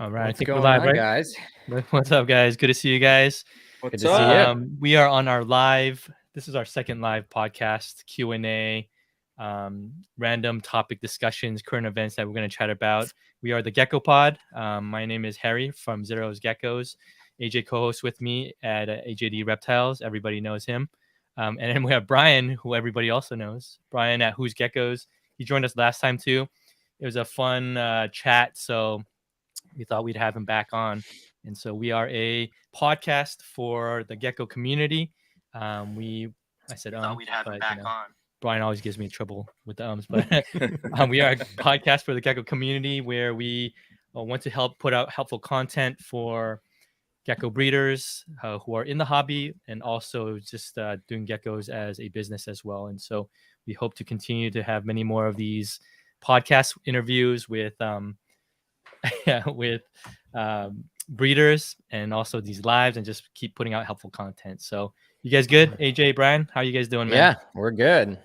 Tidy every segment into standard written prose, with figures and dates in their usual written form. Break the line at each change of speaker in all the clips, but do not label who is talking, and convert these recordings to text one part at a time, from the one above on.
All right, I
What's
think we're
going
live,
on,
right?
guys?
What's up, guys? Good to see you guys.
Good
What's
to see
up?
you.
We are on our live. This is our second live podcast Q&A, random topic discussions, current events that we're going to chat about. We are the Gecko Pod. My name is Harry from Whoosgeckos. AJ co-hosts with me at AJD Reptiles. Everybody knows him. And then we have Brian, who everybody also knows. Brian at Whoosgeckos. He joined us last time too. It was a fun chat, so we thought we'd have him back on. And so we are a podcast for the gecko community. I said,
Thought we'd have him back on.
Brian always gives me trouble with the but we are a podcast for the gecko community where we want to help put out helpful content for gecko breeders who are in the hobby and also just doing geckos as a business as well. And so we hope to continue to have many more of these podcast interviews with breeders and also these lives and just keep putting out helpful content. So you guys good? AJ, Brian, how you guys doing, man?
Yeah, we're good.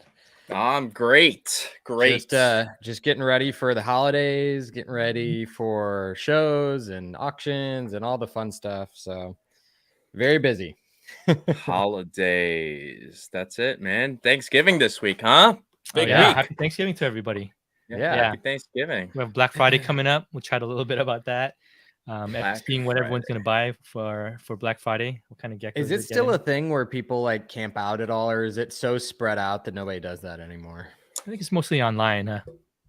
I'm great.
Just getting ready for the holidays, getting ready for shows and auctions and all the fun stuff. So very busy.
Holidays. That's it, man. Thanksgiving this week, huh? Big
yeah.
week.
Happy Thanksgiving to everybody.
Yeah.
Happy Thanksgiving.
We have Black Friday coming up. We'll chat a little bit about that. Seeing what everyone's
Friday.
going to buy for Black Friday. What kind of geckos?
Is it still a thing where people like camp out at all, or is it so spread out that nobody does that anymore?
I think it's mostly online.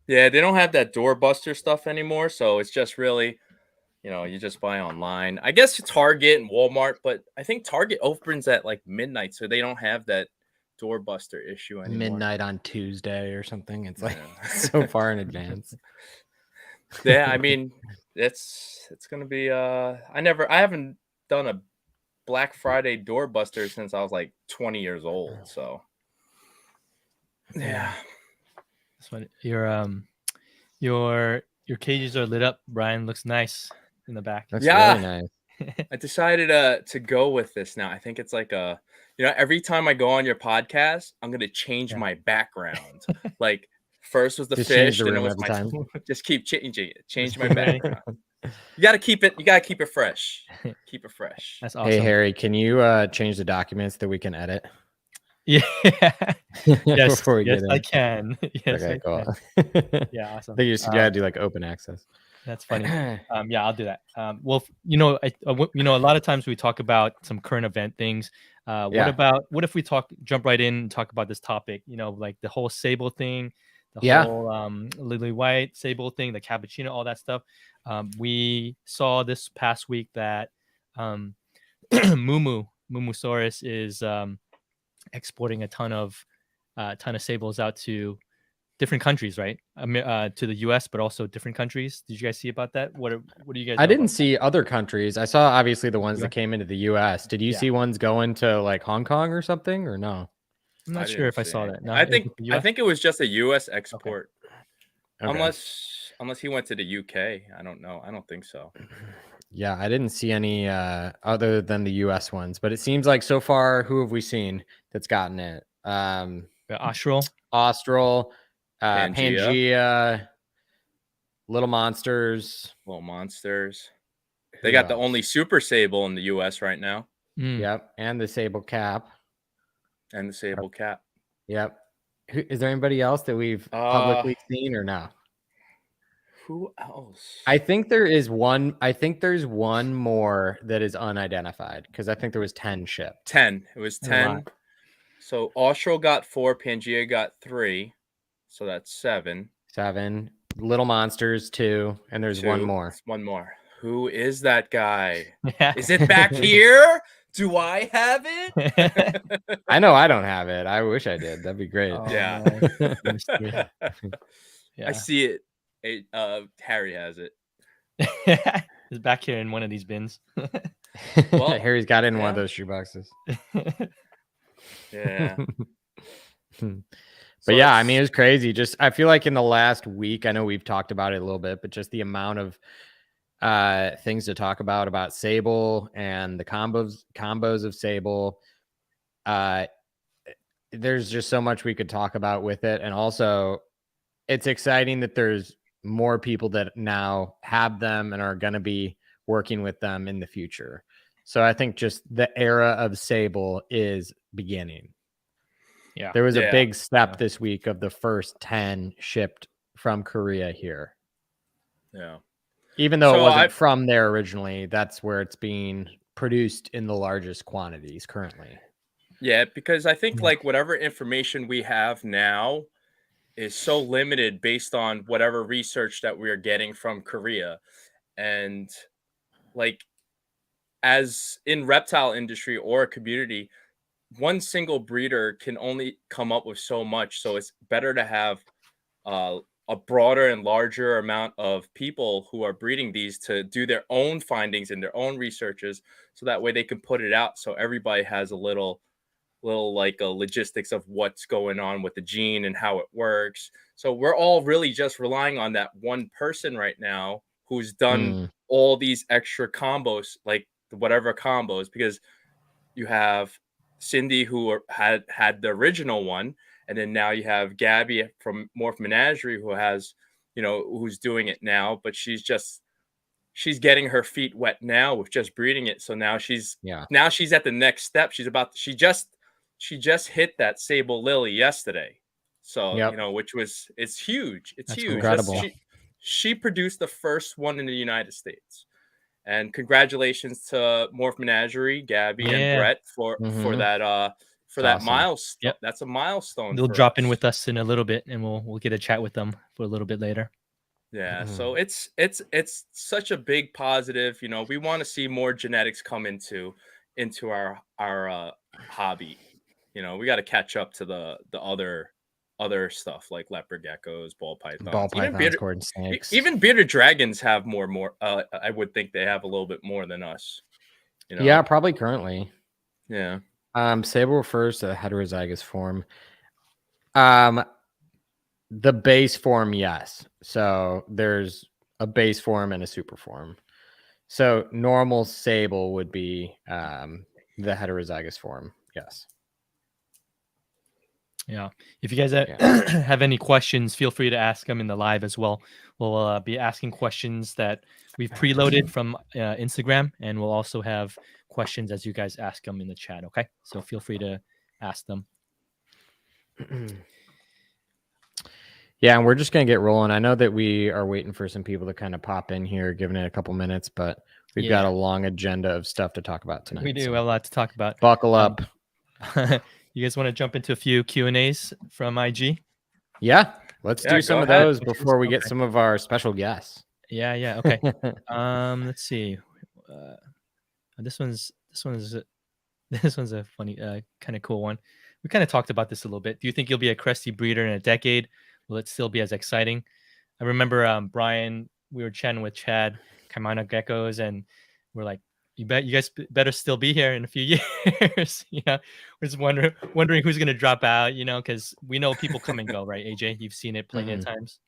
Yeah, they don't have that doorbuster stuff anymore, so it's just really, you just buy online. I guess Target and Walmart, but I think Target opens at like midnight, so they don't have that doorbuster issue anymore.
Midnight on Tuesday or something. It's like so far in advance.
Yeah, I mean, it's gonna be I haven't done a Black Friday doorbuster since I was like 20 years old. So yeah.
That's what your cages are lit up. Brian, looks nice in the back.
That's really nice.
I decided to go with this now. I think it's like every time I go on your podcast, I'm gonna change my background. Like first was the
Just
fish,
the
then it was my time. Just keep changing it. Change my background. You gotta keep it fresh. Keep it fresh.
That's awesome.
Hey Harry, can you change the documents that we can edit?
Yeah. Yes,
Before we get in.
I can. Yes,
Okay, cool.
Yeah, awesome.
I think you just gotta do like open access.
That's funny. Yeah, I'll do that. Well, a lot of times we talk about some current event things. What if we jump right in and talk about this topic? Like the whole sable thing, the whole lily white sable thing, the cappuccino, all that stuff. We saw this past week that Mumusaurus is exporting a ton of sables out to different countries, right? To the US, but also different countries. Did you guys see about that? What do you guys?
I didn't see other countries. I saw obviously the ones that came into the US. Did you see ones going to like Hong Kong or something, or no?
I'm not sure if I saw that. No,
I think it was just a US export.
Okay.
Unless he went to the UK. I don't know. I don't think so.
Yeah, I didn't see any other than the US ones, but it seems like so far, who have we seen that's gotten it?
Austral,
Pangea,
Little Monsters.
They got the only super sable in the US right now.
Yep, and the sable cap. Yep. Is there anybody else that we've publicly seen or no?
Who else?
I think there is one. I think there's one more that is unidentified because I think there was 10 shipped.
10. It was 10. So Austral got 4, Pangea got 3. So that's 7.
7. Little Monsters 2, and there's 1 more.
One more. Who is that guy? Is it back here? Do I have it?
I know I don't have it. I wish I did. That'd be great.
Yeah. I see it. Harry has it.
It's back here in one of these bins.
Well, Harry's got it in one of those shoeboxes.
Yeah.
But yeah, I mean, it was crazy. Just I feel like in the last week, I know we've talked about it a little bit, but just the amount of things to talk about Sable and the combos of Sable. There's just so much we could talk about with it, and also it's exciting that there's more people that now have them and are going to be working with them in the future. So I think just the era of Sable is beginning.
Yeah.
There was a
Yeah.
big step this week of the first 10 shipped from Korea here.
Yeah.
Even though
So
it wasn't from there originally, that's where it's being produced in the largest quantities currently.
Yeah, because I think
Yeah.
like whatever information we have now is so limited based on whatever research that we are getting from Korea. And like as in reptile industry or a community, one single breeder can only come up with so much. So it's better to have a broader and larger amount of people who are breeding these to do their own findings and their own researches, so that way they can put it out so everybody has a little like a logistics of what's going on with the gene and how it works. So we're all really just relying on that one person right now who's done all these extra combos, like whatever combos, because you have Cindy who had the original one, and then now you have Gabby from Morph Menagerie who has, who's doing it now, but she's getting her feet wet now with just breeding it. So now she's at the next step. She just hit that Sable Lily yesterday. So, it's huge. It's
That's
huge.
incredible.
She produced the first one in the United States. And congratulations to Morph Menagerie, Gabby and Brett for that that milestone.
Yep.
That's a milestone.
They'll drop in with us in a little bit, and we'll get a chat with them for a little bit later.
Yeah, so it's such a big positive. We want to see more genetics come into our hobby. We got to catch up to the other stuff like leopard geckos, ball pythons,
cord snakes.
Even bearded dragons have more. I would think they have a little bit more than us.
Yeah, probably currently.
Yeah.
Sable refers to the heterozygous form. The base form, yes. So there's a base form and a super form. So normal Sable would be the heterozygous form. Yes.
Yeah. If you guys have any questions, feel free to ask them in the live as well. We'll be asking questions that we've preloaded from Instagram, and we'll also have questions as you guys ask them in the chat. Okay. So feel free to ask them.
Yeah, and we're just going to get rolling. I know that we are waiting for some people to kind of pop in here, giving it a couple minutes, but we've got a long agenda of stuff to talk about tonight.
We do have a lot to talk about.
Buckle up.
You guys want to jump into a few Q&As from IG?
Yeah, let's do some of those before we get some of our special guests.
Yeah. Okay. Let's see. This one's a funny, kind of cool one. We kind of talked about this a little bit. Do you think you'll be a Cresty breeder in a decade? Will it still be as exciting? I remember Brian, we were chatting with Chad, Kaimana Geckos, and we're like, you guys better still be here in a few years. We're just wondering who's going to drop out, because we know people come and go, right, AJ? You've seen it plenty of times.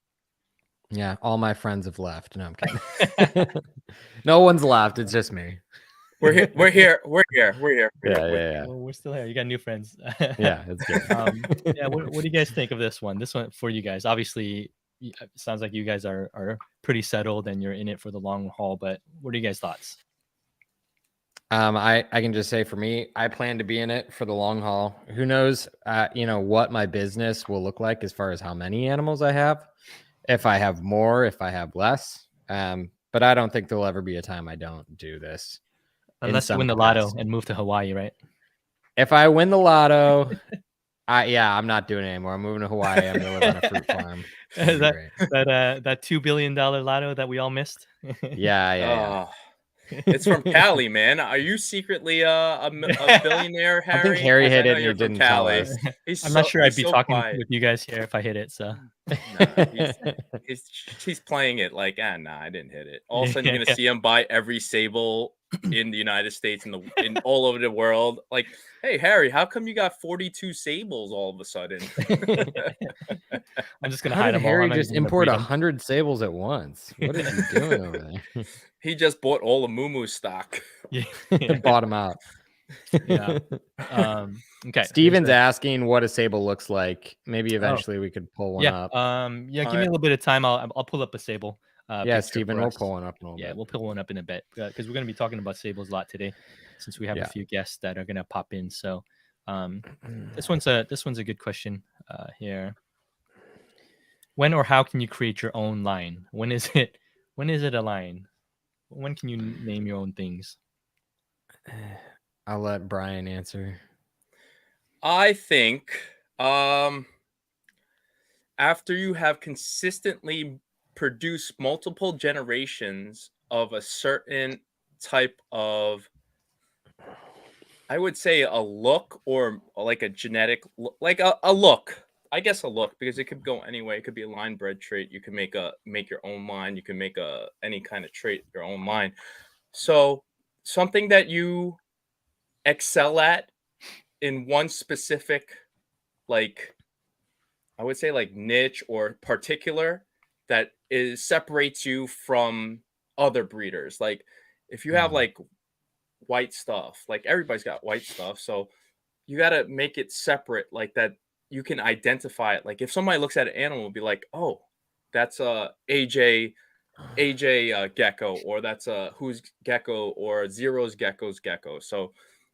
Yeah, all my friends have left. No, I'm kidding. No one's left. It's just me.
We're here.
Yeah.
Well, we're still here. You got new friends.
Yeah, it's good.
What do you guys think of this one? This one for you guys. Obviously, it sounds like you guys are pretty settled and you're in it for the long haul. But what are you guys' thoughts?
I can just say for me, I plan to be in it for the long haul. Who knows, what my business will look like as far as how many animals I have, if I have more, if I have less. But I don't think there'll ever be a time I don't do this.
Unless you win the lotto and move to Hawaii, right?
If I win the lotto, I'm not doing it anymore. I'm moving to Hawaii. I'm gonna live on a fruit farm.
that $2 billion lotto that we all missed.
Yeah.
It's from Cali, man. Are you secretly a billionaire, Harry?
I think Harry hit it and you didn't tell us.
I'm not sure I'd be talking with you guys here if I hit it. So
he's playing it like, nah, I didn't hit it. All of a sudden, you're gonna see him buy every Sable in the United States and in all over the world. Like, hey, Harry, how come you got 42 Sables all of a sudden?
I'm just gonna hide them all.
Harry just import 100 Sables at once. What is he doing over there?
He just bought all the Moo stock.
And bought them out.
Yeah. Okay.
Steven's asking what a sable looks like. Maybe eventually we could pull one
Yeah.
up.
Yeah. Give me a little bit of time. I'll pull up a sable.
Yeah,
Picture
Steven,
for
we'll
us.
pull one up in a little
Yeah,
bit.
we'll pull one up in a bit because we're going to be talking about sables a lot today, since we have a few guests that are going to pop in. So, this one's a good question here. When or how can you create your own line? When is it a line? When can you name your own things?
I'll let Brian answer.
I think after you have consistently produced multiple generations of a certain type of, I would say, a look, or like a genetic, like a look. I guess a look, because it could go anyway. It could be a line bred trait. You can make your own line. You can make any kind of trait your own line. So something that you excel at in one specific, like, I would say, like, niche or particular, that separates you from other breeders. Like, if you have like white stuff, like everybody's got white stuff, so you got to make it separate, like that you can identify it. Like if somebody looks at an animal and be like, oh, that's a AJ gecko, or that's a Whoosgecko, or Zero's Gecko's gecko. So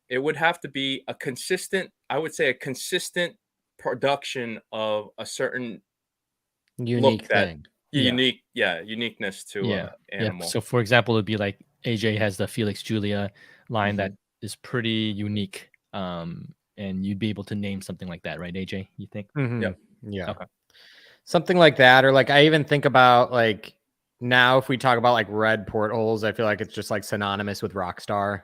it would have to be a consistent, I would say, a consistent production of a certain
Unique
look, that
thing.
uniqueness to animal.
Yeah. So for example, it'd be like AJ has the Felix Julia line that is pretty unique. And you'd be able to name something like that, right, AJ? You think?
Yep.
Yeah.
Okay.
Something like that. Or like I even think about, like, now if we talk about like red portholes, I feel like it's just like synonymous with Rockstar.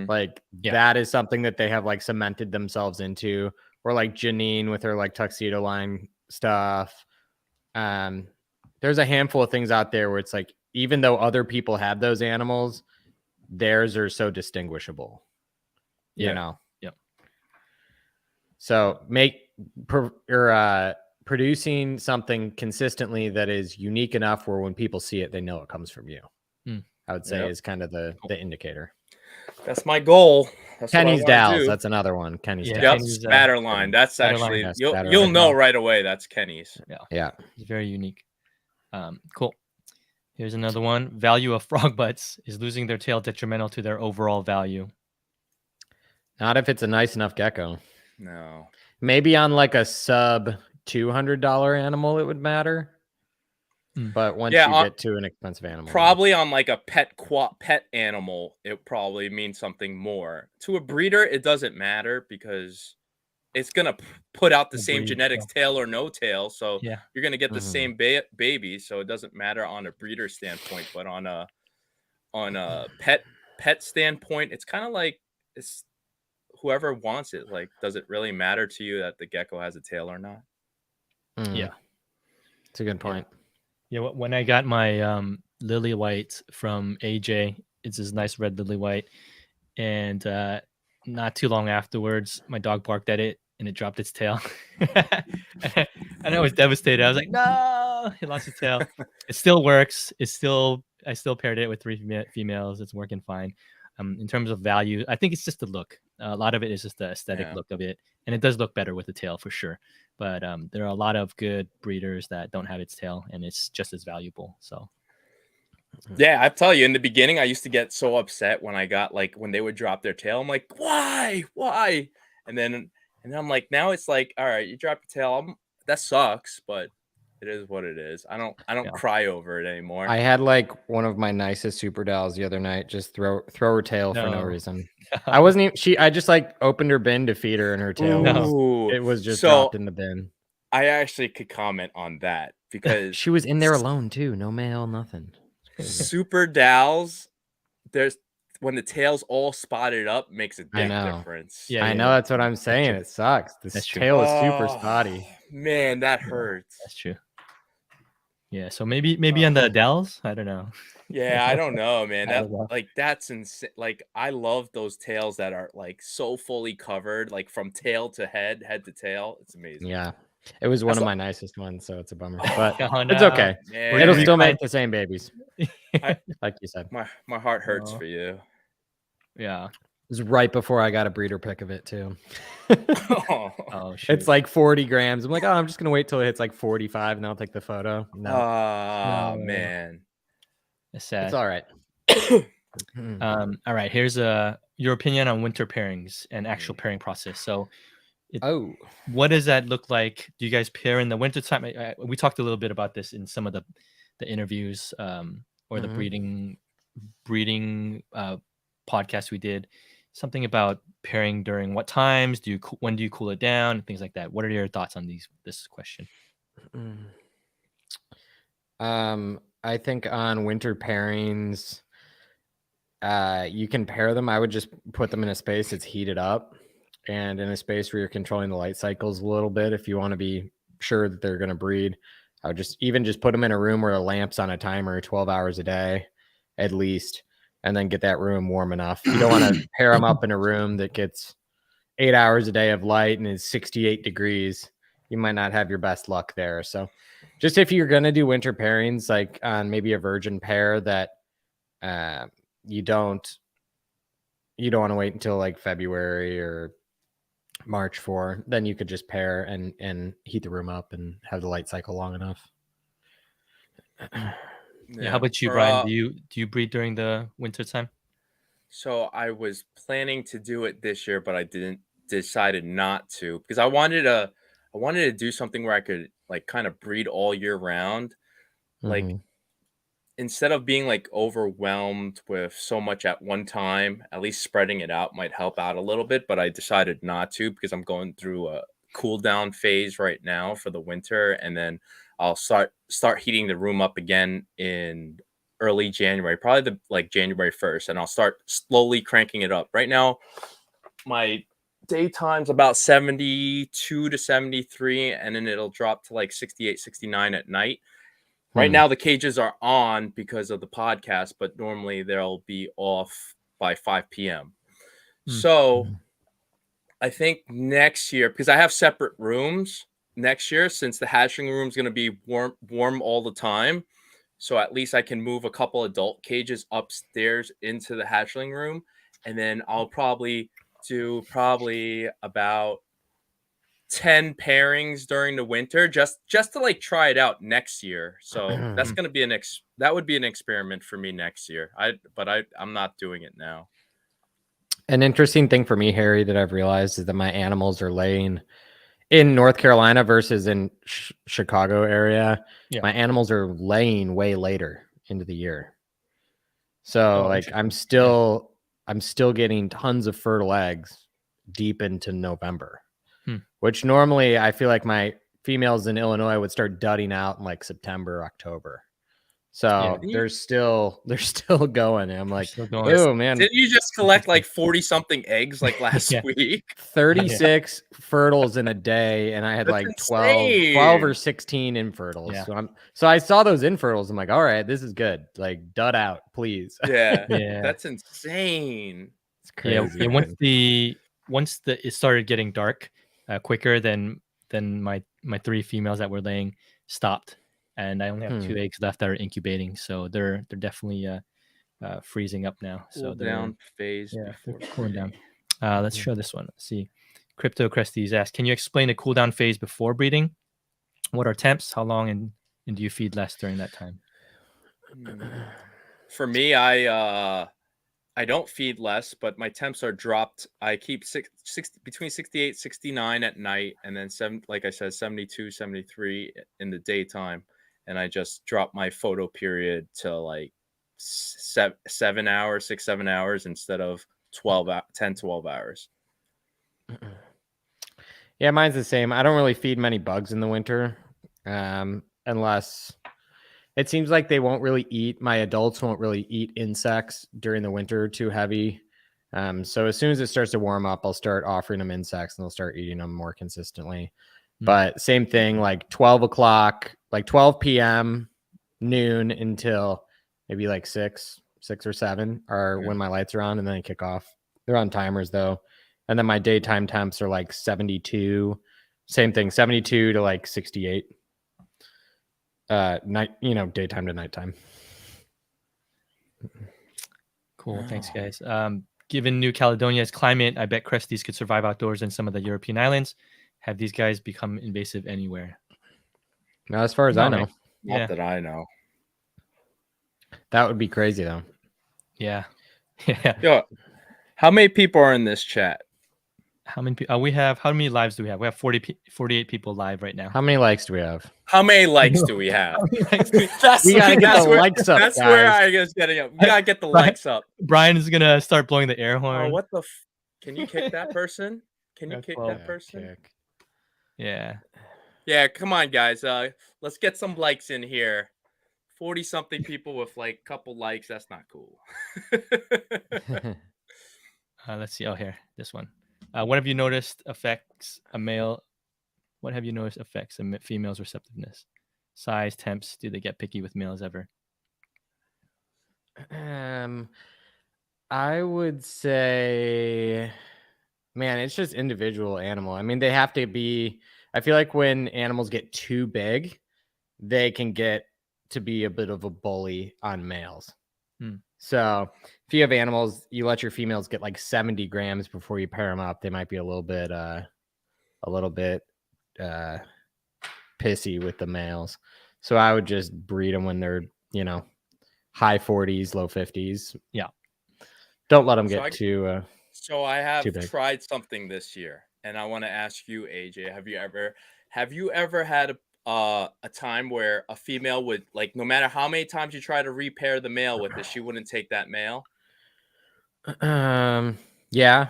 Like that is something that they have like cemented themselves into. Or like Janine with her like tuxedo line stuff. There's a handful of things out there where it's like, even though other people have those animals, theirs are so distinguishable. You know?
Yep.
So producing something consistently that is unique enough where when people see it, they know it comes from you. I would say is kind of the indicator.
That's my goal. That's
Kenny's
what I wanna
Dalles.
do.
That's another one. Kenny's
Yep,
Dalles.
spatter line. That's actually you'll know right away. That's Kenny's.
Yeah.
It's very unique. Cool. Here's another one. Value of frog butts. Is losing their tail detrimental to their overall value?
Not if it's a nice enough gecko.
No.
Maybe on like a sub $200 animal, it would matter. But once you get to an expensive animal,
probably on like a pet animal, it probably means something more. To a breeder, it doesn't matter because it's gonna put out the same genetics, tail or no tail. So you're gonna get the same baby. So it doesn't matter on a breeder standpoint, but on a pet standpoint, it's kind of like it's whoever wants it. Like, does it really matter to you that the gecko has a tail or not?
Yeah,
it's a good point.
Yeah, when I got my lily white from AJ, it's this nice red lily white, and not too long afterwards, my dog barked at it and it dropped its tail. And I was devastated. I was like, "No, it lost its tail." It still works. I still paired it with 3 females. It's working fine. In terms of value, I think it's just the look. A lot of it is just the aesthetic look of it, and it does look better with the tail for sure. But there are a lot of good breeders that don't have its tail, and it's just as valuable. So,
yeah, I tell you, in the beginning, I used to get so upset when when they would drop their tail. I'm like, why? And then I'm like, now it's like, all right, you drop your tail. That sucks, but it is what it is. I don't cry over it anymore.
I had like one of my nicest super dolls the other night just throw her tail for no reason. I wasn't even, I just like opened her bin to feed her and her tail it was just dropped in the bin.
I actually could comment on that because
she was in there alone too. No male, nothing.
Super dolls, when the tail's all spotted up, makes a big difference.
Yeah, I know. That's what I'm saying. It sucks. This tail is super spotty.
Man, that hurts.
That's true. Yeah, so maybe on the Dells, I don't know.
Yeah, I don't know, man. That's insane. Like, I love those tails that are like so fully covered, like from tail to head to tail. It's amazing.
Yeah, it was one of my nicest ones, so it's a bummer, but it's okay.
Man.
It'll still make the same babies. Like you said,
my heart hurts for you.
Yeah.
was right before I got a breeder pick of it too.
Oh, shoot.
It's like 40 grams. I'm like, oh, I'm just gonna wait till it hits like 45 and I'll take the photo. No,
Oh
No.
man.
That's sad.
it's all right.
All right. Here's your opinion on winter pairings and actual pairing process. So, what does that look like? Do you guys pair in the wintertime? We talked a little bit about this in some of the interviews or the breeding podcast we did. Something about pairing during what times? When do you cool it down? Things like that. What are your thoughts on this question?
I think on winter pairings, you can pair them. I would just put them in a space that's heated up and in a space where you're controlling the light cycles a little bit. If you want to be sure that they're going to breed, I would just put them in a room where the lamp's on a timer 12 hours a day at least, and then get that room warm enough. You don't want to pair them up in a room that gets 8 hours a day of light and is 68 degrees. You might not have your best luck there. So just if you're going to do winter pairings, like on maybe a virgin pair that you don't want to wait until like February or March for, then you could just pair and heat the room up and have the light cycle long enough.
Yeah. How about you, Brian? Do you breed during the winter time?
So I was planning to do it this year, but I decided not to because I wanted to do something where I could like kind of breed all year round. Like instead of being like overwhelmed with so much at one time, at least spreading it out might help out a little bit, but I decided not to because I'm going through a cool down phase right now for the winter, and then I'll start heating the room up again in early January, probably like January 1st, and I'll start slowly cranking it up. Right now, my daytime's about 72 to 73, and then it'll drop to like 68, 69 at night. Right now, the cages are on because of the podcast, but normally they'll be off by 5 p.m. So I think next year, because I have separate rooms next year, since the hatchling room is going to be warm all the time, so at least I can move a couple adult cages upstairs into the hatchling room, and then I'll probably do about 10 pairings during the winter just to like try it out next year. So that's going to be that would be an experiment for me next year. I'm not doing it now.
An interesting thing for me, Harry, that I've realized is that my animals are laying in North Carolina versus in Chicago area.
Yeah.
My animals are laying way later into the year. So like I'm still getting tons of fertile eggs deep into November, which normally I feel like my females in Illinois would start dudding out in like September, October. So they're still going. And I'm like, oh man,
didn't you just collect like 40 something eggs like last week?
36 fertiles in a day, and I had like 12 or 16 infertiles.
Yeah.
So I saw those infertiles. I'm like, all right, this is good. Like dud out, please.
Yeah. That's insane.
It's crazy.
Yeah. Once it started getting dark quicker than my 3 females that were laying stopped, and I only have 2 eggs left that are incubating, so they're definitely freezing up now. So they're
down phase.
Yeah, they're cooling down. Let's show this one. Let's see. Crypto Cresties asks, can you explain the cool down phase before breeding? What are temps? How long and do you feed less during that time?
For me, I don't feed less, but my temps are dropped. I keep between 68, 69 at night, and then 72, 73 in the daytime. And I just drop my photo period to like 7 hours, 6, 7 hours instead of 10, 12 hours.
Yeah, mine's the same. I don't really feed many bugs in the winter, unless it seems like they won't really eat. My adults won't really eat insects during the winter too heavy. So as soon as it starts to warm up, I'll start offering them insects and they'll start eating them more consistently. But same thing, like 12 o'clock, like 12 p.m., noon until maybe like 6 or 7 are when my lights are on, and then I kick off. They're on timers though. And then my daytime temps are like 72. Same thing, 72 to like 68. Daytime to nighttime.
Cool. Thanks, guys. Given New Caledonia's climate, I bet cresties could survive outdoors in some of the European islands. Have these guys become invasive anywhere?
Now, as far as I know,
Not that I know.
that would be crazy though.
Yeah. Yeah.
Yo, how many people are in this chat?
How many we have? How many lives do we have? We have 48 people live right now.
How many likes do we have?
How many likes do we have?
We gotta get the likes up,
That's where
guys.
I was getting up. We gotta get the likes up.
Brian is gonna start blowing the air horn.
Oh, what the? Can you kick that person? Can you kick that person?
Kick.
Yeah.
Yeah, come on, guys. Let's get some likes in here. 40-something people with like a couple likes. That's not cool.
Let's see. Oh, here, this one. What have you noticed affects a male? What have you noticed affects a female's receptiveness? Size, temps. Do they get picky with males ever?
I would say, man, it's just individual animal. I mean, they have to be. I feel like when animals get too big, they can get to be a bit of a bully on males. So if you have animals, you let your females get like 70 grams before you pair them up, they might be a little bit pissy with the males. So I would just breed them when they're, high 40s, low 50s.
Yeah.
Don't let them get too.
So I have tried something this year, and I want to ask you, AJ, have you ever had a time where a female would, like, no matter how many times you try to repair the male with it, she wouldn't take that male?
Yeah.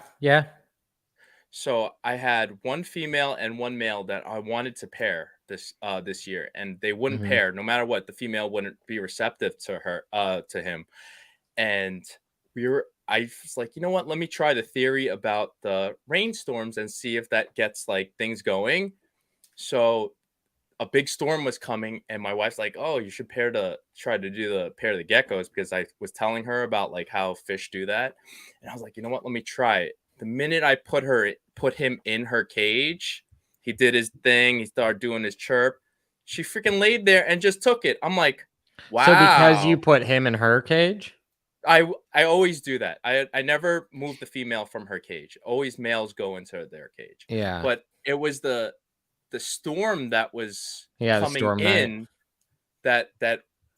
So I had one female and one male that I wanted to pair this year, and they wouldn't pair no matter what. The female wouldn't be receptive to him, and I was like, you know what? Let me try the theory about the rainstorms and see if that gets like things going. So a big storm was coming, and my wife's like, "Oh, you should try to do the pair of the geckos," because I was telling her about like how fish do that, and I was like, you know what? Let me try it. The minute I put him in her cage, he did his thing. He started doing his chirp. She freaking laid there and just took it. I'm like, wow.
So because you put him in her cage?
I always do that. I never move the female from her cage. Always males go into their cage.
Yeah.
But it was the storm that was coming in that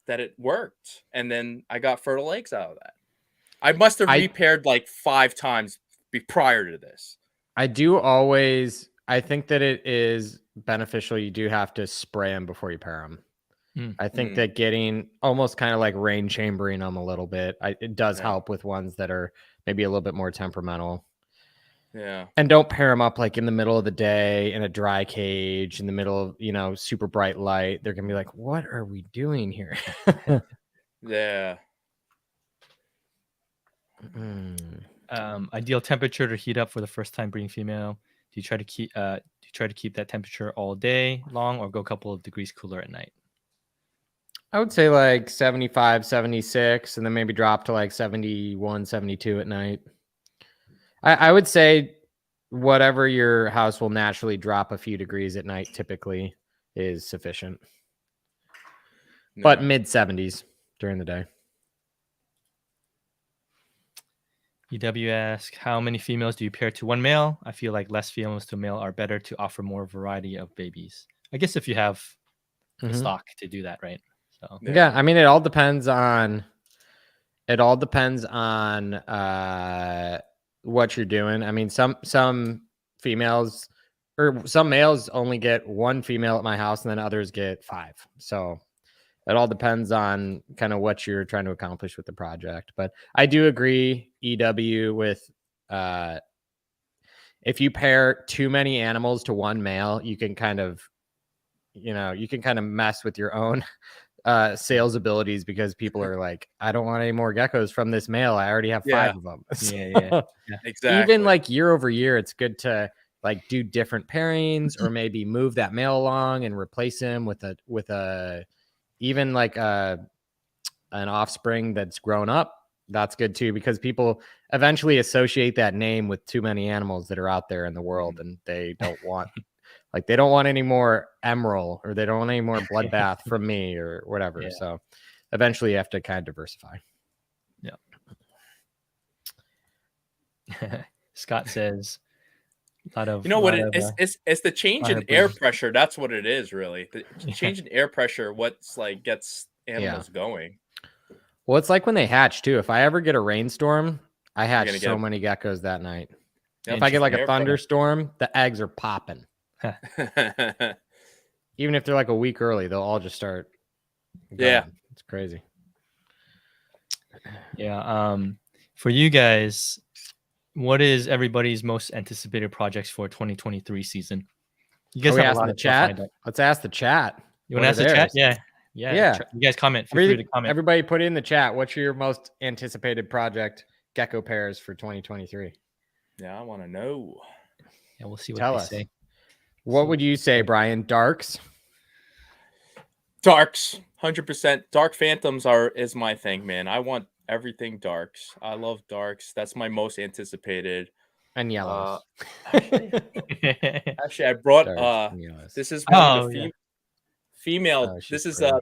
it worked, and then I got fertile eggs out of that. I must have repaired like 5 times prior to this.
I think that it is beneficial. You do have to spray them before you pair them. I think that getting almost kind of like rain chambering them a little bit, it does help with ones that are maybe a little bit more temperamental.
Yeah.
And don't pair them up like in the middle of the day in a dry cage in the middle of, super bright light. They're going to be like, what are we doing here?
Yeah.
Ideal temperature to heat up for the first time breeding female. Do you try to keep that temperature all day long, or go a couple of degrees cooler at night?
I would say like 75, 76, and then maybe drop to like 71, 72 at night. I would say whatever your house will naturally drop a few degrees at night typically is sufficient. No. But mid 70s during the day.
EW asks, how many females do you pair to one male? I feel like less females to a male are better to offer more variety of babies. I guess if you have the stock to do that, right? So
yeah, I mean, it all depends on what you're doing. I mean, some females or some males only get one female at my house, and then others get 5. So it all depends on kind of what you're trying to accomplish with the project. But I do agree, EW, with if you pair too many animals to one male, you can kind of mess with your own sales abilities, because people are like, I don't want any more geckos from this male. I already have 5 of them.
Yeah, exactly.
Even like year over year, it's good to like do different pairings, or maybe move that male along and replace him with a even like an offspring that's grown up. That's good too, because people eventually associate that name with too many animals that are out there in the world, and they don't want they don't want any more emerald, or they don't want any more bloodbath from me or whatever. Yeah. So eventually you have to kind of diversify.
Yeah. Scott says a lot of.
You know what
lot
it
of,
is? It's the change in
fire
air
breathing.
pressure. That's what it is, really. The
Yeah.
change in air pressure, what's like gets animals going.
Well, it's like when they hatch too. If I ever get a rainstorm, I hatch
gonna
so
get-
many geckos that night.
Yep.
If I get like
Air
a thunderstorm, the eggs are popping.
pressure.
Even if they're like a week early, they'll all just start.
Yeah.
going. It's crazy.
Yeah. For you guys, what is everybody's most anticipated projects for 2023 season? You guys
Are we
have a
asking
lot
the
of stuff lined
chat?
up.
Let's ask the chat.
You want to ask the chat? Yeah.
Yeah.
You guys comment. Feel free to comment.
Everybody put in the chat. What's your most anticipated project gecko pairs for 2023?
Yeah, I want to know.
Yeah, we'll see what
Tell
they
us.
say.
What would you say, Brian? Darks?
Darks, 100%. Dark Phantoms is my thing, man. I want everything darks. I love darks. That's my most anticipated.
And yellows.
Actually, I brought
Darks and yellows.
this is one of the
yeah.
female.
Oh, she's
This is
pretty.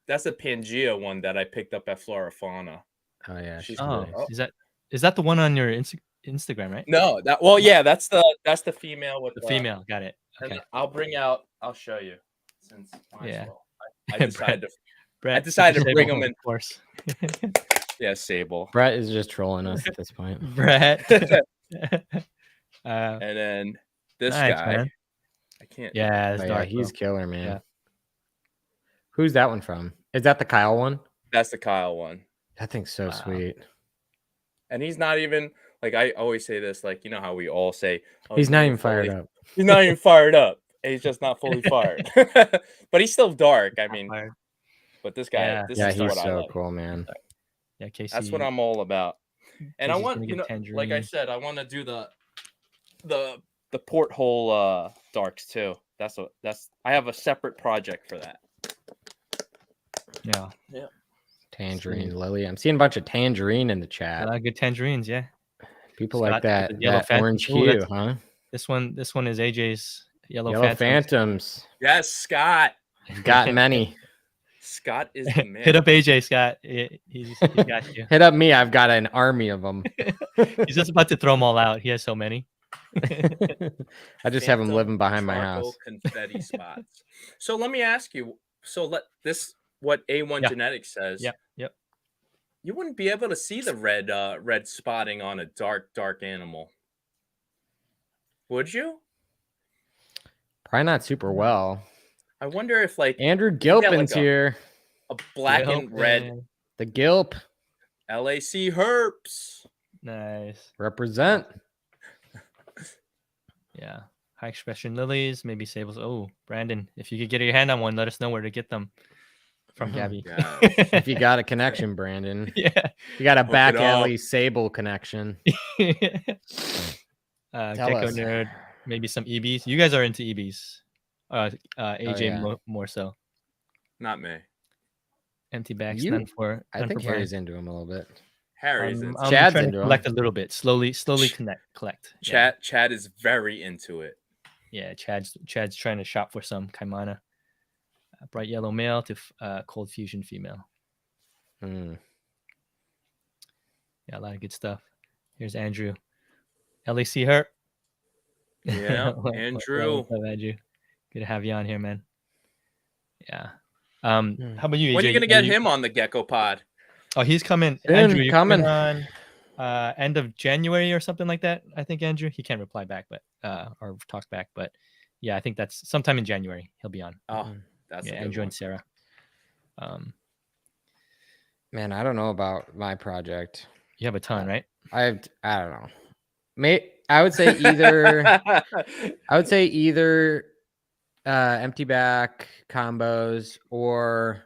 that's a Pangea one that I picked up at Flora Fauna.
Oh yeah, she's
Oh,
pretty.
is that the one on your Instagram, right?
No, that's the female with
The female. Got it.
and
Okay.
I'll show you since
Yeah.
I decided to
Brett,
decided to bring
Sable,
them in.
Of course.
Yeah, Sable.
Brett is just trolling us at this point.
Brett.
And then this
Nice,
guy.
man.
I can't.
Oh,
Yeah, it's
yeah,
dark.
he's
Bro.
killer, man.
Yeah.
Who's that one from? Is that the Kyle one?
That's the Kyle one.
That thing's so
Wow.
sweet.
And he's not even like I always say this, like you know how we all say
He's not even fired up.
He's not even fired up. And he's just not fully fired. But he's still dark. I mean,
Fired.
but this guy,
Yeah.
this
Yeah,
is
he's
what I
so
like.
cool, man.
Yeah, Casey.
That's what I'm all about. And I
Casey's
want,
gonna
you
get
know, like I
tangerine.
said, I want to do the porthole darks too. I have a separate project for that.
Yeah.
Tangerine
Sweet.
Lily. I'm seeing a bunch of tangerine in the
A
chat.
lot of good tangerines, yeah.
People
Scott
like
with
that,
the yellow
that
phantom.
orange
Ooh,
hue,
that's-
huh?
This one is AJ's yellow,
Yellow
phantoms.
phantoms.
Yes, Scott.
Got many.
Scott is the man.
Hit up AJ, Scott. He got you.
Hit up me. I've got an army of them.
He's just about to throw them all out. He has so many.
I just have them
Phantom
living behind my
charcoal
house.
confetti spots. So let me ask you. So what A1
Yeah.
Genetics says.
Yep.
You wouldn't be able to see the red spotting on a dark animal, would you?
Probably not super well.
I wonder if like
Andrew
like
Gilpin's
a-
here.
a black
Yep,
and red
man.
The Gilp
LAC herps.
Nice.
represent.
Yeah. High expression lilies, maybe sables. Oh, Brandon, if you could get your hand on one, let us know where to get them from Gabby.
Yeah.
If you got a connection, Brandon.
Yeah.
You got a
Hook
back
it up.
alley sable connection. Tell
Gecko
us.
nerd, maybe some EBs. You guys are into EBs. AJ
yeah.
more so.
Not me.
Empty bags,
You-
none for.
I
none
think
for Brian.
Harry's into him a little bit.
Harry's
I'm
into
Chad's
trying
into
to
'em.
collect a little bit. Slowly collect. Yeah.
Chad is very into it.
Yeah, Chad's trying to shop for some Kaimana. Bright yellow male to cold fusion female.
Hmm.
Yeah, a lot of good stuff. Here's Andrew. LAC Herp.
Yeah, Andrew.
What's up, Andrew? Good to have you on here, man. Yeah. How about you, AJ?
When are you gonna get him on the Gecko Pod?
Oh, he's coming.
Soon,
Andrew, you're coming
coming.
on end of January or something like that. I think Andrew. He can't reply back, but or talk back, but yeah, I think that's sometime in January he'll be on.
Oh, that's
Yeah,
a good
Andrew
one.
and Sarah.
Man, I don't know about my project.
You have a ton, right?
I don't know. I would say either empty back combos or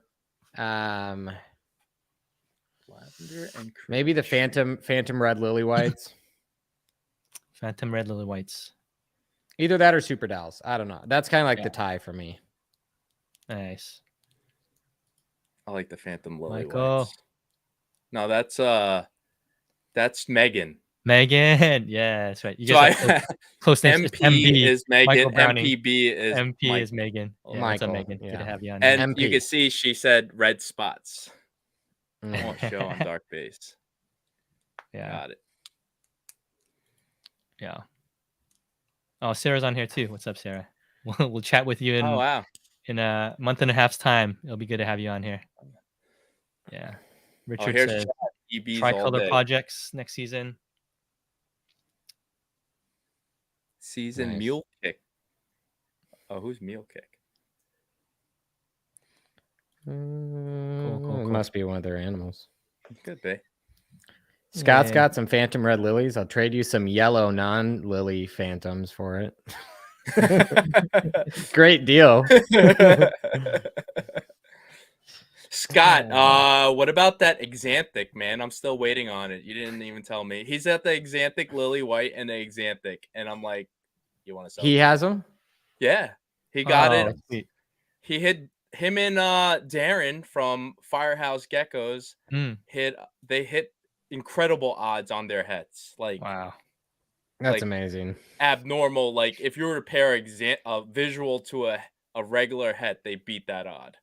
Lavender and
maybe the phantom red lily whites.
Phantom red lily whites.
Either that or super dolls. I don't know. That's kind of like
Yeah.
the tie for me.
Nice.
I like the Phantom Lily
Michael.
Whites. No, that's Megan.
Megan. Yeah, that's right. You
So
guys have close names. It's
MP is Megan.
Michael Browning.
MPB is
MP
Mike.
is Megan. Yeah, what's
Michael,
up, Megan? Good
yeah.
to have you on.
And
here.
you
MP.
can see she said red spots. I
Mm.
won't show on dark base.
Yeah.
Got it.
Yeah. Oh, Sarah's on here too. What's up, Sarah? We'll chat with you
Oh wow.
in a month and a half's time. It'll be good to have you on here. Yeah.
Oh,
Richard
here's
says
chat. EBs all
tricolor
day.
projects next season.
Season
Nice.
Mule Kick. Oh, who's Mule Kick?
Cool.
It must be one of their animals.
Could be.
Scott's
Yeah.
got some phantom red lilies. I'll trade you some yellow non-lily phantoms for it. Great deal.
Scott, what about that Xanthic, man? I'm still waiting on it. You didn't even tell me. He's at the Xanthic Lily White and the Xanthic, and I'm like, you want to sell?
He has them?
Yeah, he got it.
Sweet.
He hit him and Darren from Firehouse Geckos. They hit incredible odds on their heads. Like,
Wow.
That's
like,
amazing.
Abnormal. Like, if you were to pair a visual to a regular head, they beat that odd.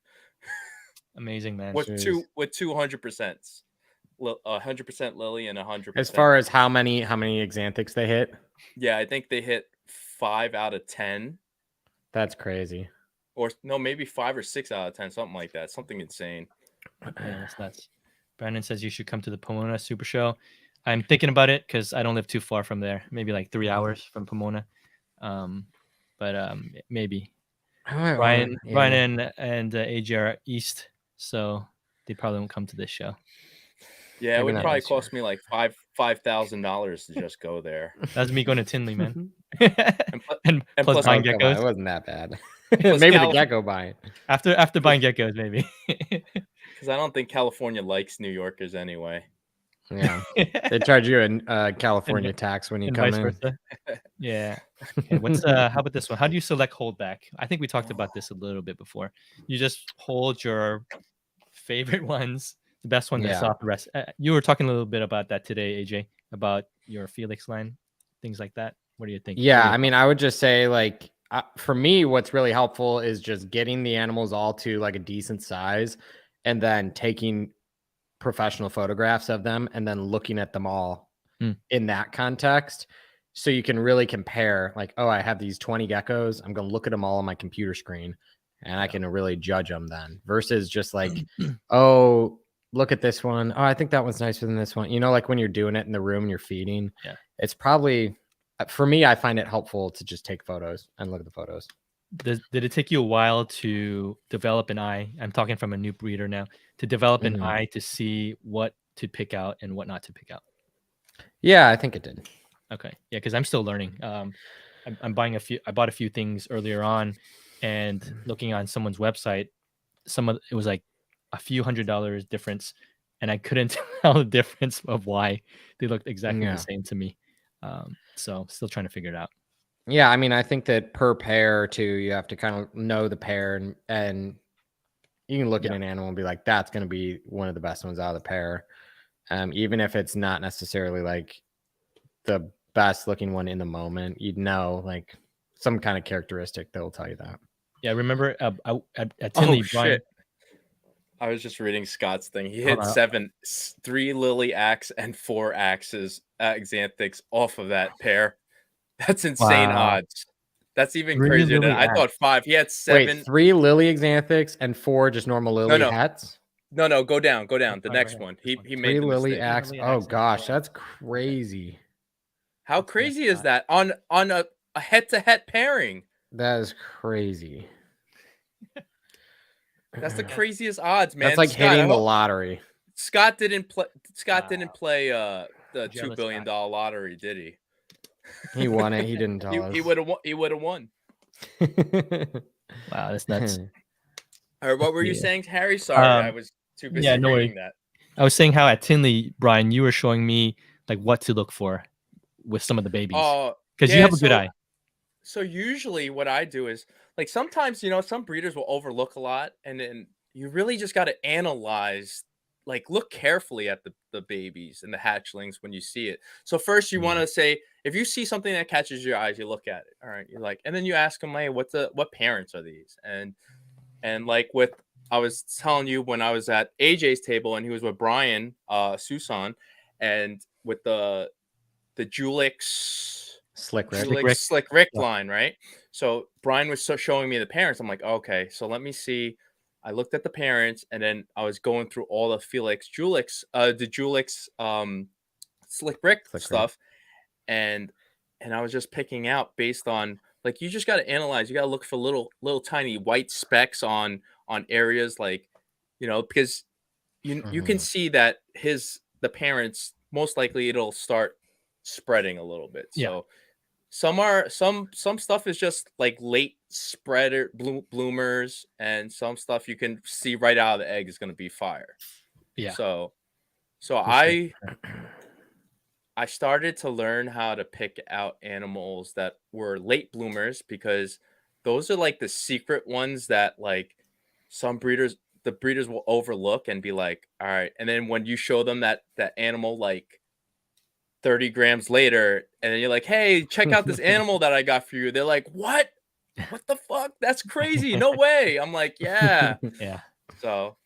Amazing, man.
With 200%, 100% Lily and 100%.
As far as how many Xanthics they hit?
Yeah, I think they hit 5 out of 10.
That's crazy.
Or no, maybe 5 or 6 out of 10, something like that. Something insane.
Yeah, that's nuts. Brandon says you should come to the Pomona Super Show. I'm thinking about it because I don't live too far from there. Maybe like 3 hours from Pomona. But maybe. Ryan and AJ are east, so they probably won't come to this show.
Yeah, it would probably cost me like $5,000 to just go there.
That's me going to Tinley, man.
and
plus buying geckos.
It wasn't that bad. Maybe the gecko buying.
After buying geckos, maybe.
Because I don't think California likes New Yorkers anyway.
Yeah, they charge you a California tax when you come in.
Versa. Yeah. Okay, how about this one? How do you select holdback? I think we talked about this a little bit before. You just hold your favorite ones, the best ones, and stop the rest. You were talking a little bit about that today, AJ, about your Felix line, things like that. What do you think?
Yeah, I mean, I would just say like for me, what's really helpful is just getting the animals all to like a decent size, and then taking professional photographs of them and then looking at them all in that context, so you can really compare like, oh, I have these 20 geckos, I'm going to look at them all on my computer screen and I can really judge them then, versus just like, oh, look at this one, oh, I think that one's nicer than this one, like when you're doing it in the room and you're feeding. It's probably, for me, I find it helpful to just take photos and look at the photos.
Did it take you a while to develop an eye? I'm talking from a new breeder now, to develop an eye to see what to pick out and what not to pick out.
Yeah, I think it did.
Okay. Yeah, because I'm still learning. I'm buying I bought a few things earlier on, and looking on someone's website, it was like a few $100 difference, and I couldn't tell the difference of why they looked exactly the same to me. So still trying to figure it out.
Yeah, I mean, I think that per pair too, you have to kind of know the pair, and you can look at an animal and be like, that's going to be one of the best ones out of the pair. Even if it's not necessarily like the best looking one in the moment, like some kind of characteristic that will tell you that.
Yeah, I remember at Tinley, Brian.
I was just reading Scott's thing. He hit 3 lily axe and 4 axes Xanthics off of that pair. That's insane odds. That's even crazier than I thought. 5. He had 7.
Wait, 3 lily Xanthics and 4 just normal lily hats?
No, go down. The next one. He made
3 lily axe. Oh gosh, that's crazy.
How crazy is that on a head-to-head pairing?
That is crazy.
That's the craziest odds, man.
That's like
Scott,
hitting the lottery.
Scott didn't play the $2 billion lottery, did he?
He won it. He didn't tell us.
He would have won. He would have won.
Wow, that's nuts.
All right, what were you saying, Harry? Sorry, I was too busy reading that.
I was saying how at Tinley, Brian, you were showing me like what to look for with some of the babies. Because you have a good eye.
So usually what I do is like sometimes, some breeders will overlook a lot, and then you really just got to analyze, like look carefully at the babies and the hatchlings when you see it. So first you want to say, if you see something that catches your eyes, you look at it. All right. You're like, and then you ask them, hey, what parents are these? And like I was telling you when I was at AJ's table and he was with Brian, Susan, and with the Julix
Slick Rick.
Slick Rick
Yeah.
line, right? So Brian was showing me the parents. I'm like, okay, so let me see. I looked at the parents, and then I was going through all the the Julix Slick Rick stuff, and I was just picking out based on, like, you just got to analyze. You got to look for little tiny white specks on areas, like, because you can see that the parents, most likely it'll start spreading a little bit. So some stuff is just like late spreader bloomers, and some stuff you can see right out of the egg is going to be fire.
Yeah.
So
For
I started to learn how to pick out animals that were late bloomers, because those are like the secret ones that, like, the breeders will overlook and be like, all right. And then when you show them that animal, like 30 grams later, and then you're like, hey, check out this animal that I got for you. They're like, what the fuck? That's crazy. No way. I'm like, yeah.
Yeah.
So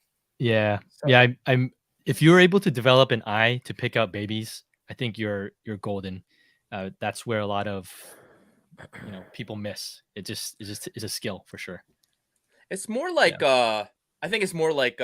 I'm if you're able to develop an eye to pick out babies, I think you're golden. That's where a lot of people miss. It's a skill for sure.
it's more like I think it's more like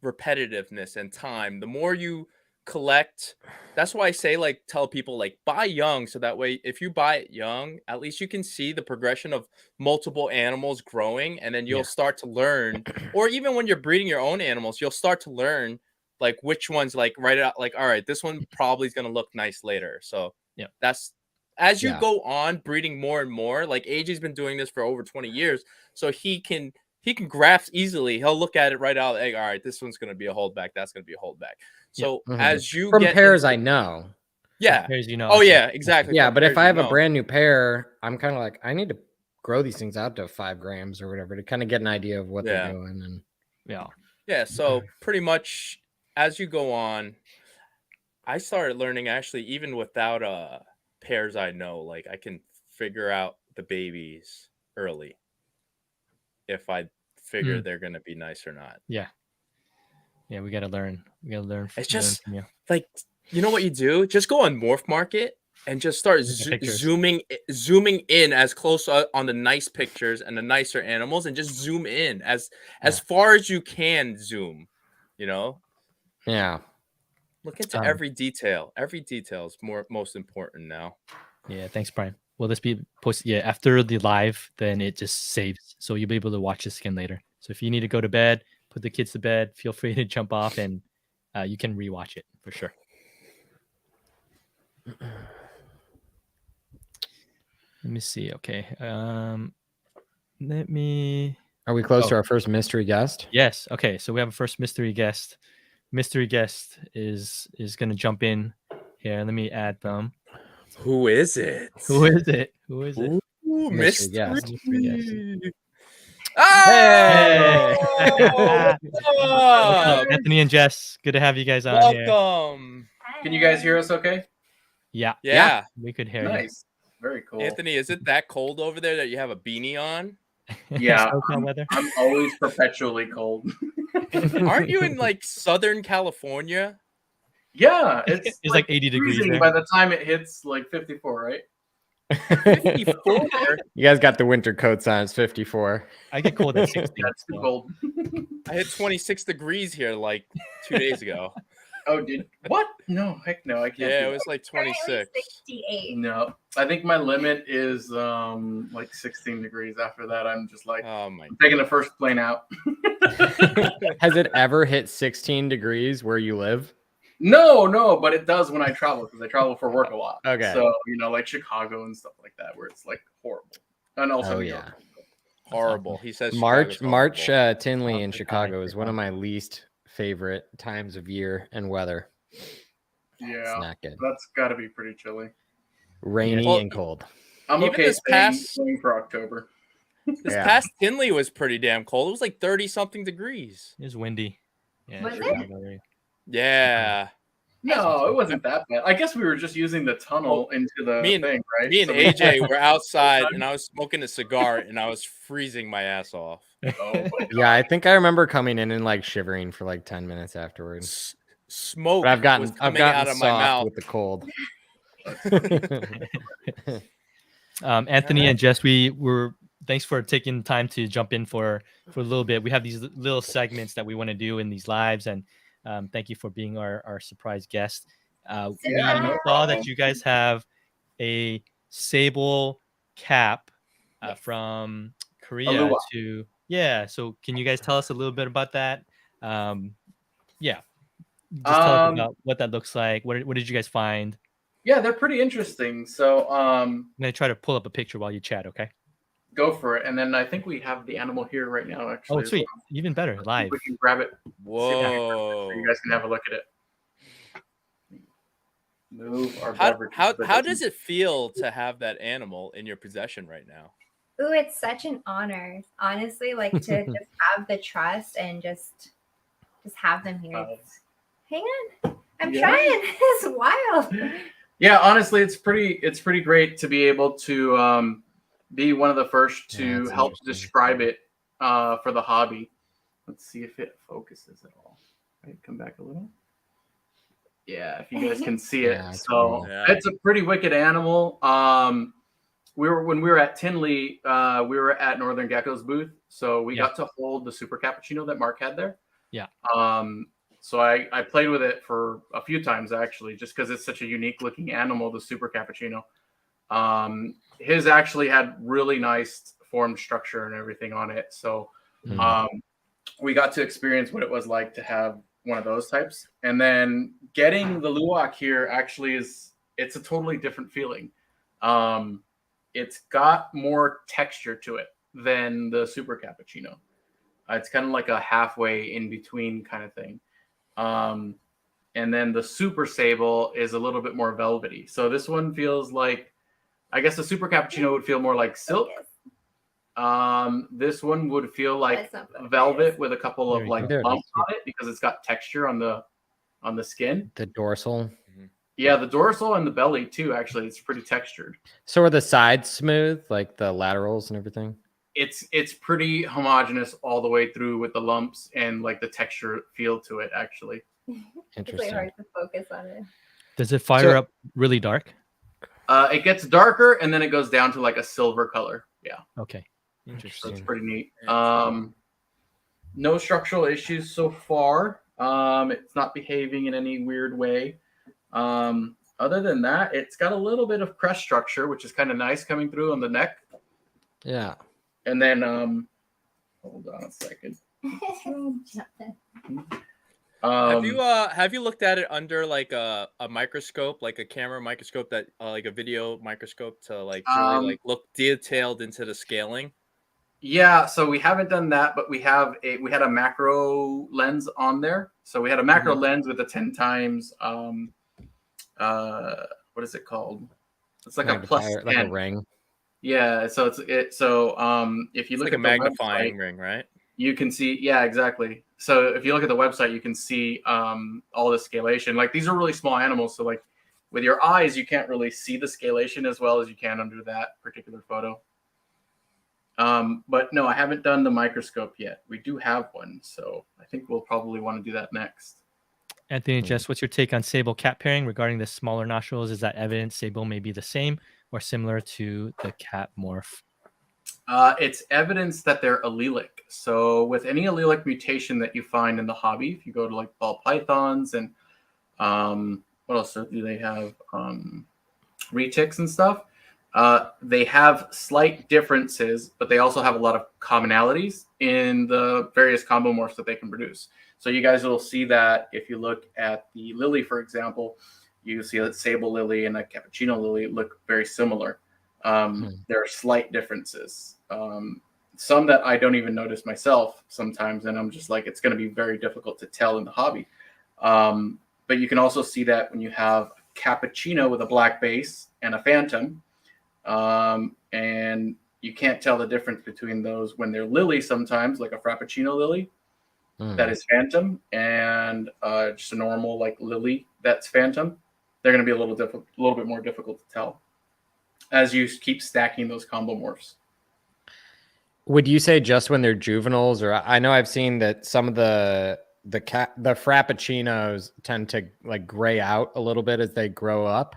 repetitiveness and time. The more you collect, that's why I say, like, tell people, like, buy young, so that way if you buy it young, at least you can see the progression of multiple animals growing, and then you'll start to learn. Or even when you're breeding your own animals, you'll start to learn, like, which ones, like, write it out, like, all right, this one probably is going to look nice later. So that's as you go on breeding more and more. Like, AJ's been doing this for over 20 years, so he can grasp easily. He'll look at it right out of the egg. All right, this one's going to be a holdback. That's going to be a holdback. So as you
from
get
pairs, I know.
Yeah.
Pairs,
Oh yeah, exactly.
Yeah,
From
but if
pairs,
I have a brand new pair, I'm kind of like, I need to grow these things out to 5 grams or whatever to kind of get an idea of what they're doing. And
yeah. So pretty much as you go on, I started learning, actually, even without pairs. I know, like, I can figure out the babies early if I figure they're gonna be nice or not.
Yeah, we gotta learn.
It's just like, you know what you do? Just go on Morph Market and just start zooming in as close on the nice pictures and the nicer animals, and just zoom in as far as you can zoom.
Yeah.
Look into every detail. Every detail is most important now.
Yeah, thanks, Brian. Will this be posted after the live? Then it just saves, so you'll be able to watch this again later. So if you need to go to bed, put the kids to bed, feel free to jump off, and you can rewatch it for sure. Let me see. Okay. Let me.
Are we close to our first mystery guest?
Yes. Okay. So we have a first mystery guest. Mystery guest is going to jump in here. Let me add them.
Who is it?
Who is it? Who is it?
Ooh, mystery guest.
Hey!
Oh!
Anthony and Jess, good to have you guys on here.
Welcome.
Can you guys hear us okay?
Yeah. We could hear you.
Nice. Very cool.
Anthony, is it that cold over there that you have a beanie on?
Yeah.
Weather?
I'm always perpetually cold.
Aren't you in, like, Southern California?
Yeah. It's
like 80 degrees there.
by the time it hits like 54, right?
54?
You guys got the winter coats on. It's 54.
I get cold at 60.
That's too cold.
I hit 26 degrees here like 2 days ago.
Oh, dude. What? No, heck no. I can't.
Yeah, it was like 26.
68.
No, I think my limit is like 16 degrees. After that, I'm just like,
Oh my
I'm taking the first plane out.
Has it ever hit 16 degrees where you live?
No, but it does when I travel, because I travel for work a lot.
Okay.
So, like Chicago and stuff like that, where it's like horrible. And also, New York.
horrible. He says
March
Chicago's horrible.
Tinley in Chicago is one of my least favorite times of year and weather.
Yeah,
It's not good.
that's got to be pretty chilly.
Rainy
Well,
and cold.
I'm
Even
okay
this past-
staying for October.
This past Tinley was pretty damn cold. It was like 30 something degrees.
It was windy. Yeah,
Was it?
Chicago area.
Yeah.
No, it wasn't that bad. I guess we were just using the tunnel into the
me and-
thing, right?
Me and
So-
AJ were outside, and I was smoking a cigar, and I was freezing my ass off.
Oh my God.
Yeah, I think I remember coming in and like shivering for like 10 minutes afterwards.
Smoke
But I've
was
gotten
coming out of my
soft
mouth.
with the cold.
Anthony and Jess, thanks for taking time to jump in for a little bit. We have these little segments that we want to do in these lives, and thank you for being our surprise guest. We saw that you guys have a sable cap from Korea
Aloha.
So can you guys tell us a little bit about that? Just tell us about what that looks like. What did you guys find?
Yeah, they're pretty interesting. So
I'm gonna try to pull up a picture while you chat, okay?
go for it. And then I think we have the animal here right now, actually.
Oh, sweet. Even better, live.
We can grab it.
Whoa.
So you guys can have a look at it. Move our
How
beverage.
does it feel to have that animal in your possession right now?
Ooh, it's such an honor. Honestly, like to just have the trust and just have them here. Hang on. I'm trying. It's wild.
Yeah, honestly, it's pretty great to be able to be one of the first to help describe it for the hobby. Let's see if it focuses at all. Right, come back a little. Yeah, if you guys can see it.
Yeah,
So it's a pretty wicked animal. When we were at Tinley, we were at Northern Gecko's booth, so we got to hold the super cappuccino that Mark had there.
Yeah.
So I played with it for a few times actually, just because it's such a unique looking animal, the super cappuccino. His actually had really nice form structure and everything on it. So we got to experience what it was like to have one of those types. And then getting the luwak here actually it's a totally different feeling. It's got more texture to it than the super cappuccino. It's kind of like a halfway in between kind of thing. And then the super sable is a little bit more velvety. So this one feels like, I guess the super cappuccino would feel more like silk. This one would feel like velvet with a couple of like bumps on it because it's got texture on the skin.
The dorsal.
Yeah, the dorsal and the belly too. Actually, it's pretty textured.
So are the sides smooth, like the laterals and everything?
It's pretty homogeneous all the way through with the lumps and like the texture feel to it. Actually,
interesting.
It's really hard to focus on it.
Does it fire up really dark?
It gets darker and then it goes down to like a silver color. Yeah.
Okay.
So
Interesting.
it's pretty neat. No structural issues so far. It's not behaving in any weird way. Other than that, it's got a little bit of crest structure, which is kind of nice coming through on the neck.
Yeah.
And then, hold on a second.
Have you looked at it under like a microscope, like a camera microscope that like a video microscope to like really like look detailed into the scaling?
Yeah, so we haven't done that, but we had a macro lens on there. So we had a macro lens with a 10 times what is it called? It's like a plus 10.
Like a ring.
Yeah, so if you look
like
at
a magnifying ring, right?
You can see, yeah, exactly. So if you look at the website, you can see all the scalation. Like these are really small animals, so like with your eyes, you can't really see the scalation as well as you can under that particular photo. But no, I haven't done the microscope yet. We do have one, so I think we'll probably want to do that next.
Anthony and Jess, what's your take on sable cat pairing regarding the smaller nostrils? Is that evidence sable may be the same or similar to the cat morph?
It's evidence that they're allelic. So with any allelic mutation that you find in the hobby, if you go to like ball pythons and what else do they have? Retics and stuff. They have slight differences, but they also have a lot of commonalities in the various combo morphs that they can produce. So you guys will see that if you look at the lily, for example, you see that sable lily and a cappuccino lily look very similar. There are slight differences. Some that I don't even notice myself sometimes, and I'm just like, it's going to be very difficult to tell in the hobby. But you can also see that when you have a cappuccino with a black base and a phantom, and you can't tell the difference between those when they're lily sometimes, like a frappuccino lily that is phantom, and just a normal like lily that's phantom. They're going to be a little bit more difficult to tell as you keep stacking those combo morphs.
Would you say just when they're juveniles, or I know I've seen that some of the frappuccinos tend to like gray out a little bit as they grow up.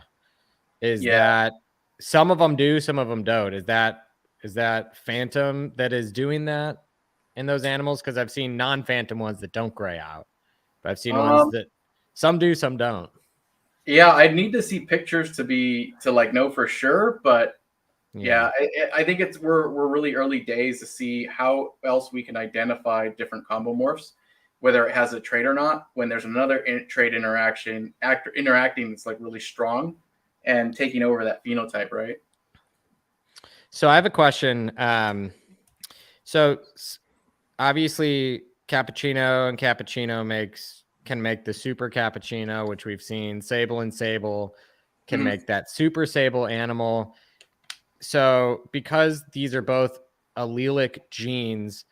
is
Yeah.
that some of them do, some of them don't. Is that phantom that is doing that in those animals? Because I've seen non-phantom ones that don't gray out, but I've seen ones that some do, some don't.
Yeah, I'd need to see pictures to like know for sure, but yeah, I think we're really early days to see how else we can identify different combo morphs, whether it has a trait or not. When there's another trait interacting that's like really strong and taking over that phenotype, right?
So I have a question. So obviously cappuccino and cappuccino can make the super cappuccino, which we've seen. Sable and sable can make that super sable animal. So because these are both allelic genes,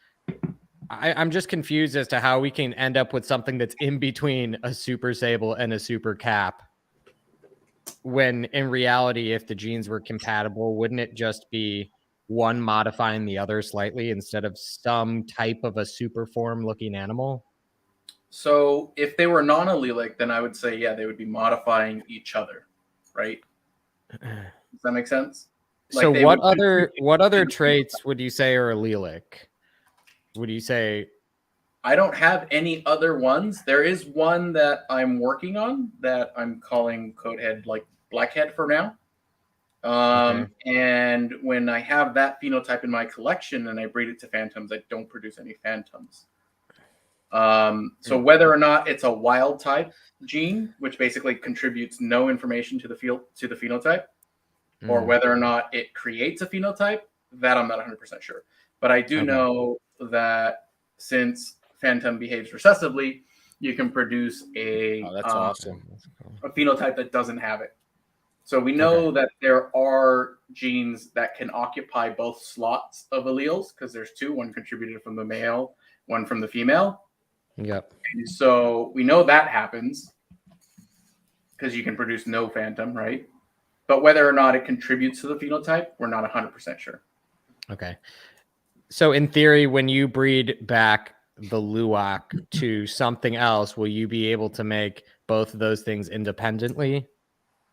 I'm just confused as to how we can end up with something that's in between a super sable and a super cap, when in reality, if the genes were compatible, wouldn't it just be one modifying the other slightly instead of some type of a super form looking animal?
So if they were non-allelic, then I would say, yeah, they would be modifying each other, right? Does that make sense?
So what other traits would you say are allelic? Would you say?
I don't have any other ones. There is one that I'm working on that I'm calling Codehead like Blackhead for now. And when I have that phenotype in my collection and I breed it to phantoms, I don't produce any phantoms. So whether or not it's a wild type gene, which basically contributes no information to the phenotype, or whether or not it creates a phenotype, that I'm not 100% sure. But I do know that since phantom behaves recessively, you can produce a
awesome.
a phenotype that doesn't have it. So we know that there are genes that can occupy both slots of alleles, because there's two, one contributed from the male, one from the female.
Yep.
And so we know that happens because you can produce no phantom, right? But whether or not it contributes to the phenotype, we're not 100% sure.
Okay. So in theory, when you breed back the luwak to something else, will you be able to make both of those things independently?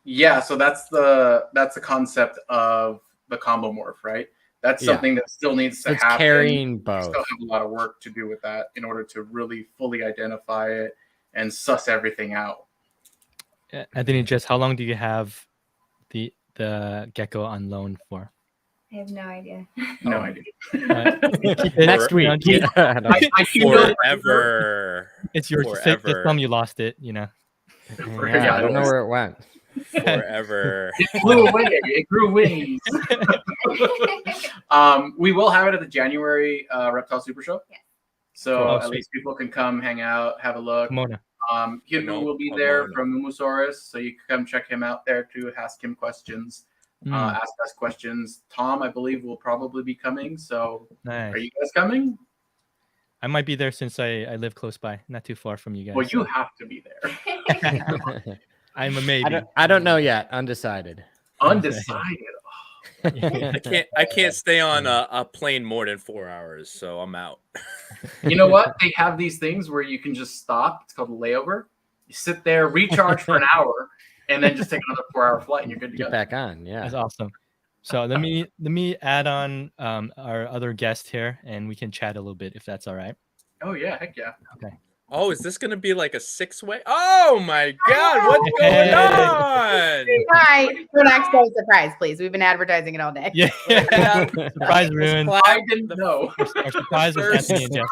Yeah, so that's the concept of the combo morph, right? That's something that still needs to happen.
Carrying both.
We still have a lot of work to do with that in order to really fully identify it and suss everything out.
Anthony, just how long do you have the gecko on loan for?
I have no idea.
No idea.
Next week.
Forever.
It's yours. Just tell them you lost it, you know.
Yeah, I don't know where it went.
Forever.
It flew away. It grew wings. We will have it at the January Reptile Super Show.
Yeah.
So at least people can come, hang out, have a look. Hugo will be there from Mumusaurus, so you can come check him out there to ask him questions, ask us questions. Tom, I believe, will probably be coming. So are you guys coming?
I might be there since I live close by, not too far from you guys.
Well, you have to be there.
I'm a maybe.
I don't know yet. Undecided.
Undecided.
I can't stay on a plane more than 4 hours, so I'm out.
You know what? They have these things where you can just stop. It's called a layover. You sit there, recharge for an hour, and then just take another 4-hour flight, and you're good to
Get back on. Yeah,
that's awesome. So let me add on our other guest here, and we can chat a little bit if that's all right.
Oh yeah, heck yeah.
Okay.
Oh, is this going to be like a 6-way? Oh my God, what's going on?
Hi, don't act so surprised, please. We've been advertising it all day.
Yeah. Surprise ruined.
I didn't know.
Our surprise was Anthony and Jess.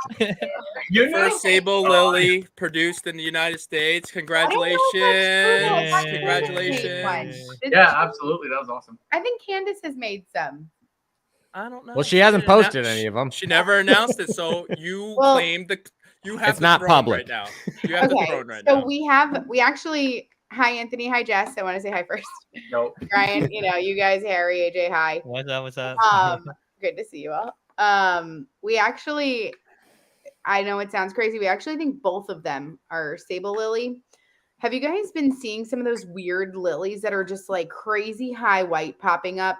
Your first sable lily produced in the United States. Congratulations. Congratulations.
Yeah, absolutely. That was awesome.
I think Candace has made some.
I don't know.
Well, she hasn't posted any of them.
She never announced it, so you claimed the. You have
it's not public
right now. You have the throne right
now.
So
we actually. Hi, Anthony. Hi, Jess. I want to say hi first.
Nope.
Brian, you guys, Harry, AJ, hi.
What's up?
Good to see you all. We actually, I know it sounds crazy. We actually think both of them are sable lily. Have you guys been seeing some of those weird lilies that are just like crazy high white popping up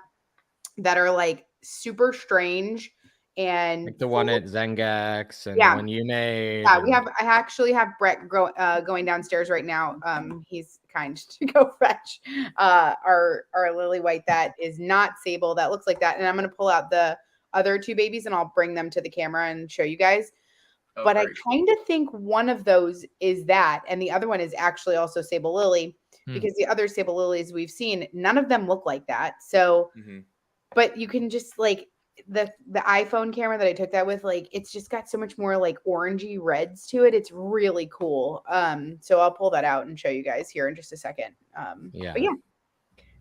that are like super strange? and
Like the one at Zengax and
Yeah.
the one you made.
yeah,
and-
I actually have Brett going downstairs right now. He's kind to go fetch our lily white that is not sable, that looks like that. And I'm gonna pull out the other two babies and I'll bring them to the camera and show you guys.
Oh,
But I
very cool.
kind of think one of those is that, and the other one is actually also sable lily, because the other sable lilies we've seen, none of them look like that. So,
Mhm.
but you can just like the iPhone camera that I took that with, like it's just got so much more like orangey reds to it. It's really cool. So I'll pull that out and show you guys here in just a second.
Yeah.
But yeah,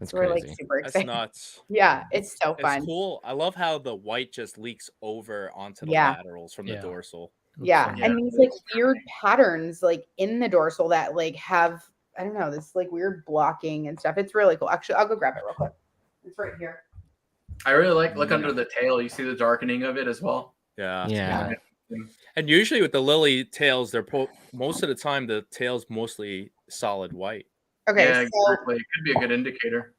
That's
so we're
crazy.
like super
That's
excited.
nuts.
Yeah, it's so
It's
fun.
cool. I love how the white just leaks over onto the
Yeah.
laterals from the
Yeah.
dorsal.
Yeah,
Yeah,
and these like weird patterns like in the dorsal that like have, I don't know, this like weird blocking and stuff. It's really cool. Actually, I'll go grab it real quick. It's right here.
I really look under the tail. You see the darkening of it as well.
Yeah.
Yeah.
And usually with the lily tails, they're most of the time the tail's mostly solid white.
Okay,
Yeah,
so
exactly. It could be a good indicator.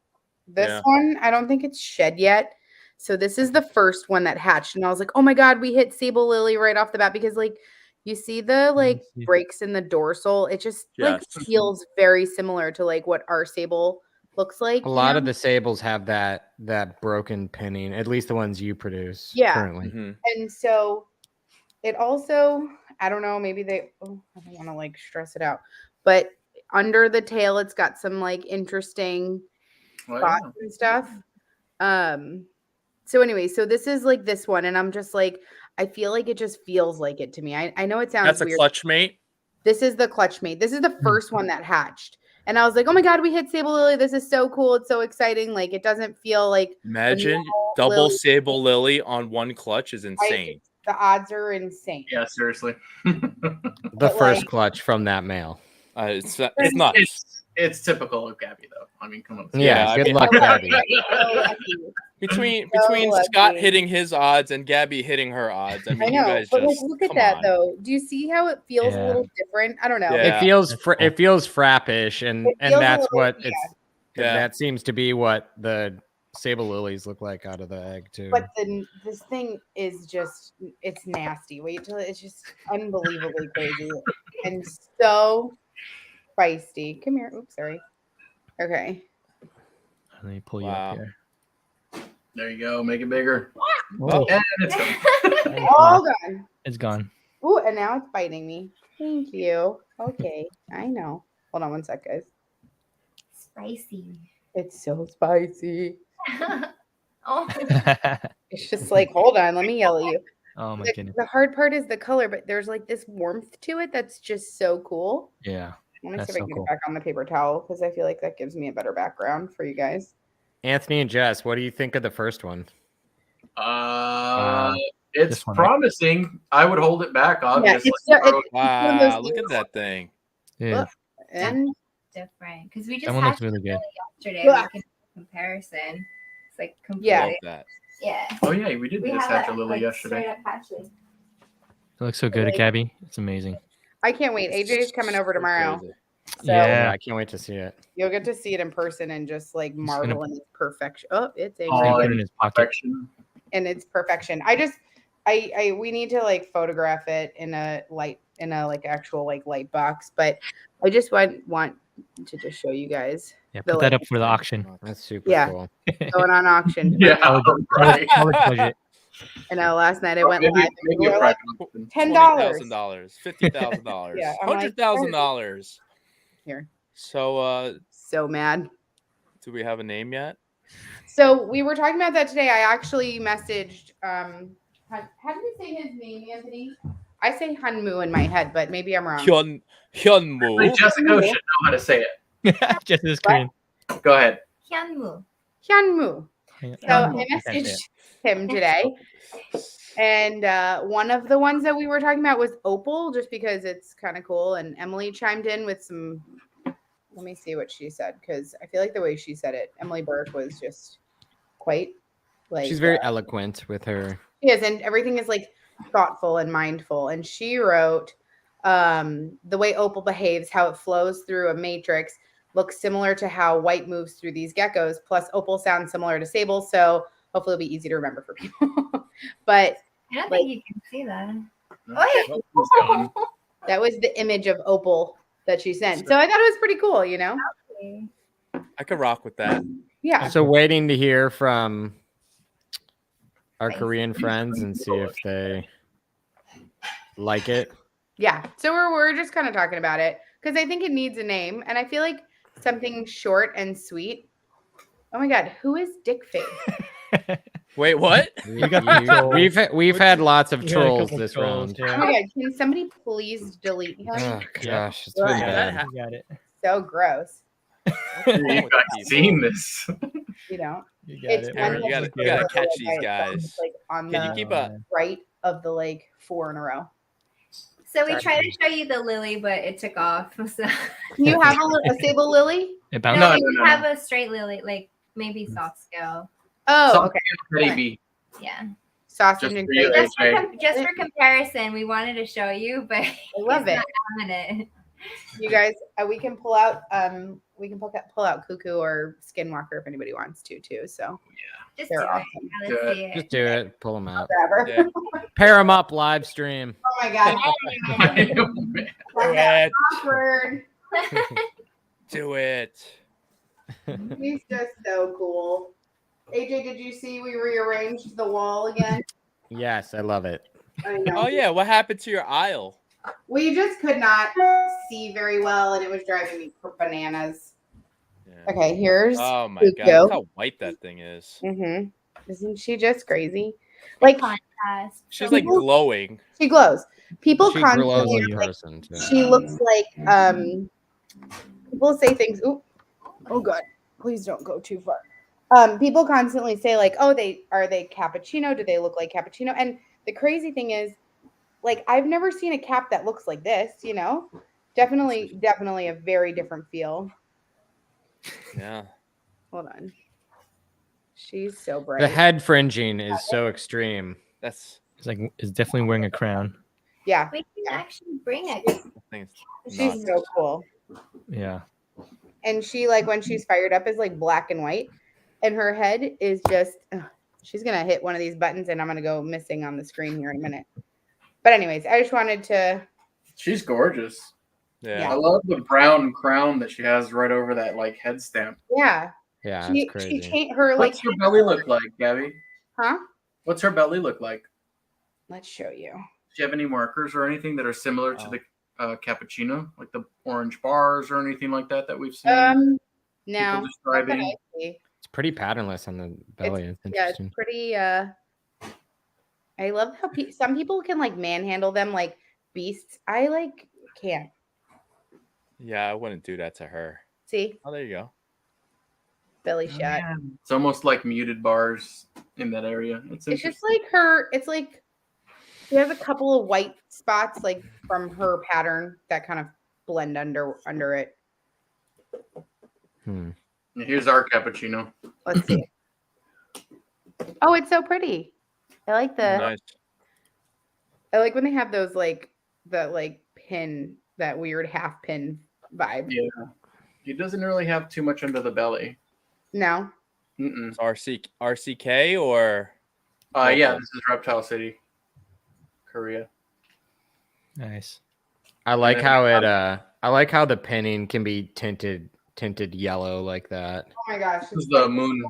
this
Yeah.
one, I don't think it's shed yet. So this is the first one that hatched, and I was like, oh my god, we hit sable lily right off the bat, because like you see the like
see.
breaks in the dorsal. It just like
Yes.
feels very similar to like what our sable looks like.
A lot of the sables have that broken pinning, at least the ones you produce currently.
Mhm.
And so it also, I don't know, maybe I don't want to like stress it out, but under the tail, it's got some like interesting
Oh,
spots
yeah.
and stuff. So anyway, so this is like this one, and I'm just like, I feel like it just feels like it to me. I know it sounds
That's a
weird.
clutch mate.
This is the clutch mate. This is the first one that hatched. And I was like, oh my God, we hit sable lily. This is so cool. It's so exciting. Like it doesn't feel like
Imagine
normal
double
lily.
sable lily on one clutch is insane.
The odds are insane.
Yeah, seriously.
The
But,
first
like-
clutch from that male.
It's nuts.
It's typical of Gabby though. I mean, come on.
Yeah,
I
good
mean-
luck, Gabby.
So lucky.
Between
lucky.
Scott hitting his odds and Gabby hitting her odds, I
I
mean, you
know,
guys
but like,
just
look at
come
that
on.
though. Do you see how it feels a
Yeah.
little different? I don't know.
Yeah.
It feels
That's cool.
it feels frappish, and
It feels a
that's
little-
what
yeah.
it's.
Yeah.
That seems to be what the sable lilies look like out of the egg too.
But this thing is just, it's nasty. Wait till it's just unbelievably crazy and so feisty. Come here. Oops, sorry. Okay.
Let me pull you
Wow.
up here.
There you go. Make it bigger.
Oh,
And it's done.
All gone.
it's gone.
Ooh, and now it's biting me. Thank you. Okay. I know. Hold on one sec, guys.
Spicy.
It's so spicy.
Oh,
It's just like, hold on, let me yell at you.
Oh my
The,
goodness.
the hard part is the color, but there's like this warmth to it that's just so cool.
Yeah.
Let me
That's
see if I
so
can
cool.
get it back on the paper towel, because I feel like that gives me a better background for you guys.
Anthony and Jess, what do you think of the first one?
It's
This one, right?
promising. I would hold it back, obviously.
Wow, look at that thing.
Yeah.
Look, and
different. Because we just
That one
had
looks really good.
yesterday.
Yeah.
Like, in comparison. It's like
I
completely.
Yeah.
love that.
Yeah.
Oh yeah, we did
We
this
have
after
a,
Lily
like,
yesterday.
straight up hatchling.
It looks so good, Gabby. It's amazing.
I can't wait. AJ's coming over
So
tomorrow.
crazy.
So
Yeah.
I can't wait to see it.
you'll get to see it in person and just like
gonna-
marvel in its perfection. Oh, it's
He's
a
gonna
Oh,
put it in his pocket.
Perfection.
in its perfection. We need to like photograph it in a like actual like light box, but I just want to just show you guys
Yeah,
the
put that
light
up for the auction.
That's super
Yeah.
cool.
going on auction.
Yeah, right.
College budget.
I know last night I went live
Maybe,
and people
maybe a
were like,
private auction.
$10.
$50,000,
Yeah, I'm like,
$100,000.
Here.
So,
so mad.
do we have a name yet?
So we were talking about that today. I actually messaged how do you say his name, Anthony? I say Hanmu in my head, but maybe I'm wrong.
Hyunmoo.
Like, Jessica should know how to say it.
Just the screen.
Go ahead.
Hyunwoo.
Hyunmu. So
Hyunmu.
I messaged him today. And one of the ones that we were talking about was Opal, just because it's kind of cool. And Emily chimed in with some. Let me see what she said, because I feel like the way she said it, Emily Burke, was just quite like.
She's very eloquent with her.
She is, and everything is like thoughtful and mindful. And she wrote, the way Opal behaves, how it flows through a matrix, looks similar to how white moves through these geckos. Plus, Opal sounds similar to Sable, so hopefully it'll be easy to remember for people. But
I don't
Like-
think you can see that.
Oh, he's gone.
That was the image of Opal that she sent. So I thought it was pretty cool, you know?
I could rock with that.
Yeah.
So waiting to hear from our
Nice.
Korean friends and see if they like it.
Yeah. So we're just kind of talking about it because I think it needs a name. And I feel like something short and sweet. Oh my God. Who is Dick Face?
Wait, what?
We got the trolls.
We've had lots of
We had a
trolls
couple
this
trolls,
round.
Oh
yeah.
my God. Can somebody please delete him?
Oh
Yeah.
gosh, it's been
Right.
bad.
You got it.
So gross.
You guys seen this?
You know?
You got
It's
it.
one
Aaron,
of
you
the
gotta- you gotta
photos
catch
by
these
itself,
guys.
like on
Can you
the
keep up?
right of the like 4 in a row.
So we tried to show you the lily, but it took off. So.
Can you have a sable lily?
It
No,
bounced.
No,
we
no.
have a straight lily, like maybe soft scale.
Oh,
Some-
okay.
Maybe.
Yeah.
Sausage
Just
and
for you,
gravy.
Just for comparison, we wanted to show you, but
I love
he's
it.
not having it.
You guys, we can pull out Cuckoo or Skinwalker if anybody wants to too. So
Just
They're
do
awesome.
it. Yeah, let's see it.
Just do it. Pull them out.
grab her.
Yeah.
Pair them up live stream.
Oh my God.
Do it.
Awkward.
Do it.
He's just so cool. AJ, did you see we rearranged the wall again?
Yes, I love it.
I know.
Oh yeah, what happened to your aisle?
We just could not see very well, and it was driving me bananas.
Yeah.
Okay, here's.
Oh my
Cuckoo.
god, look how white that thing is.
Mm-hmm. Isn't she just crazy? Like
Contrast.
She's
So
like glowing.
she glows. People
She glows
constantly
in
are like,
person too.
she looks like people say things. Ooh, oh God, please don't go too far. People constantly say like, oh, are they cappuccino? Do they look like cappuccino? And the crazy thing is, like, I've never seen a cap that looks like this. You know, definitely a very different feel.
Yeah.
Hold on, she's so bright.
The head fringing is so extreme.
That's
It's definitely wearing a crown.
Yeah,
we can actually bring it.
that thing's
she's
nuts.
so cool.
Yeah.
And she, like, when she's fired up, is like black and white, and her head is just. She's gonna hit one of these buttons, and I'm gonna go missing on the screen here in a minute. But anyways, I just wanted to.
She's gorgeous.
Yeah.
I love the brown crown that she has right over that like head stamp.
Yeah,
Yeah,
she
it's crazy.
changed her like.
What's her belly look like, Gabby?
Huh?
What's her belly look like?
Let's show you.
Do you have any markers or anything that are similar to the cappuccino, like the orange bars or anything like that we've seen?
No.
People
not that
describing.
I see.
It's pretty patternless on the belly. It's
Yeah, it's
interesting.
pretty. I love how some people can like manhandle them like beasts. I like can't.
Yeah, I wouldn't do that to her.
See,
Oh, there you go.
belly shot.
It's almost like muted bars in that area.
It's just like her. It's like she has a couple of white spots like from her pattern that kind of blend under it.
Hmm.
Here's our cappuccino.
Let's see. Oh, it's so pretty. I like the.
Nice.
I like when they have those like the like pin, that weird half pin vibe.
Yeah, he doesn't really have too much under the belly.
No.
Mm-mm.
It's RCK or
Yeah, this is Reptile City, Korea.
Nice.
I like
then
how
we
it. I like how the pinning can be tinted yellow like that.
Oh my gosh.
This is the moon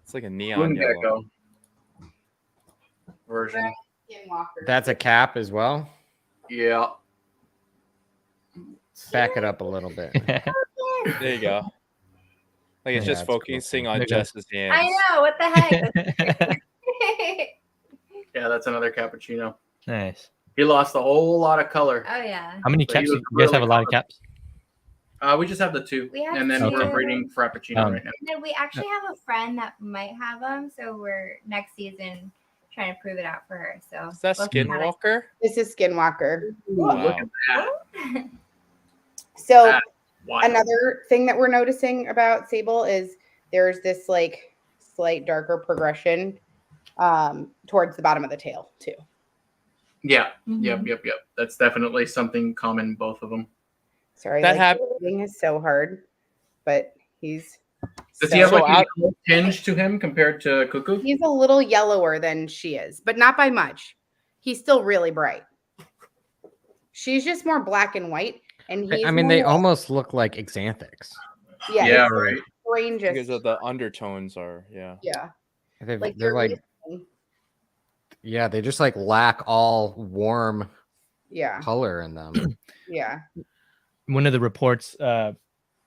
it's like a neon yellow.
gecko version.
Skinwalker.
That's a cap as well.
Yeah.
Back it up a little bit.
There you go. Like it's
Yeah,
just
it's cool.
focusing on
There you go.
Jess's hands.
I know. What the heck?
Yeah, that's another cappuccino.
Nice.
He lost a whole lot of color.
Oh yeah.
How many
But he
caps?
was
You guys have a
really
lot of caps.
We just have the two,
We have
and then
two.
we're breeding Frappuccino
Um,
right now.
And then we actually have a friend that might have them, so we're next season trying to prove it out for her. So
Is that
we'll see how that-
Skinwalker?
This is Skinwalker.
Wow.
Look at that.
So
Wow.
another thing that we're noticing about Sable is there's this like slight darker progression towards the bottom of the tail too.
Yeah.
Mhm.
Yep. That's definitely something common in both of them.
Sorry,
That
like,
happened.
editing is so hard, but he's
Does he have
So
like
out-
a tinge to him compared to Cuckoo?
He's a little yellower than she is, but not by much. He's still really bright. She's just more black and white, and he's
I mean,
more
they
like-
almost look like xanthics.
yeah,
Yeah,
it's the
right.
strangest.
because of the undertones are yeah.
Yeah,
They're
they're
like,
missing.
yeah, they just like lack all warm
Yeah,
color in them.
yeah.
One of the reports,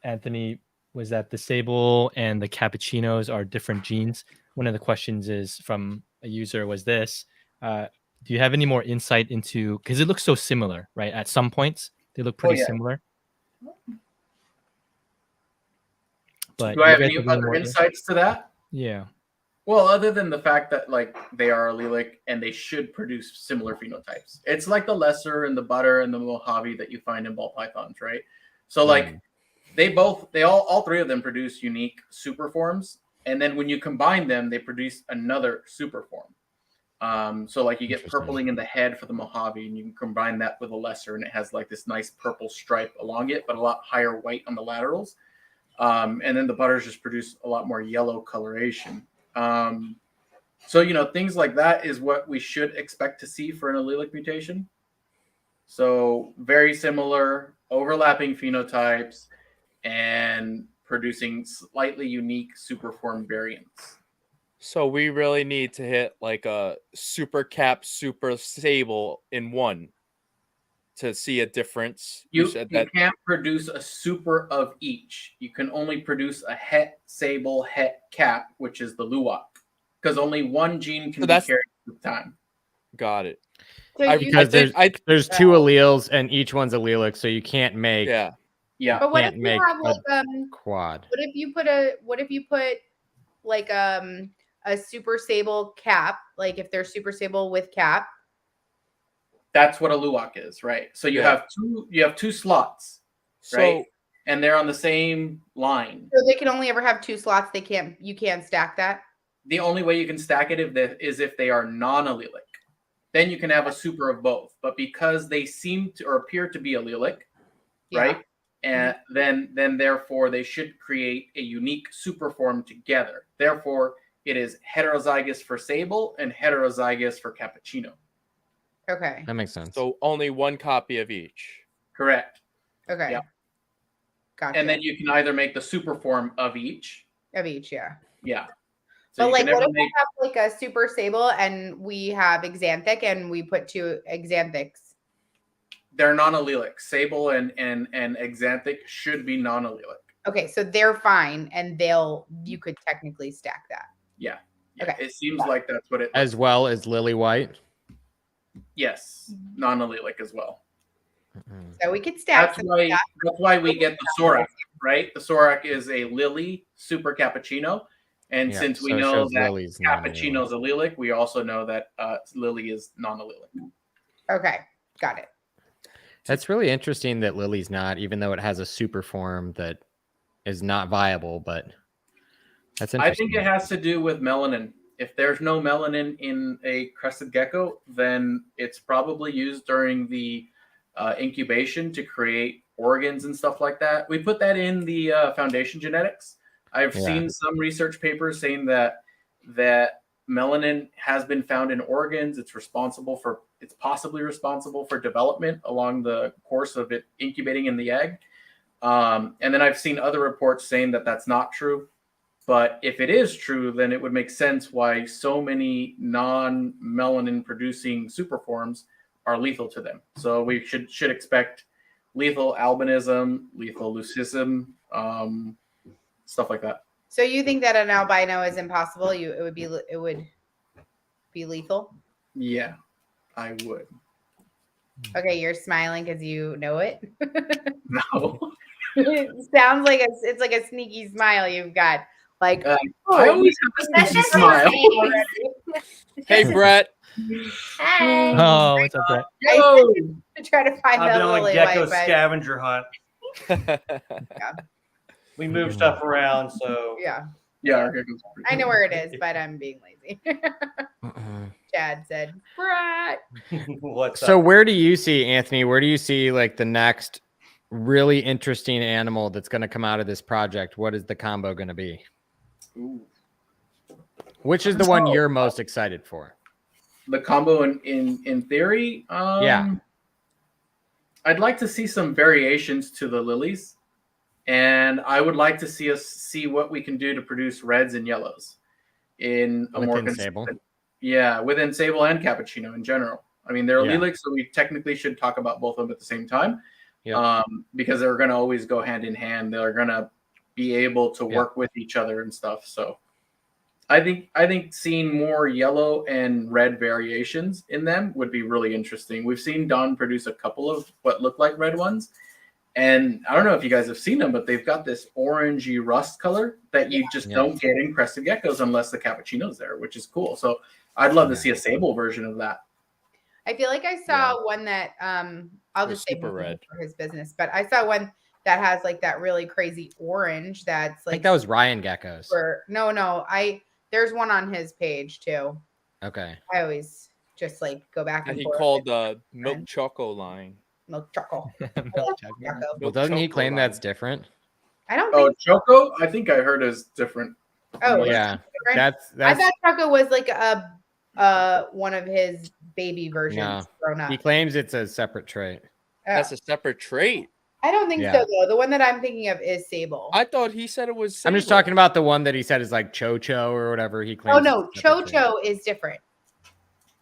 Anthony, was that the sable and the cappuccinos are different genes. One of the questions is from a user was this: do you have any more insight into, because it looks so similar, right? At some points, they look pretty
yeah.
similar. But
Do I
you
have
guys
any
have
other
more
insights to that?
Yeah.
Well, other than the fact that like they are allelic and they should produce similar phenotypes. It's like the lesser and the butter and the Mojave that you find in ball pythons, right? So like they all three of them produce unique super forms, and then when you combine them, they produce another super form. So like you get
Interesting.
purpling in the head for the Mojave, and you can combine that with a lesser, and it has like this nice purple stripe along it, but a lot higher white on the laterals. And then the butters just produce a lot more yellow coloration. So, you know, things like that is what we should expect to see for an allelic mutation. So very similar, overlapping phenotypes and producing slightly unique superform variants.
So we really need to hit like a super cap, super sable in one to see a difference.
You
said that
can't produce a super of each. You can only produce a het, sable, het, cap, which is the luwak, because only one gene can
So
be
that's-
carried at a time.
got it.
So
I-
you,
Because
think
there's two alleles and each one's allelic, so you can't make
Yeah.
Yeah.
but what if
can't
you
make
have
a-
like
quad.
what if you put like a super sable cap, like if they're super sable with cap?
That's what a luwak is, right? So you
Yeah.
have two slots,
So
right? And they're on the same line.
So they can only ever have two slots. You can't stack that.
The only way you can stack it is if they are non-allelic. Then you can have a super of both. But because they seem to or appear to be allelic,
Yeah.
right? And then therefore they should create a unique super form together. Therefore, it is heterozygous for sable and heterozygous for cappuccino.
Okay.
That makes sense.
so only one copy of each.
Correct.
Okay.
Yep.
Gotcha.
And then you can either make the super form of each.
of each, yeah.
Yeah. So
But
you
like,
can never
what if
make
we have like a super sable and we have xanthic and we put two xanthics?
they're non-allelic. Sable and xanthic should be non-allelic.
Okay, so they're fine, and you could technically stack that.
Yeah.
Okay.
It seems like that's what it.
As well as lily white.
Yes, non-allelic as well.
So we could stack.
That's why we get the Sorak, right? The Sorak is a lily super cappuccino, and
Yeah,
since we
so it
know
shows
that
lily's non-allelic.
cappuccino's allelic, we also know that lily is non-allelic.
Okay, got it.
That's really interesting that lily's not, even though it has a super form that is not viable, but that's
I
interesting.
think it has to do with melanin. If there's no melanin in a crested gecko, then it's probably used during the incubation to create organs and stuff like that. We put that in the foundation genetics. I've seen some research papers saying that melanin has been found in organs. It's possibly responsible for development along the course of it incubating in the egg. And then I've seen other reports saying that that's not true. But if it is true, then it would make sense why so many non-melanin producing superforms are lethal to them. So we should expect lethal albinism, lethal leucism, stuff like that.
So you think that an albino is impossible? It would be lethal?
Yeah, I would.
Okay, you're smiling because you know it.
No.
It sounds like it's like a sneaky smile you've got. Like,
I always have a
That's
sneaky
just
smile.
Hey, Brett.
Hey.
Oh, what's up, Brett?
Yo.
to try to find
I've
the
been on a
lily
gecko
white, but
scavenger hunt. We move stuff around, so
yeah,
Yeah, our gecko's pretty
I know
cool.
where it is, but I'm being lazy. Chad said, Brett.
what's
So
up?
where do you see, Anthony, where do you see like the next really interesting animal that's going to come out of this project? What is the combo going to be?
Ooh.
Which is the one you're most excited for?
The combo in theory,
Yeah.
I'd like to see some variations to the lilies, and I would like to see what we can do to produce reds and yellows in a more
Within Sable.
Yeah, within Sable and Cappuccino in general. I mean, they're
Yeah.
allelic, so we technically should talk about both of them at the same time.
Yep.
Because they're going to always go hand in hand. They're going to be able to work with each other and stuff. So I think seeing more yellow and red variations in them would be really interesting. We've seen Don produce a couple of what look like red ones. And I don't know if you guys have seen them, but they've got this orangey rust color that you just don't get in crested geckos unless the cappuccino's there, which is cool. So I'd love to see a sable version of that.
I feel like I saw one that I'll just say
super red
for his business, but I saw one that has like that really crazy orange that's like
I think that was Ryan Geckos.
No, there's one on his page too.
Okay.
I always just like go back and
he
forth.
called the milk choco line.
Milk choco.
Well, doesn't he claim that's different?
I don't
Oh,
think
Choco, I think I heard is different.
Oh,
yeah.
different? I
That's
thought Choco was like one of his baby versions grown up.
he claims it's a separate trait.
That's a separate trait.
I don't think so though. The one that I'm thinking of is Sable.
I thought he said it was Sable.
I'm just talking about the one that he said is like Chocho or whatever he claims.
Oh no, Chocho is different.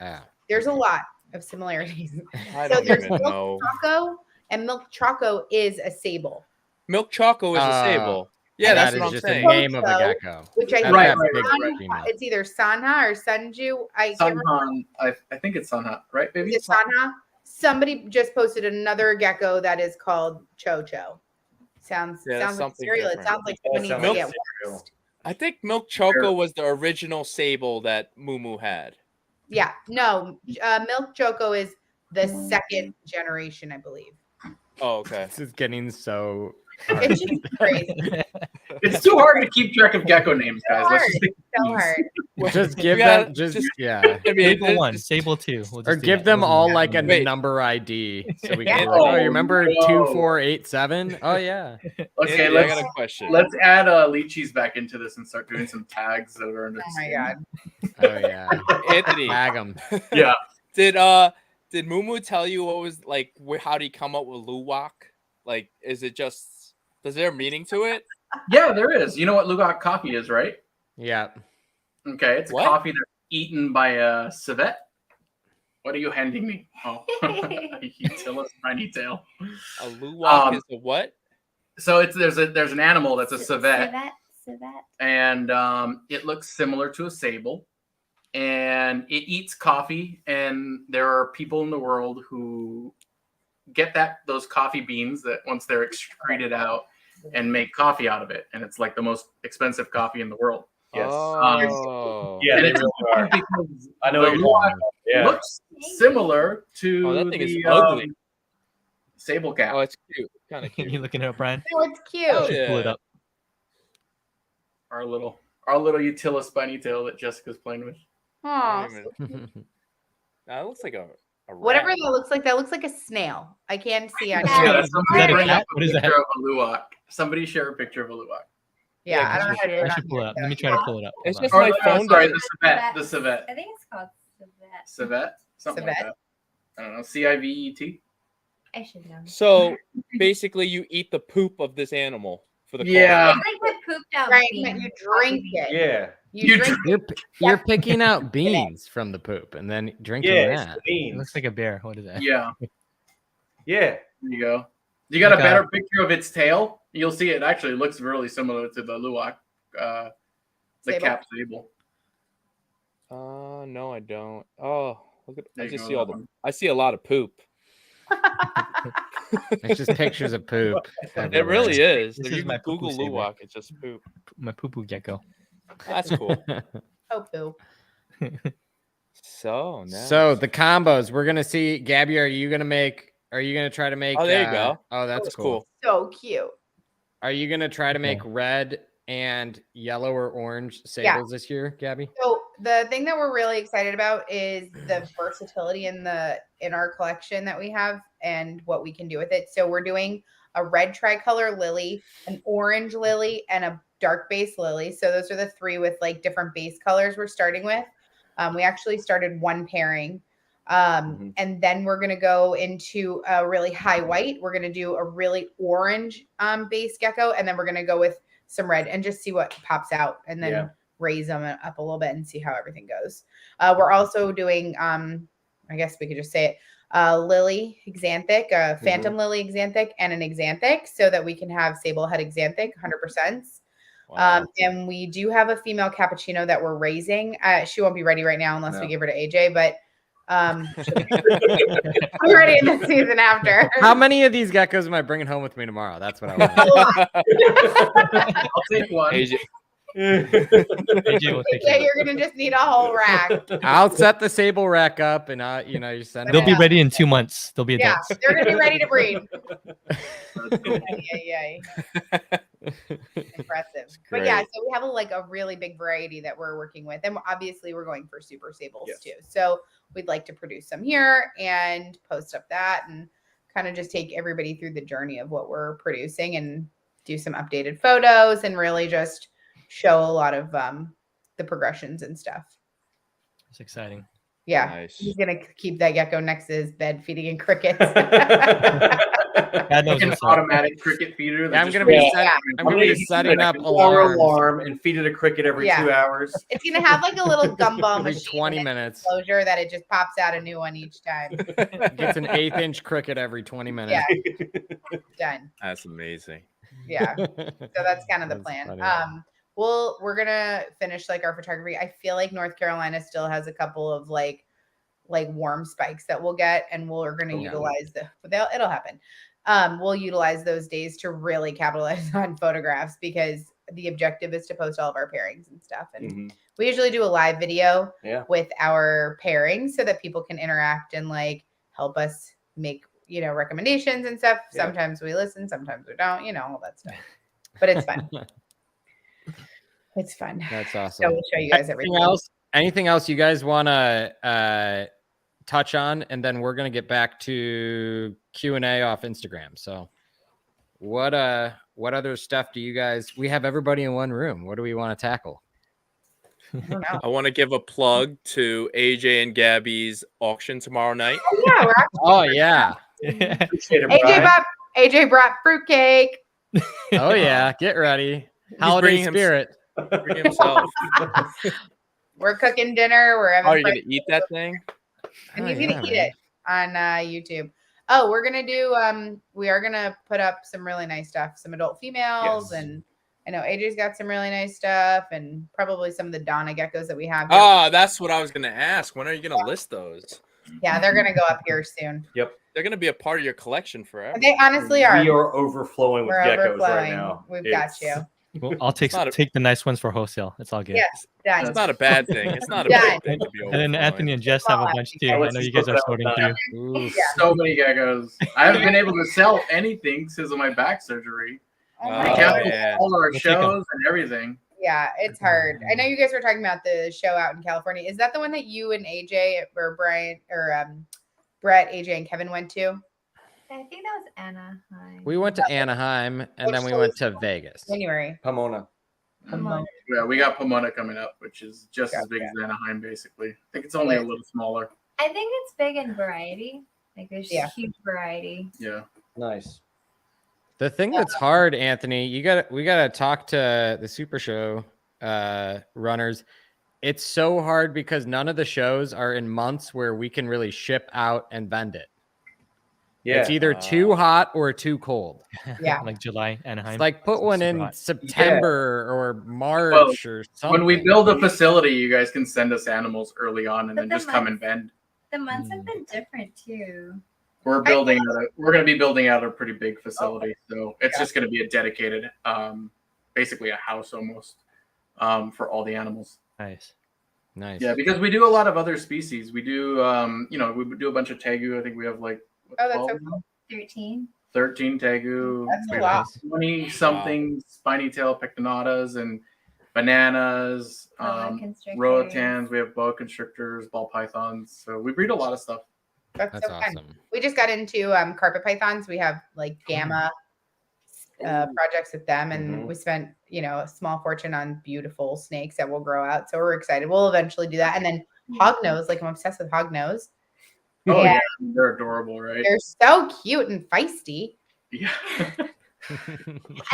Yeah.
There's a lot of similarities.
I
So
don't
there's
even
Milk
know.
Choco, and Milk Choco is a Sable.
Milk choco is a Sable. Yeah,
that
that's
is
what I'm
just
saying.
the name of the gecko.
Which I
That's
think
that big
Sanha, it's either Sanha or Sunju. I can't remember.
Sanha, I think it's Sanha, right, baby?
Is it Sanha? Somebody just posted another gecko that is called Chocho. Sounds like
something
cereal.
different.
It sounds like somebody
sounds
to
like
get
cereal.
waxed.
I think Milk Choco was the original Sable that Moo had.
Yeah, no, Milk Choco is the second generation, I believe.
Oh, okay.
This is getting so
It's just crazy.
It's too hard to keep track of gecko names, guys. Let's just think
So hard.
just give
Yeah,
them just yeah.
I mean,
Sable 1, Sable 2. We'll
Or
just do
give
that.
them
We'll do
all
that.
like a
Wait.
number ID so we
Yeah.
can be like, oh, you remember
no.
2487? Oh yeah.
Okay,
Anthony, I got a question.
let's add lychees back into this and start doing some tags that are under.
Oh my god.
Oh yeah.
Anthony,
Tag them.
Yeah.
did Moo tell you what was like? How did he come up with luwak? Like, is it just? Is there a meaning to it?
Yeah, there is. You know what Luwak coffee is, right?
Yeah.
Okay, it's
What?
coffee that's eaten by a civet. What are you handing me? Oh, you tell us tiny tail.
A luwak is a what?
So there's an animal that's a civet,
Civet.
and it looks similar to a sable, and it eats coffee. And there are people in the world who get those coffee beans that once they're excreted out and make coffee out of it, and it's like the most expensive coffee in the world.
Yes.
Oh.
Yeah,
And
they
it's
really are.
because
I know
the
what you're
luwak
talking about. Yeah.
looks similar to
Oh, that thing is
the
ugly.
sable cat.
Oh, it's cute. Kind of
You
cute.
looking it up, Brian?
Oh, it's cute.
Oh,
Should pull it
yeah.
up.
Our little Utila spiny tail that Jessica's playing with.
Aw,
Wait a minute. That looks like a rat.
whatever that looks like a snail. I can't see on
Yeah.
here.
Yeah.
Is that a cat? What is that?
Picture of a luwak. Somebody share a picture of a luwak.
Yeah,
Yeah,
I don't know how to do
I
it.
should pull it up. Let me try to pull it up.
It's
Hold
just
on.
my phone.
Sorry,
doesn't-
the civet.
I think it's called civet.
Civet? Something like
Civet.
that. I don't know. CIVET?
I should know.
So basically, you eat the poop of this animal for the
Yeah.
It's like the pooped out
Right,
bean.
but you drink it.
Yeah.
You drink
You're picking out beans from the poop and then drinking
Yeah, it's
that.
the
It
beans.
looks like a bear. What is that?
Yeah.
Yeah.
There you go. You got a
Okay.
better picture of its tail? You'll see it actually looks really similar to the luwak, the
Sable.
cap sable.
No, I don't. Oh, look at.
There
I
you
just
go,
see all
that
the.
one.
I see a lot of poop.
It's just pictures of poop.
It really is.
This
If
is
you
my
Google
poo-poo saver.
luwak, it's just poop.
My poo poo gecko.
That's cool.
Oh, poo.
So nice.
So the combos we're gonna see. Gabby, are you gonna try to make?
Oh, there you go.
Oh, that's
That's
cool.
So cute.
Are you gonna try to make
Okay.
red and yellow or orange
Yeah.
sables this year, Gabby?
So the thing that we're really excited about is the versatility in our collection that we have and what we can do with it. So we're doing a red tricolor lily, an orange lily, and a dark base lilies. So those are the 3 with like different base colors we're starting with. We actually started 1 pairing. And then we're going to go into a really high white. We're going to do a really orange base gecko. And then we're going to go with some red and just see what pops out and then raise them up a little bit and see how everything goes. We're also doing, I guess we could just say it, lily exanthic, a phantom lily exanthic and an exanthic so that we can have sable head exanthic 100%.
Wow.
And we do have a female cappuccino that we're raising. She won't be ready right now unless we give her to AJ, but she'll be ready in the season after.
How many of these geckos am I bringing home with me tomorrow? That's what I want.
I'll take one.
AJ,
AJ will take
Yeah,
it.
you're gonna just need a whole rack.
I'll set the sable rack up, and you send.
They'll
them
be
out.
ready in 2 months. They'll be
Yeah,
adults.
they're gonna be ready to breed. Impressive. But yeah, so we have a really big variety that we're working with, and obviously we're going for super sables too. So we'd like to produce some here and post up that and kind of just take everybody through the journey of what we're producing and do some updated photos and really just show a lot of the progressions and stuff.
It's exciting.
Yeah,
Nice.
he's gonna keep that gecko next to his bed feeding in crickets.
God knows
Like an
what's up.
automatic cricket feeder.
Yeah, I'm gonna be setting up alarms
alarm and feed it a cricket every 2 hours.
It's gonna have like a little gumball
every
machine
20
in its
minutes.
enclosure that it just pops out a new one each time.
Gets an 1/8-inch cricket every 20 minutes.
Yeah, done.
that's amazing.
Yeah, so that's kind of the
That's
plan.
funny.
We're gonna finish like our photography. I feel like North Carolina still has a couple of like warm spikes that we'll get, and we're gonna utilize it'll happen. We'll utilize those days to really capitalize on photographs because the objective is to post all of our pairings and stuff. And we usually do a live video with our pairings so that people can interact and like help us make recommendations and stuff. Sometimes we listen, sometimes we don't, all that stuff. But it's fun. It's fun.
That's awesome.
So we'll show you guys everything.
Anything else you guys want to touch on, and then we're gonna get back to Q&A off Instagram. So what other stuff do you guys? We have everybody in one room. What do we want to tackle?
I don't know.
I want to give a plug to AJ and Gabby's auction tomorrow night.
Yeah, we're actually
Oh yeah.
Appreciate it, Brian.
AJ brought fruitcake.
Oh yeah. Get ready. Holiday
bringing him-
spirit.
Bring himself.
We're cooking dinner. We're having
Are you
fun.
gonna eat that thing?
And
Oh,
he's
yeah,
gonna eat
man.
it on YouTube. Oh, we're gonna do we are gonna put up some really nice stuff, some adult females,
Yes.
and I know AJ's got some really nice stuff, and probably some of the Donna geckos that we have.
Oh, that's what I was gonna ask. When are you gonna list those?
Yeah, they're gonna go up here soon.
They're gonna be a part of your collection forever.
They honestly are.
We are overflowing with
We're
geckos
overflowing.
right now.
We've got you.
Well, I'll take
It's not a-
take the nice ones for wholesale. It's all good.
Yes, done.
It's not a bad thing. It's not a
Done.
bad thing to be
And then
overflowing.
Anthony and Jess have a bunch too. I
let's
know you
just
guys
look
are
it
sorting
up.
through.
Ooh.
So many geckos. I haven't been able to sell anything because of my back surgery.
Oh
Oh,
my
We
God.
canceled
yeah.
all our
We'll take 'em.
shows and everything.
Yeah, it's hard. I know you guys were talking about the show out in California. Is that the one that you and AJ or Brian or Brett, AJ, and Kevin went to?
I think that was Anaheim.
We went to Anaheim and then we went to Vegas.
January.
Pomona.
Yeah, we got Pomona coming up, which is just as big as Anaheim, basically. I think it's only a little smaller.
I think it's big in variety. Like there's
Yeah.
huge variety.
Yeah.
Nice.
The thing that's hard, Anthony, we gotta talk to the Super Show runners. It's so hard because none of the shows are in months where we can really ship out and vend it.
Yeah.
It's either too hot or too cold.
Yeah.
Like July, Anaheim.
It's like put one
Super
in
hot.
September or March or something.
When we build a facility, you guys can send us animals early on and
But
then
the
just come and
months-
vend.
The months have been different too.
We're going to be building out a pretty big facility. So it's just going to be a dedicated, basically a house almost for all the animals.
Nice.
Nice.
Yeah, because we do a lot of other species. We do, we do a bunch of tegu. I think we have like what,
Oh, that's
12
so
now?
13.
13 tegu.
That's a
We
lot.
have 20 something spiny tail pectinatas and bananas,
Boa constrictors.
rotans. We have boa constrictors, ball pythons. So we breed a lot of stuff.
That's
That's
so fun.
awesome.
We just got into carpet pythons. We have like gamma, projects with them, and we spent a small fortune on beautiful snakes that will grow out. So we're excited. We'll eventually do that. And then hognose, like I'm obsessed with hognose.
Oh yeah, they're adorable, right?
They're so cute and feisty.
Yeah.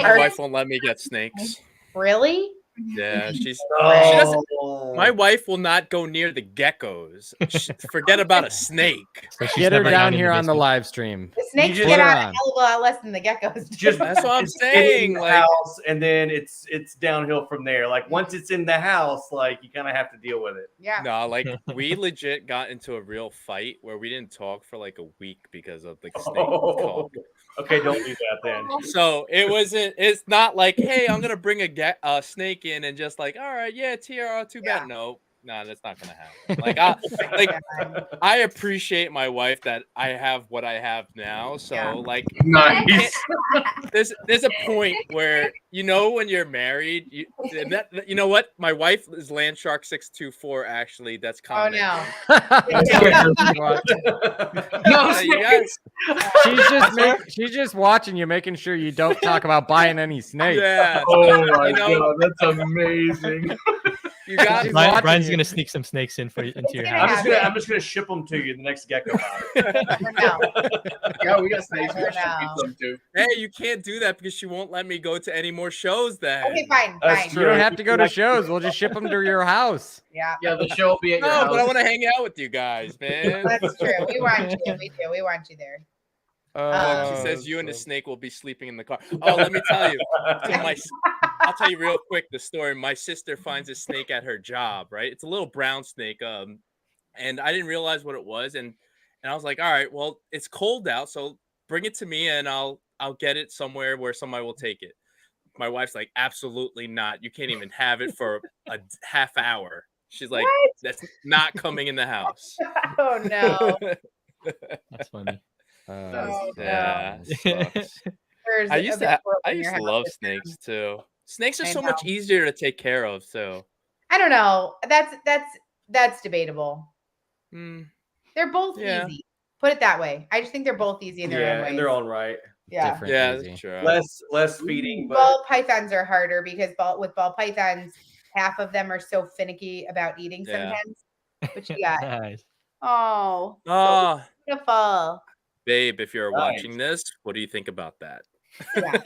My wife won't let me get snakes.
Really?
Yeah, she
Oh.
doesn't. My wife will not go near the geckos. Forget about a snake.
So she's
Get her
never
down
in
here on the
basement.
live stream.
The snakes
just
get
put her
out a
on.
hell of a lot less than the geckos do.
Just
That's what I'm
it's getting
saying,
in the
like-
house, and then it's downhill from there. Like once it's in the house, like you kind of have to deal with it.
Yeah.
No, like we legit got into a real fight where we didn't talk for like a week because of the snake talk.
Okay, don't do that then.
So it's not like, hey, I'm gonna bring a snake in and just like, all right, yeah, TRR, too bad. No, that's not gonna happen. Like I appreciate my wife that I have what I have now. So like,
Nice.
there's a point where when you're married, you know what? My wife is Landshark 624. Actually, that's
Oh
common.
no.
No,
You guys,
She's just watching you, making sure you don't talk about buying any snakes.
yeah.
Oh my
You know-
god, that's amazing.
You guys,
She's
Brian's
watching you.
gonna sneak some snakes into your
gonna
house.
I'm just gonna ship them to you the next Gecko Pod.
No.
Yeah, we got snakes. We
Oh,
got
no.
sheep them too.
hey, you can't do that because she won't let me go to any more shows. Then
Okay, fine.
That's
Fine.
true.
You don't have to go to shows. We'll just ship them to your house.
Yeah.
Yeah, the show will be at your
No,
house.
but I want to hang out with you guys, man.
That's true. We want you. We do. We want you there.
She says you and the snake will be sleeping in the car. Oh, let me tell you. So I'll tell you real quick the story. My sister finds a snake at her job, right? It's a little brown snake. And I didn't realize what it was. And I was like, all right, well, it's cold out, so bring it to me and I'll get it somewhere where somebody will take it. My wife's like, absolutely not. You can't even have it for a half hour. She's like, that's not coming in the house.
Oh no.
That's funny.
Yeah.
There's
I
a
used
big
to
world in
I
your
used to
house.
love snakes too. Snakes are
I
so much
know.
easier to take care of. So
I don't know. That's debatable.
mm,
They're both
Yeah.
easy. Put it that way. I just think they're both easy in their own
Yeah,
ways.
in their own right.
Yeah.
Different,
yeah,
easy.
that's true.
Less feeding, but
Ball pythons are harder because with ball pythons, half of them are so finicky about eating
Yeah.
sometimes. But you got
Nice.
oh, so
Oh,
beautiful.
babe, if you're
Nice.
watching this, what do you think about that?
Yeah.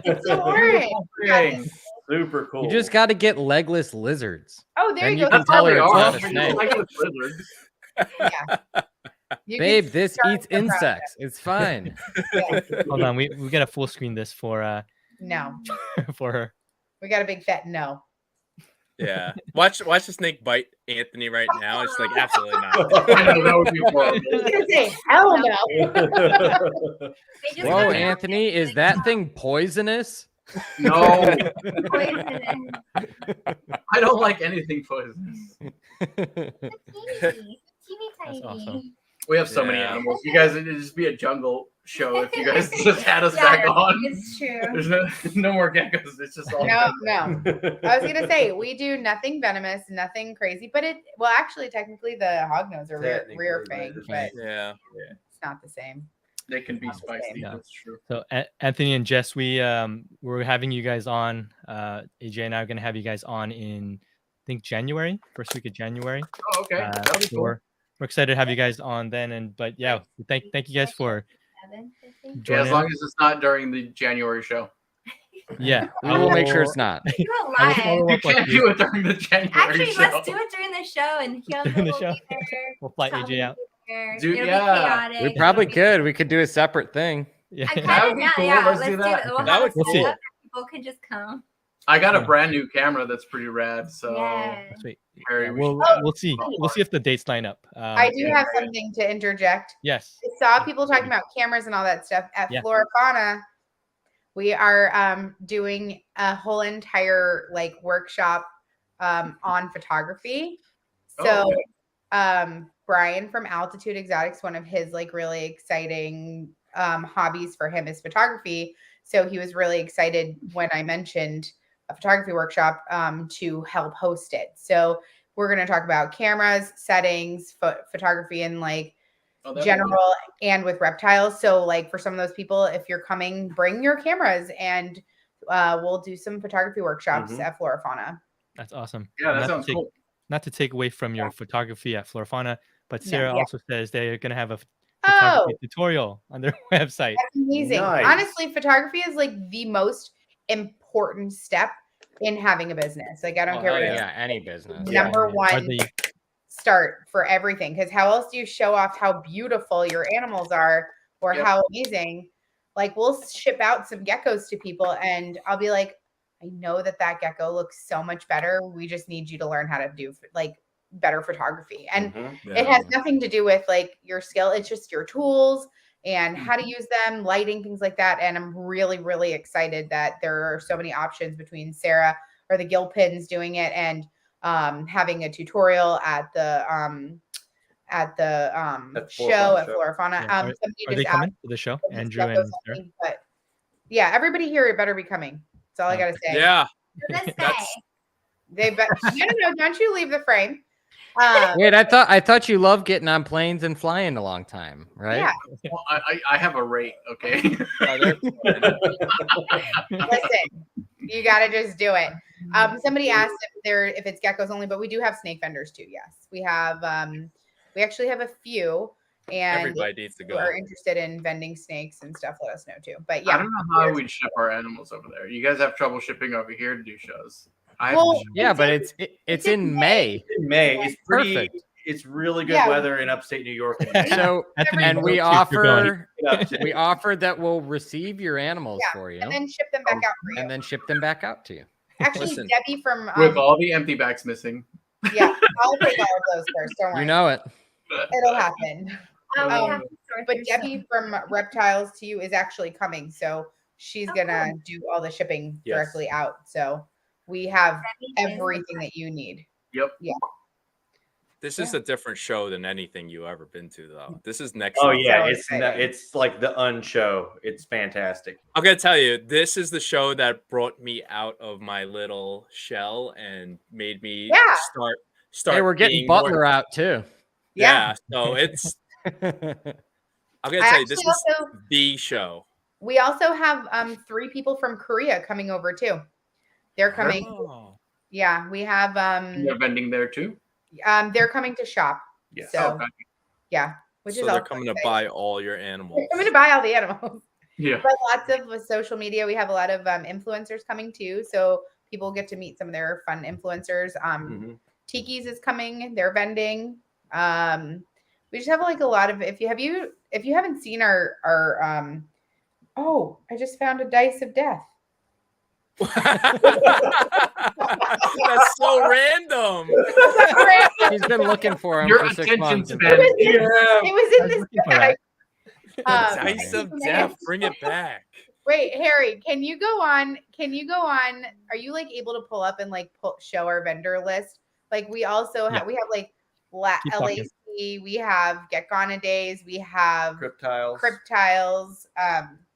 It's so orange.
Dang, super cool.
You just got to get legless lizards.
Oh, there
Then
you
you
go.
can tell her it's
are.
not a
It's
snake.
like a lizard.
Yeah. You can
Babe, this
start
eats
the process.
insects. It's fine.
Yeah.
Hold on, we gotta full screen this for
No,
for her.
we got a big fat no.
Yeah. Watch the snake bite Anthony right now. It's like absolutely not.
I know, that would be horrible.
I was gonna say hell no.
They just
Whoa,
have
Anthony, is that thing poisonous?
No,
poison in
I don't like anything poisonous.
teeny
That's
tiny.
awesome.
We have so many
Yeah.
animals. You guys, it'd just be a jungle show if you guys just had us
Yeah,
back on.
It's true.
There's no more geckos. It's just all.
No, no. I was gonna say we do nothing venomous, nothing crazy, but actually technically the hognose are rear
Technically,
fang,
right.
but
Yeah.
it's not the same.
They can be
Not the
spicy.
same.
Yeah.
That's true.
So Anthony and Jess, we're having you guys on. AJ and I are gonna have you guys on in I think January, first week of January.
Oh, okay. That'll be
So
cool.
we're excited to have you guys on then. But yeah, thank you guys for
7, I think.
Yeah,
joining.
as long as it's not during the January show.
Yeah,
We will make sure it's not.
Do it
I will
live.
follow
You
up with
can't
you
do it during the January
Actually,
show.
let's do it during the show, and Hyunga
During the
will
show.
be there.
We'll fly
Tom
AJ
will
out.
be there.
Dude,
It'll
yeah.
be chaotic.
We probably
It'll be-
could. We could do a separate thing.
Yeah,
I'm
That
kind
would
of
be
down.
cool.
Yeah,
Let's
let's
do
do
that.
it. We'll
That
have
would
a
We'll see.
setup. People can just come.
I got a brand new camera that's pretty rad. So
Yeah.
sweet.
Harry,
Yeah,
we
we'll see. We'll see if the dates line up.
I do
yeah,
have
right.
something to interject.
Yes.
I saw people talking about cameras and all that stuff at
Yeah.
Flora Fauna. We are doing a whole entire workshop on photography. So
Oh,
Brian from Altitude Exotics, one of his really exciting hobbies for him is photography. So he was really excited when I mentioned a photography workshop to help host it. So we're going to talk about cameras, settings, photography, and general and with reptiles. So like for some of those people, if you're coming, bring your cameras and we'll do some photography workshops at Flora Fauna.
That's awesome.
Yeah,
And
that sounds cool.
Not to take away from your photography at Flora Fauna, but
No,
Sarah
yeah.
also says they're going to have a photography tutorial on their website.
That's amazing.
Nice.
Honestly, photography is like the most important step in having a business. Like I don't care what it is.
Yeah, any business.
Number
Are
one
they-
start for everything, because how else do you show off how beautiful your animals are or how amazing? Like we'll ship out some geckos to people and I'll be like, I know that gecko looks so much better. We just need you to learn how to do like better photography. And it has nothing to do with like your skill. It's just your tools and how to use them, lighting, things like that. And I'm really, really excited that there are so many options between Sarah or the Gill Pins doing it and having a tutorial at the show at Flora Fauna.
Are they coming to the show? Andrew and Sarah?
But yeah, everybody here better be coming. That's all I gotta say.
Yeah.
They bet. No, don't you leave the frame.
Wait, I thought you loved getting on planes and flying a long time, right?
Yeah.
Well, I have a rate, okay?
Listen, you gotta just do it. Somebody asked if it's geckos only, but we do have snake vendors too. Yes, we have. We actually have a few, and
Everybody needs to
if you
go.
are interested in vending snakes and stuff, let us know too. But yeah,
I don't know how we'd ship our animals over there. You guys have trouble shipping over here to do shows.
Yeah, but it's in May.
In May, it's pretty.
Perfect.
It's really good
Yeah.
weather in upstate New York. in May.
So
Anthony,
and we
we'll see if you're going.
offer that we'll receive your animals for you
and then ship them back out for you.
and then ship them back out to you.
Actually,
Listen.
Debbie from
with all the empty bags missing.
yeah, I'll take all of those first. Don't worry,
You know it.
it'll happen.
Oh, we
Um,
have to sort
But
through
Debbie from Reptiles to You is actually coming, so she's
Oh,
gonna
cool.
do all the shipping
Yes.
directly out. So we have
Debbie is
everything that you need.
Yep.
This is a different show than anything you ever been to, though. This is next.
Oh
level.
yeah,
So
it's
exciting.
it's like the unshow. It's fantastic.
I'm gonna tell you, this is the show that brought me out of my little shell and made me
Yeah.
start.
Hey, we're getting
being more-
Butler out too.
Yeah, so it's. I'm gonna
I
tell you, this
actually
is
also
the show.
we also have 3 people from Korea coming over too. They're coming.
Oh.
Yeah, we have
You're vending there too.
they're coming to shop.
Yes.
So
Okay.
yeah, which
So
is
they're
also
coming to
exciting.
buy all your animals.
They're coming to buy all the animals.
Yeah.
But lots of with social media, we have a lot of influencers coming too. So people get to meet some of their fun influencers.
Mhm.
Tiki's is coming, they're vending. We just have like a lot of if you haven't seen our oh, I just found a dice of death.
That's so random.
He's been looking for him
Your
for 6
attention
months.
span.
It was in this
looking for
bag.
Dice of death. Bring it back.
Wait, Harry, can you go on? Are you like able to pull up and like show our vendor list? Like we also have, we have like
Keep talking.
LAC, we have Geckonidays, we have
Reptiles.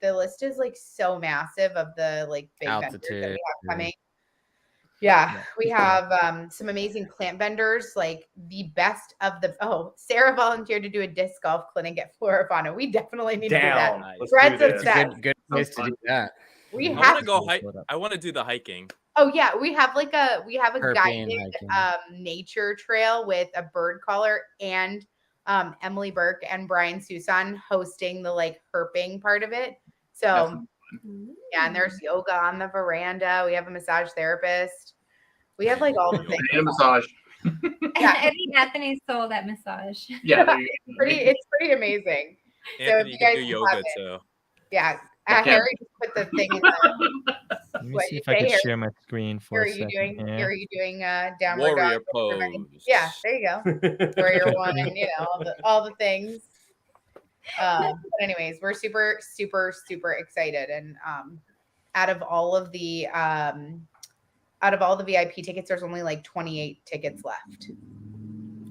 The list is like so massive of the like big vendors that we
Altitude,
have coming. Yeah, we have some amazing plant vendors, like the best of the. Oh, Sarah volunteered to do a disc golf clinic at Flora Fauna. We definitely need to do
Down.
that.
Let's
Threads
do
of
this.
sex.
Good place to do that.
We
I
have.
want to go hike. I want to do the hiking.
Oh yeah, we have a
Herping,
guided
hiking.
nature trail with a bird caller and Emily Burke and Brian Susan hosting the like herping part of it. So yeah, and there's yoga on the veranda. We have a massage therapist. We have like all the things.
And a massage.
Yeah.
I think Anthony stole that massage.
Yeah. there you go.
It's pretty amazing.
Anthony,
you
you can do
guys
yoga
have
too.
Yeah.
Okay.
Harry just put the thing in the
Let me
What
see
you
if I
say
can
here?
share my screen for
Here
a
are you
second.
doing
here.
here are you doing downward
Warrior
dog for everybody?
pose.
Yeah, there you go. Warrior one, you know, all the things. But anyways, we're super, super, super excited. And out of all of the VIP tickets, there's only like 28 tickets left.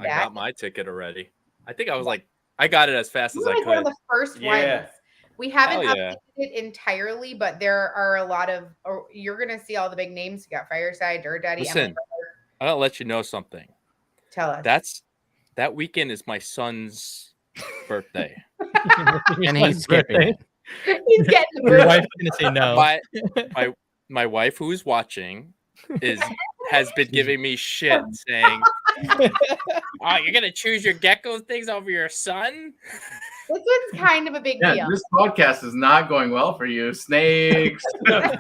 I got my ticket already. I think I got it as fast
We
as
were
I
like one of
could.
the first
Yeah.
ones. We haven't
Hell yeah.
updated it entirely, but there are a lot of. Or you're gonna see all the big names. You got Fireside, Dirt Daddy.
Listen,
Emily Burke.
I'll let you know something.
Tell us.
That weekend is my son's birthday.
And he's skipping it.
He's getting the
Your
boot.
wife's gonna say no.
My wife who's watching has been giving me shit saying, "Oh, you're gonna choose your gecko things over your son?"
This one's kind of a big
Yeah,
deal.
this podcast is not going well for you. Snakes.
I'm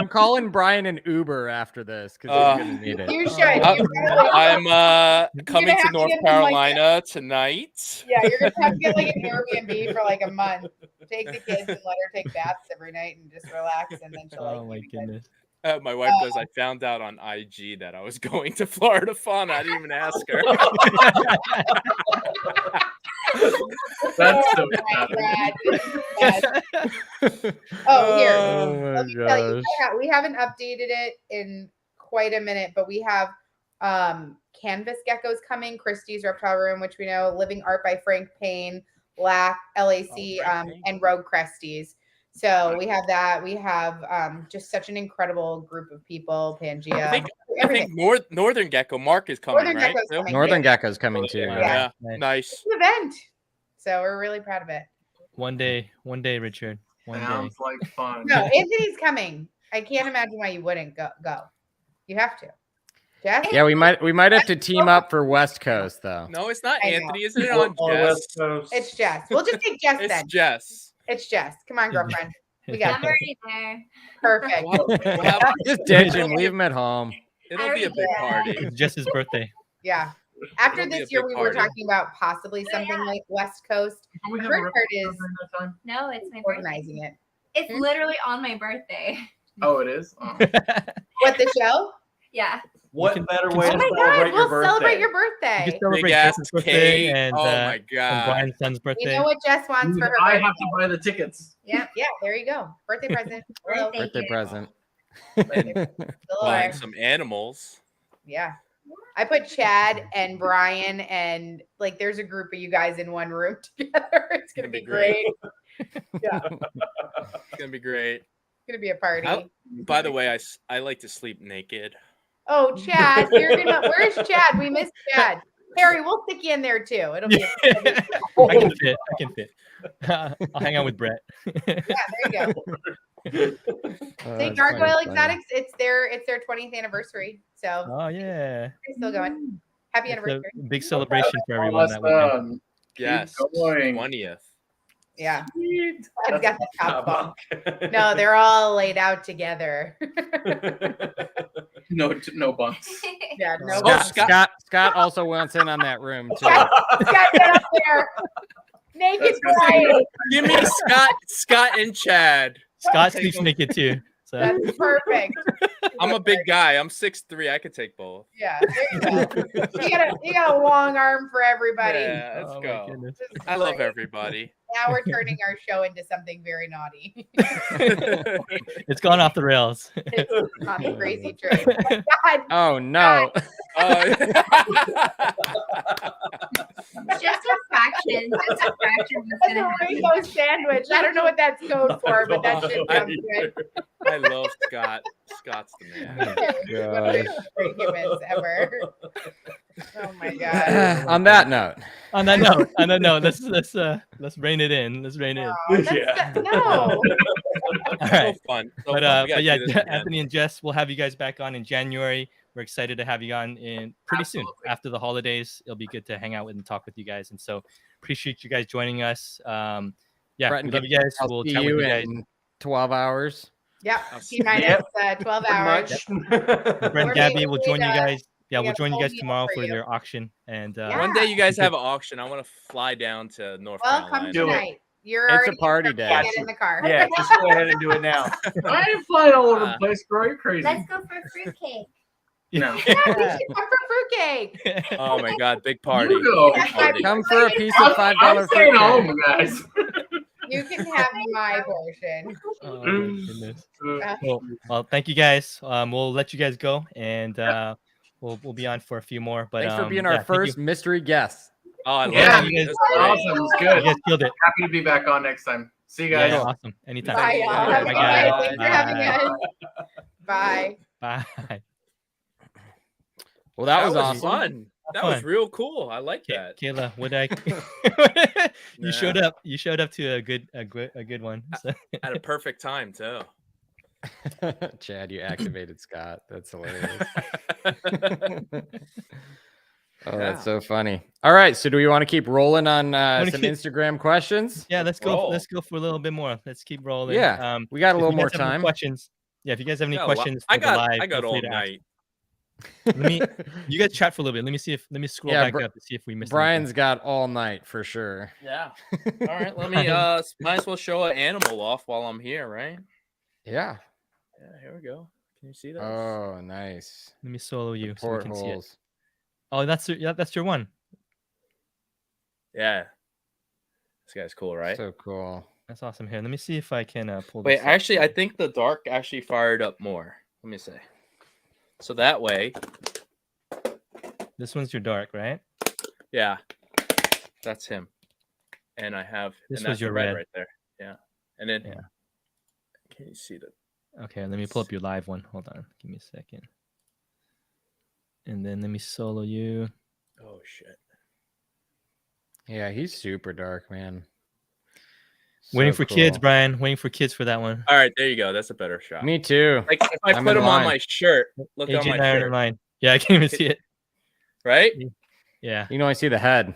calling Brian an Uber after this because he's gonna need it.
You should.
I'm coming
have
to
to
North
get them like
Carolina tonight.
Yeah, you're gonna have to get like an Airbnb for like a month. Take the kids and let her take baths every night and just relax, and then she'll like.
Oh my goodness.
My wife does. I found out on IG that I was going to Florida Fun. I didn't even ask her.
That's so
Brad.
bad.
Oh, here.
Oh my
Let me tell you,
gosh.
we haven't updated it in quite a minute, but we have canvas geckos coming. Christie's Reptile Room, which we know, Living Art by Frank Payne, LAC, and Rogue Cresties. So we have that. We have just such an incredible group of people. Pangea.
I think Northern Gecko Mark is coming,
Northern
right?
Gecko's
too?
coming.
Northern Gecko's coming too.
Yeah.
Nice.
Nice.
It's an event. So we're really proud of it.
One day, Richard. One day.
Sounds like fun.
No, Anthony's coming. I can't imagine why you wouldn't go. You have to. Jess?
Yeah, we might have to team up for West Coast though.
No, it's not
I know.
Anthony. Isn't it on Jess?
West Coast.
It's Jess. We'll just take Jess
It's
then.
Jess.
It's Jess. Come on, girlfriend. We got
I'm
this.
already there.
Perfect.
We'll have-
Just ditch him, leave him at home.
it'll be a big party.
It's just his birthday.
Yeah. After
It'll be a
this year,
big
we were
party.
talking about possibly something
yeah.
like West Coast.
Do we have
First
a
part
reptile
is
during that time?
No, it's my birthday.
organizing it.
It's literally on my birthday.
Oh, it is. Oh.
What, the show?
Yeah.
What
can-
better
can-
way
Oh
to
my
celebrate
God,
your
we'll
birthday?
celebrate your
You
birthday.
can celebrate
Big ass
Jess's birthday
cake.
and,
Oh my
and
god.
Brian's son's birthday.
You know what Jess wants for her
I
birthday?
have to buy the tickets.
Yeah, there you go. Birthday present. Hello.
Thank
Birthday
you.
present.
Birthday present.
Buying some animals.
Yeah. I put Chad and Brian and like there's a group of you guys in one room together. It's gonna be great. Yeah, it's
It's gonna be great.
gonna be a party.
By the way, I like to sleep naked.
Oh, Chad, where's Chad? We missed Chad. Harry, we'll stick you in there too. It'll be
I can fit. I'll hang out with Brett.
yeah, there you go. St. Gargoyle Exotics, it's their 20th anniversary. So
Oh yeah.
they're still going. Happy
It's a
anniversary.
big celebration for everyone
Almost
that weekend.
done.
Yes.
going.
20th.
Yeah.
Sweet.
I've got the top bunk.
bunk.
No, they're all laid out together.
No bunks.
Yeah, no.
Oh,
Scott also wants in on that room too.
Scott, get up there. Naked Brian.
Give me Scott and Chad.
Scott
Take
sleeps
them.
naked too. So
That's perfect.
I'm a big guy. I'm 6'3". I could take both.
Yeah, there you go. You got a long arm for everybody.
Yeah, let's
Oh, my
go.
goodness.
This is
I love
great.
everybody.
Now we're turning our show into something very naughty.
It's gone off the rails.
It's on the crazy train. God,
Oh no.
Just a fraction. Just a fraction. was
that's
gonna
a
happen.
rainbow sandwich. I don't know what that's code for, but that shit sounds good.
I love Scott. Scott's the man.
One of the great humans ever. Oh my god.
On that note,
on that note, let's rein it in. Let's rein it in.
No, that's
Yeah.
no.
All right.
So fun. So
But
fun. We gotta
yeah,
do this again.
Anthony and Jess, we'll have you guys back on in January. We're excited to have you on in pretty soon
Absolutely.
after the holidays. It'll be good to hang out with and talk with you guys. And so appreciate you guys joining us. Yeah,
Brett
we
and
love you guys.
I'll
We'll
see
chat with
you
you guys.
in 12 hours.
Yep.
I'll
T minus 12 hours.
Brent
We're
and Gabby
making
will join you
it,
guys. Yeah,
we
we'll
got a
join you
whole
guys
meal
tomorrow
for
for
you.
your auction. And
Yeah.
One day you guys have an auction. I want to fly down to North
Well,
Carolina.
come
Do it.
tonight. You're
It's a
already
party
get
day.
in the car.
Yeah, just go ahead and do it now.
I ain't flying all over the place, bro. You're crazy.
Let's go for fruitcake.
No.
Yeah, we should come for fruitcake.
Oh my God, big party.
You go.
Big party.
Come for a piece of $5
I'm staying
fruit cake.
home, guys.
You can have my portion.
Oh, my goodness. Well, thank you guys. We'll let you guys go, and we'll be on for a few more. But
Thanks for being
yeah,
our
thank you.
first mystery guest.
Oh, I love
Yeah,
it.
you guys-
That's great.
Awesome. It was
You
good.
guys killed it.
Happy to be back on next time. See you guys.
Yeah, awesome. Anytime.
Bye, y'all. Have a
Bye,
good night.
guys.
Thanks for having
Bye.
us. Bye.
Bye.
Well, that was awesome.
fun. That was
fun.
real cool. I like
Okay,
that.
Kayla, what I you showed
Yeah.
up. You showed up to a good one. So.
At a perfect time too.
Chad, you activated Scott. That's hilarious. Oh, that's so funny. All right, so do we want to keep rolling on some Instagram questions?
Yeah,
Let's
let's go for a little bit more. Let's keep rolling.
Yeah, we got a
if
little
you
more
guys have any
time.
questions. Yeah, if you guys have any
Got a lot-
questions
I
for the
got
live,
I got
feel free
all
to ask.
night.
You guys chat for a little bit. Let me scroll
Yeah,
back up to see if we missed
Brian's got all night for sure.
Yeah. All right. Let me might as well show an animal off while I'm here, right?
Yeah.
Yeah. Here we go. Can you see this?
Oh, nice.
Let me solo you so we can see it.
Portholes.
Oh, that's your one.
Yeah. This guy's cool, right?
So cool.
That's awesome. Here, let me see if I can pull
Wait,
this up.
actually, I think the dark actually fired up more. Let me see. So that way,
This one's your dark, right?
yeah, that's him. And I have
This
and
was
that's
your
the
red.
right there. Yeah. And then
Yeah.
can you see that?
Okay, let me pull up your live one. Hold on. Give me a second. And then let me solo you.
Oh shit.
Yeah, he's super dark, man.
Waiting
So
for kids,
cool.
Brian. Waiting for kids for that one.
All right, there you go. That's a better shot.
Me too.
Like if I
I'm
put
in
him on
line.
my shirt, look
AJ
on my
and I are in
shirt,
line. Yeah, I can't even see it.
right?
Yeah.
You can only see the head.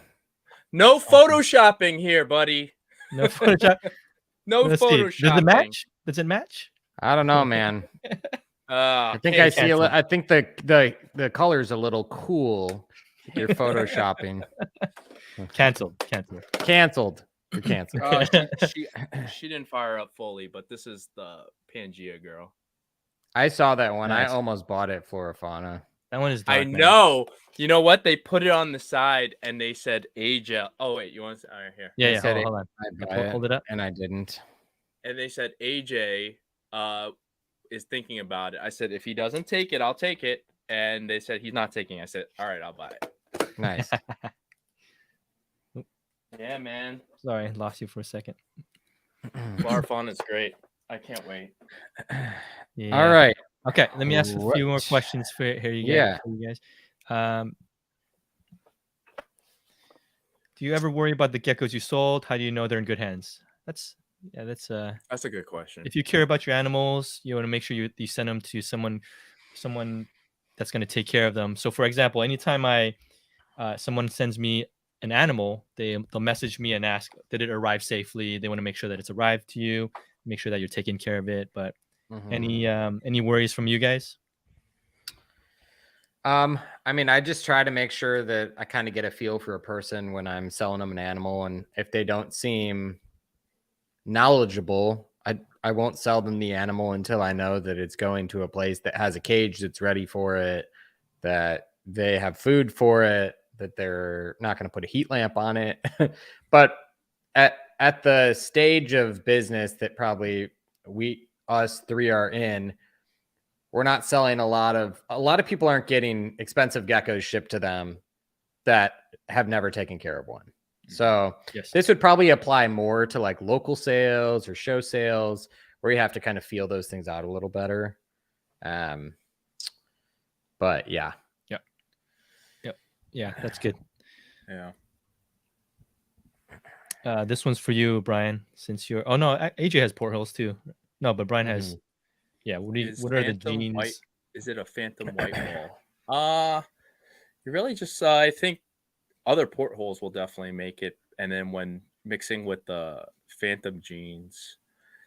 No
Awesome.
photoshopping here, buddy.
No Photoshop.
No
Let's see.
photoshopping.
Does it match? Does it match?
I don't know, man. I think
okay,
I see.
cancel.
I think the color's a little cool. You're photoshopping.
Canceled.
Canceled. You're canceled.
she didn't fire up fully, but this is the Pangea girl.
I saw that one.
Nice.
I almost bought it for a fauna.
That one is dark.
I
man.
know. You know what? They put it on the side and they said AJ. Oh wait, you want to? All right, here.
Yeah,
They
yeah.
said
Hold on.
I'd buy
Hold it up.
and I didn't.
And they said AJ is thinking about it. I said if he doesn't take it, I'll take it. And they said he's not taking it. I said, all right, I'll buy it.
Nice.
Yeah, man.
Sorry, lost you for a second.
Bar fun is great. I can't wait.
Yeah.
All right.
Okay, let me ask a few more
Right.
questions for here.
Yeah.
For you guys. Do you ever worry about the geckos you sold? How do you know they're in good hands? That's
That's a good question.
if you care about your animals, you want to make sure you send them to someone that's going to take care of them. So, for example, anytime someone sends me an animal, they'll message me and ask, did it arrive safely? They want to make sure that it's arrived to you, make sure that you're taking care of it. But any worries from you guys?
I mean, I just try to make sure that I kind of get a feel for a person when I'm selling them an animal, and if they don't seem knowledgeable, I won't sell them the animal until I know that it's going to a place that has a cage that's ready for it, that they have food for it, that they're not going to put a heat lamp on it. But at the stage of business that probably us three are in, we're not selling a lot of people aren't getting expensive geckos shipped to them that have never taken care of one. So
Yes.
this would probably apply more to like local sales or show sales where you have to kind of feel those things out a little better. But yeah.
Yeah, that's good.
Yeah.
This one's for you, Brian, since you're AJ has portholes too. No, but Brian has what are the
Phantom
genes?
white- Is it a phantom white wall? You really just I think other portholes will definitely make it, and then when mixing with the phantom genes,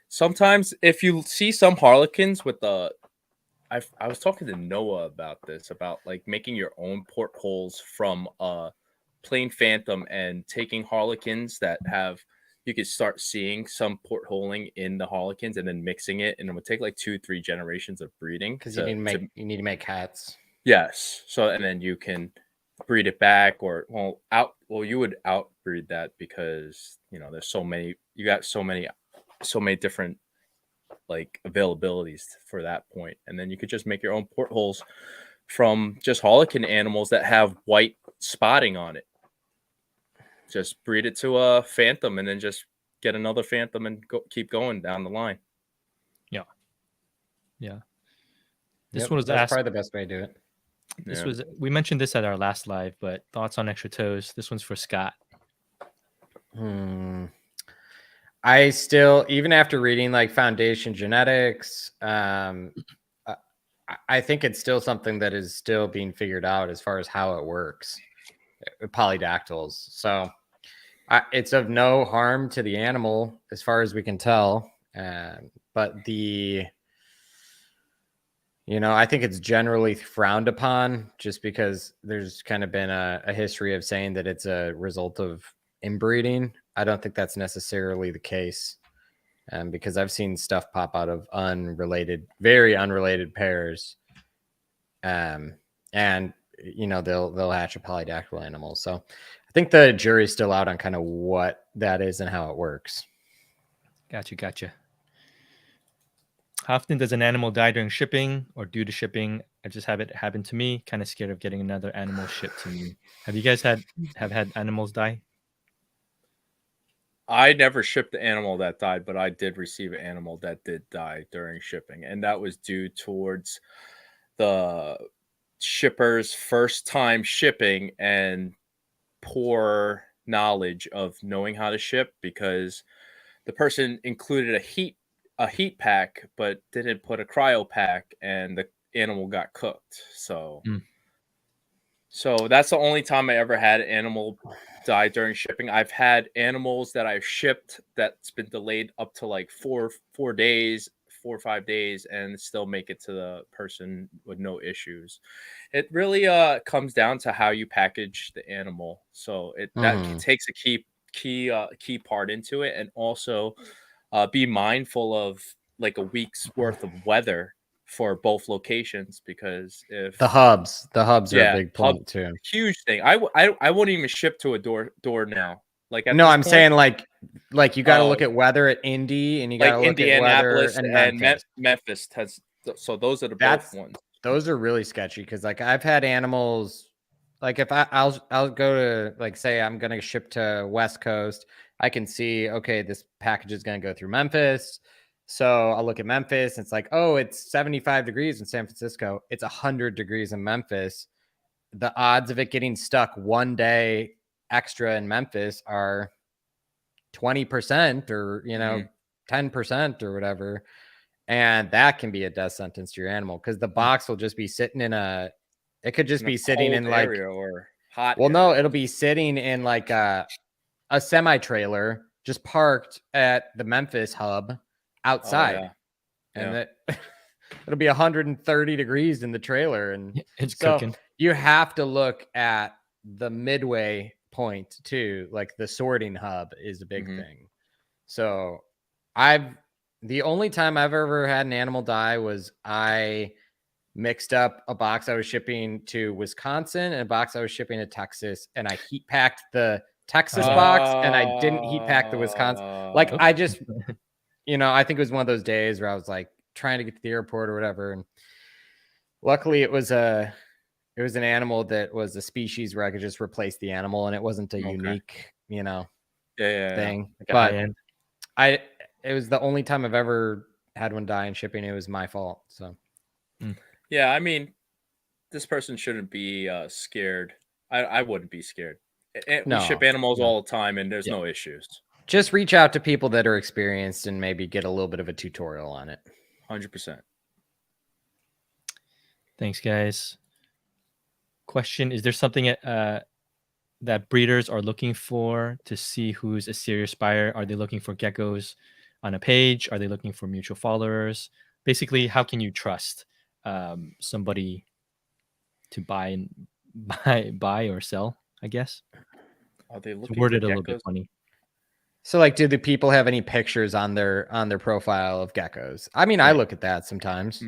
sometimes if you see some harlequins with the I was talking to Noah about this, about like making your own portholes from plain phantom and taking harlequins that have, you could start seeing some portholing in the harlequins and then mixing it, and it would take like 2-3 generations of breeding
Because you need to make cats.
Yes. So and then you can breed it back, or you would outbreed that because there's so many, you got so many different like availabilities for that point, and then you could just make your own portholes from just harlequin animals that have white spotting on it. Just breed it to a phantom and then just get another phantom and keep going down the line.
Yeah. This
Yep,
one was
that's
asked.
probably the best way to do it.
We mentioned this at our last live, but thoughts on extra toes. This one's for Scott.
I still, even after reading like Foundation Genetics, I think it's still something that is still being figured out as far as how it works. Polydactyls. So it's of no harm to the animal as far as we can tell. But I think it's generally frowned upon just because there's kind of been a history of saying that it's a result of inbreeding. I don't think that's necessarily the case. Because I've seen stuff pop out of very unrelated pairs. And they'll hatch a polydactyl animal. So I think the jury's still out on kind of what that is and how it works.
Gotcha. How often does an animal die during shipping or due to shipping? I just have it happen to me. Kind of scared of getting another animal shipped to me. Have you guys have had animals die?
I never shipped the animal that died, but I did receive an animal that did die during shipping. And that was due towards the shipper's first time shipping and poor knowledge of knowing how to ship, because the person included a heat pack, but didn't put a cryo pack, and the animal got cooked. So that's the only time I ever had an animal die during shipping. I've had animals that I've shipped that's been delayed up to like 4 or 5 days, and still make it to the person with no issues. It really comes down to how you package the animal. So that takes a key part into it, and also be mindful of like a week's worth of weather for both locations, because if
the hubs are a big point too.
Huge thing. I wouldn't even ship to a door now. Like
no, I'm saying like you got to look at weather at Indy, and you got to look at weather and
Memphis has. So those are the both ones.
Those are really sketchy, because like I've had animals, like if I'll go to, like, say I'm gonna ship to West Coast, I can see, okay, this package is gonna go through Memphis. So I'll look at Memphis. And it's like, oh, it's 75 degrees in San Francisco. It's 100 degrees in Memphis. The odds of it getting stuck one day extra in Memphis are 20% or, 10% or whatever. And that can be a death sentence to your animal, because the box will just be sitting it could just be sitting in like
or hot.
Well, no, it'll be sitting in like a semi trailer just parked at the Memphis hub outside. And it'll be 130 degrees in the trailer, and
it's cooking.
You have to look at the midway point too. Like the sorting hub is a big thing. So the only time I've ever had an animal die was I mixed up a box I was shipping to Wisconsin and a box I was shipping to Texas, and I heat packed the Texas box and I didn't heat pack the Wisconsin. Like I just I think it was one of those days where I was like trying to get to the airport or whatever. And luckily it was an animal that was a species where I could just replace the animal, and it wasn't a unique, thing. But it was the only time I've ever had one die in shipping. It was my fault. So,
yeah, I mean, this person shouldn't be scared. I wouldn't be scared. We ship animals all the time, and there's no issues.
Just reach out to people that are experienced and maybe get a little bit of a tutorial on it.
100%.
Thanks, guys. Question: is there something that breeders are looking for to see who's a serious buyer? Are they looking for geckos on a page? Are they looking for mutual followers? Basically, how can you trust somebody to buy or sell? I guess.
Are they looking
it's worded
for
a little bit funny.
So, like, do the people have any pictures on their profile of geckos? I mean, I look at that sometimes.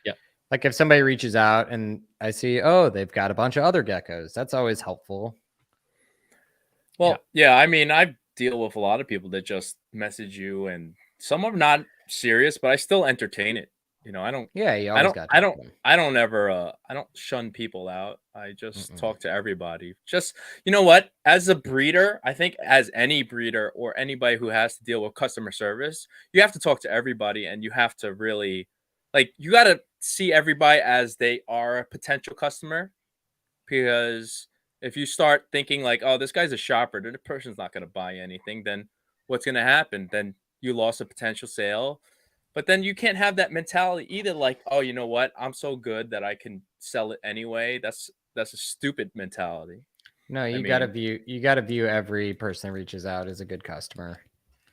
Yeah.
Like if somebody reaches out and I see, oh, they've got a bunch of other geckos, that's always helpful.
Well, yeah, I mean, I deal with a lot of people that just message you, and some are not serious, but I still entertain it. I don't.
Yeah, you always got.
I don't shun people out. I just talk to everybody. Just what? As a breeder, I think as any breeder or anybody who has to deal with customer service, you have to talk to everybody, and you have to really like you got to see everybody as they are a potential customer, because if you start thinking like, oh, this guy's a shopper, the person's not going to buy anything, then what's going to happen? Then you lost a potential sale. But then you can't have that mentality either, like, oh, you know what? I'm so good that I can sell it anyway. That's a stupid mentality.
No, you
I
gotta
mean,
view every person that reaches out as a good customer.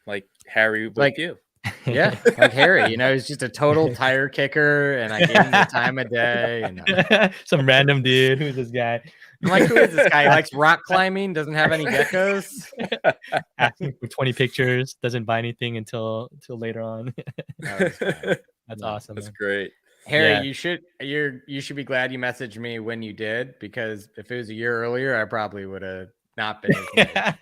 like Harry with
Like-
you.
Yeah, like Harry, he's just a total tire kicker, and I gave him the time of day. And
Some random dude. Who's this guy?
I'm like, who is this guy? He likes rock climbing, doesn't have any geckos.
Asking for 20 pictures, doesn't buy anything until later on. That's awesome.
That's
Man.
great.
Harry,
Yeah.
you should be glad you messaged me when you did, because if it was a year earlier, I probably would have not been as nice.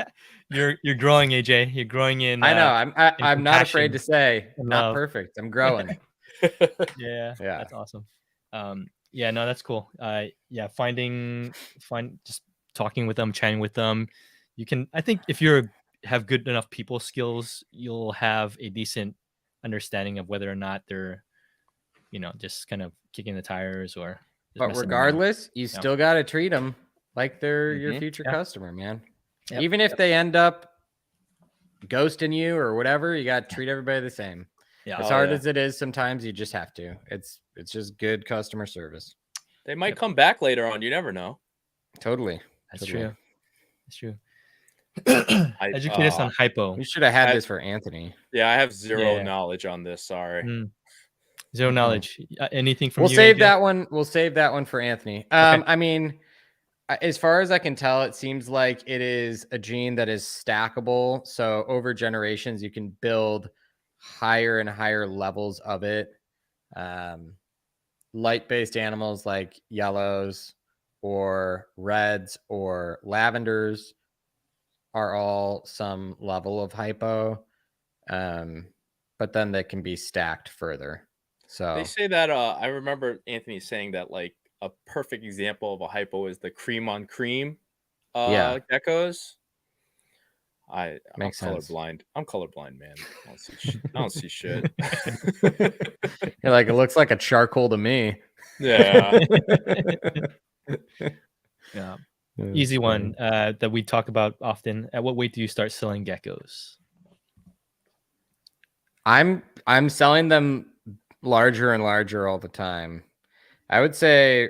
You're growing, AJ. You're growing in.
I know. I'm not afraid
compassion
to say
and
not
love.
perfect. I'm growing.
Yeah,
Yeah.
that's awesome. Yeah, no, that's cool. Yeah, just talking with them, chatting with them. You can, I think, if have good enough people skills, you'll have a decent understanding of whether or not they're, just kind of kicking the tires or. just
But
messing around.
regardless, you still got to treat them like they're your
Mhm.
future
Yeah.
customer, man.
Yep.
Even if they end up ghosting you or whatever, you got to treat everybody the same.
Yeah.
As
Oh,
hard
yeah.
as it is, sometimes you just have to. It's just good customer service.
They might come back later on. You never know.
Totally.
That's
Totally.
true. That's true. Educate us on hypo.
We should have had this for Anthony.
Yeah, I have zero
Yeah.
knowledge on this. Sorry.
Zero knowledge. Anything from
We'll
you?
save
AJ?
that one. We'll save that one for Anthony. I mean, as far as I can tell, it seems like it is a gene that is stackable. So over generations, you can build higher and higher levels of it. Light-based animals like yellows or reds or lavenders are all some level of hypo. But then they can be stacked further. So
They say that I remember Anthony saying that like a perfect example of a hypo is the cream on cream geckos. I'm
Makes sense.
colorblind. I'm colorblind, man. I don't see shit.
You're like, it looks like a charcoal to me.
Yeah.
Yeah. Easy one that we talk about often. At what weight do you start selling geckos?
I'm selling them larger and larger all the time. I would say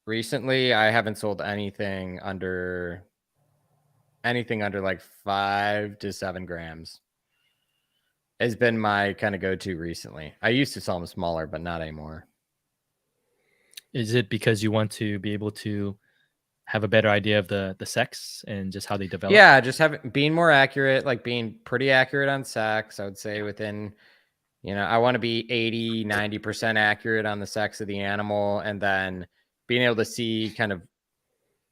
recently I haven't sold anything under like 5 to 7 grams. Has been my kind of go-to recently. I used to sell them smaller, but not anymore.
Is it because you want to be able to have a better idea of the sex and just how they develop?
Yeah, just being more accurate, like being pretty accurate on sex. I would say within, I want to be 80, 90% accurate on the sex of the animal, and then being able to see kind of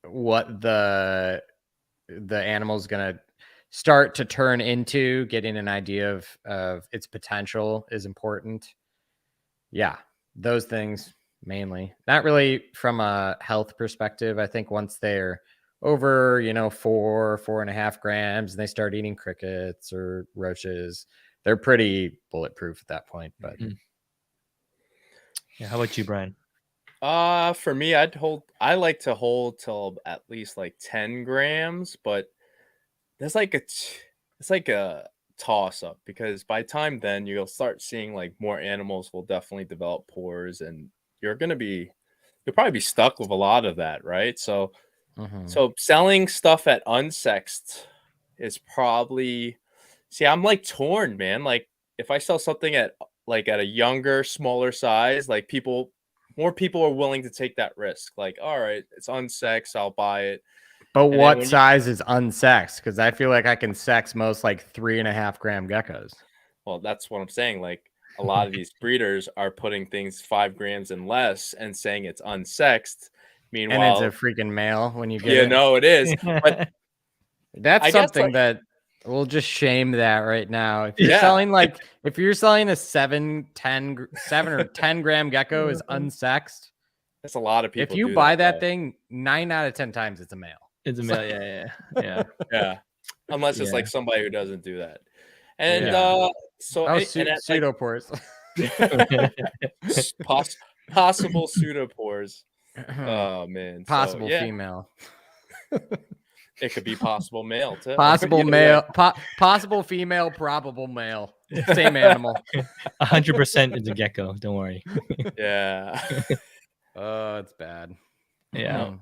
what the animal's going to start to turn into. Getting an idea of its potential is important. Yeah, those things mainly. Not really from a health perspective. I think once they're over, 4.5 grams, and they start eating crickets or roaches, they're pretty bulletproof at that point. But
Yeah. How about you, Brian?
For me, I like to hold till at least like 10 grams, but it's like a toss up, because by the time then you'll start seeing like more animals will definitely develop pores, and you'll probably be stuck with a lot of that, right? So selling stuff at unsexed is probably, I'm like torn, man. Like if I sell something at a younger, smaller size, like more people are willing to take that risk. Like, all right, it's unsexed, I'll buy it.
But
And
what size is unsexed? Because I feel like I can sex most like 3.5 gram geckos.
Well, that's what I'm saying. Like a lot of these breeders are putting things 5 grams and less and saying it's unsexed. Meanwhile,
And it's a freaking male when you get it.
No, it is. But
that's
I guess,
something
like,
that we'll just shame that right now. If you're selling a 7 or 10 gram gecko is unsexed,
that's a lot of people.
If you buy that thing, 9 out of 10 times it's a male.
It's a male. Yeah.
Yeah. Unless it's like somebody who doesn't do that. And
Yeah.
so
pseudopores.
Possible pseudopores. Oh man.
Possible
So, yeah,
female.
it could be possible male too.
Possible
Either
male.
way.
Possible female. Probable male. Same animal.
100% is a gecko. Don't worry.
Yeah.
Oh, it's bad.
Yeah.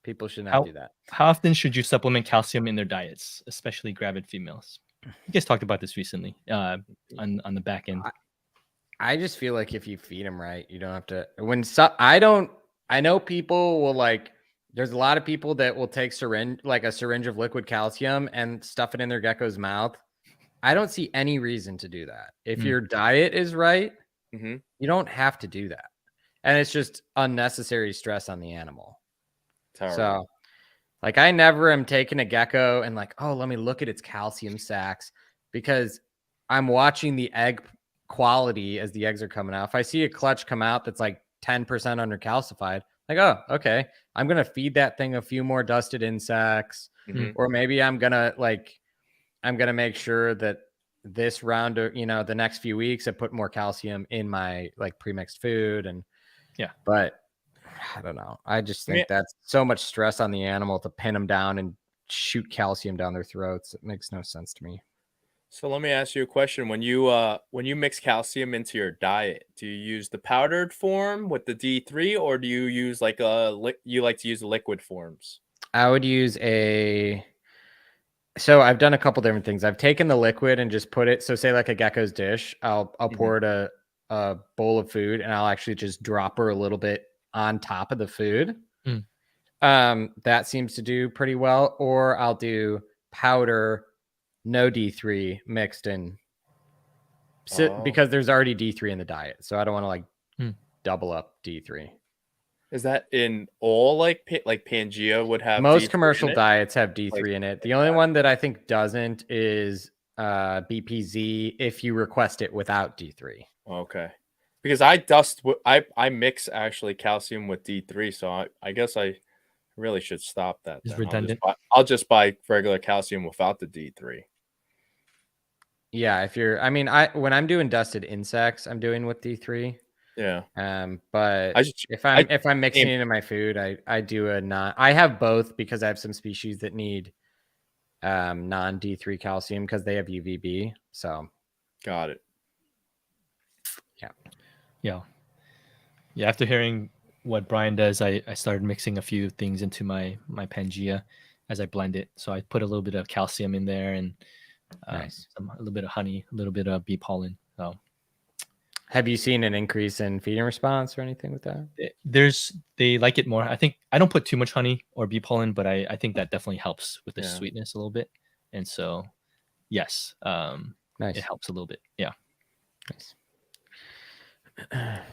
People should not do that.
How often should you supplement calcium in their diets, especially gravid females? You guys talked about this recently on the back end.
I just feel like if you feed them right, you don't have to. I know people will like. There's a lot of people that will take a syringe of liquid calcium and stuff it in their gecko's mouth. I don't see any reason to do that. If your diet is right, you don't have to do that. And it's just unnecessary stress on the animal.
Terrible.
So, like, I never am taking a gecko and like, oh, let me look at its calcium sacs, because I'm watching the egg quality as the eggs are coming out. If I see a clutch come out that's like 10% undercalcified, like, oh, okay, I'm going to feed that thing a few more dusted insects, or maybe I'm going to make sure that this round of, the next few weeks I put more calcium in my like premixed food. And but I don't know. I just think that's so much stress on the animal to pin them down and shoot calcium down their throats. It makes no sense to me.
So let me ask you a question. When you mix calcium into your diet, do you use the powdered form with the D3, or do you use like you like to use the liquid forms?
I would use so I've done a couple different things. I've taken the liquid and just put it, so say like a gecko's dish, I'll pour it a bowl of food, and I'll actually just drop her a little bit on top of the food. That seems to do pretty well. Or I'll do powder, no D3 mixed in, because there's already D3 in the diet, so I don't want to like double up D3.
Is that in all like Pangea would have?
Most
D3
commercial
in it?
diets have D3 in it. The only one that I think doesn't is BPZ, if you request it without D3.
Okay, because I mix actually calcium with D3, so I guess I really should stop that.
It's
then.
redundant.
I'll just buy regular calcium without the D3.
Yeah, when I'm doing dusted insects, I'm doing with D3.
Yeah.
But if I'm mixing it in my food, I do I have both, because I have some species that need non D3 calcium because they have UVB. So
got it.
Yeah. After hearing what Brian does, I started mixing a few things into my Pangea as I blend it. So I put a little bit of calcium in there, and a little bit of honey, a little bit of bee pollen. So,
have you seen an increase in feeding response or anything with that?
They like it more. I think I don't put too much honey or bee pollen, but I think that definitely helps with the sweetness a little bit. And so, yes,
nice.
It helps a little bit. Yeah.
Nice.